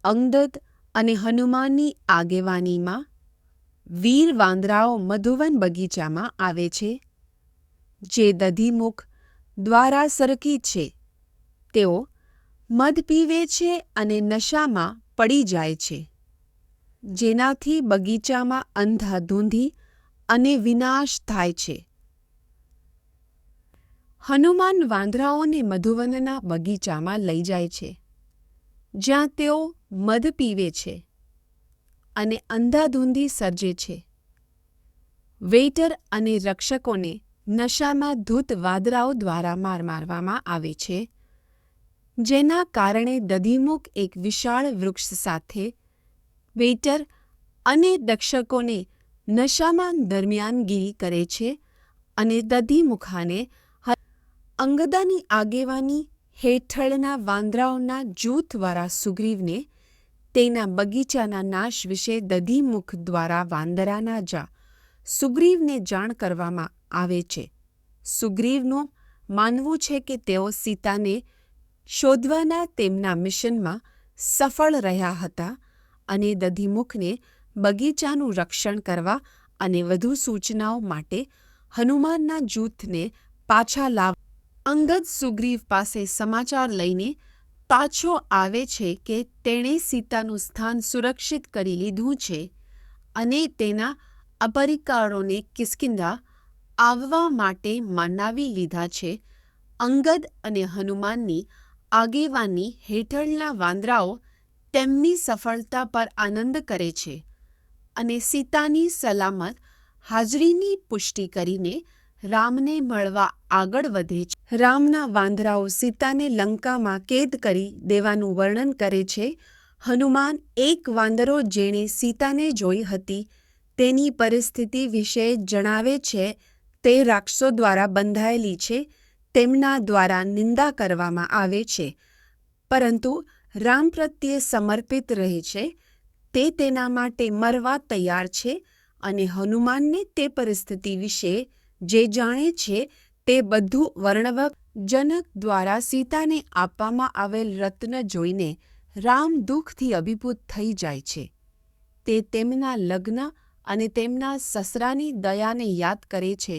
અંગદ અને હનુમાનની આગેવાનીમાં વીર વાંદરાઓ મધુવન બગીચામાં આવે છે, જે દધીમુખ દ્વારા સરકી છે. તેઓ મધ પીવે છે અને નશામાં પડી જાય છે, જેનાથી બગીચામાં અંધાધૂંધી અને વિનાશ થાય છે. હનુમાન વાંદરાઓને મધુવનના બગીચામાં લઈ જાય છે, જ્યાં તેઓ મધ પીવે છે અને અંધાધૂંધી સર્જે છે. વેઇટર અને રક્ષકોને નશામાં ધૂત વાંદરાઓ દ્વારા માર મારવામાં આવે છે, જેના કારણે દધીમુખ એક વિશાળ વૃક્ષ સાથે વેઇટર અને રક્ષકોને નશામાં દરમિયાનગીરી કરે છે અને દધીમુખાને અંગદાની આગેવાની હેઠળના વાંદરાઓના જૂથ દ્વારા સુગ્રીવને તેના બગીચાના નાશ વિશે દધીમુખ દ્વારા વાંદરાના સુગ્રીવને જાણ કરવામાં આવે છે. સુગ્રીવનું માનવું છે કે તેઓ સીતાને શોધવાના તેમના મિશનમાં સફળ રહ્યા હતા અને દધીમુખને બગીચાનું રક્ષણ કરવા અને વધુ સૂચનાઓ માટે હનુમાનના જૂથને પાછા લાવવા. અંગદ સુગ્રીવ પાસે સમાચાર લઈને પાછો આવે છે કે તેણે સીતાનું સ્થાન સુરક્ષિત કરી લીધું છે અને તેના અપરિકારોને કિષ્કિંધા આવવા માટે મનાવી લીધા છે. અંગદ અને હનુમાનની આગેવાની હેઠળના વાંદરાઓ તેમની સફળતા પર આનંદ કરે છે અને સીતાની સલામત હાજરીની પુષ્ટિ કરીને રામને મળવા આગળ વધે છે. રામના વાંદરાઓ સીતાને લંકામાં કેદ કરી દેવાનું વર્ણન કરે છે. હનુમાન એક વાંદરો જેણે સીતાને જોઈ હતી તેની પરિસ્થિતિ વિશે જણાવે છે. તે રાક્ષસો દ્વારા બંધાયેલી છે, તેમના દ્વારા નિંદા કરવામાં આવે છે, પરંતુ રામ પ્રત્યે સમર્પિત રહે છે. તે તેના માટે મરવા તૈયાર છે અને હનુમાનને તે પરિસ્થિતિ વિશે જે જાણે છે તે બધું વર્ણવક. જનક દ્વારા સીતાને આપવામાં આવેલ રત્ન જોઈને રામ દુઃખથી અભિભૂત થઈ જાય છે. તે તેમના લગ્ન અને તેમના સસરાની દયાને યાદ કરે છે,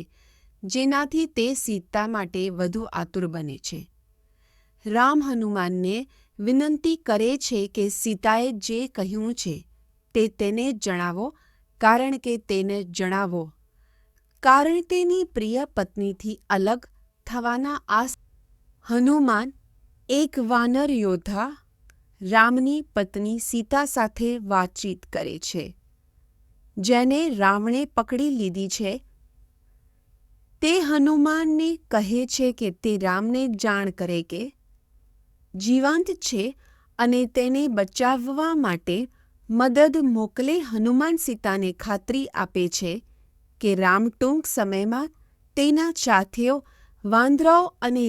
જેનાથી તે સીતા માટે વધુ આતુર બને છે. રામ હનુમાનને વિનંતી કરે છે કે સીતાએ જે કહ્યું છે તે તેને જણાવો, કારણ તેની પ્રિય પત્નીથી અલગ થવાના આ. હનુમાન એક વાનર યોદ્ધા રામની પત્ની સીતા સાથે વાતચીત કરે છે, જેને રાવણે પકડી લીધી છે. તે હનુમાનને કહે છે કે તે રામને જાણ કરે કે જીવંત છે અને તેને બચાવવા માટે મદદ મોકલે. હનુમાન સીતાને ખાતરી આપે છે કે રામ ટૂંક સમયમાં તેના સાથીઓ વાંદરાઓ અને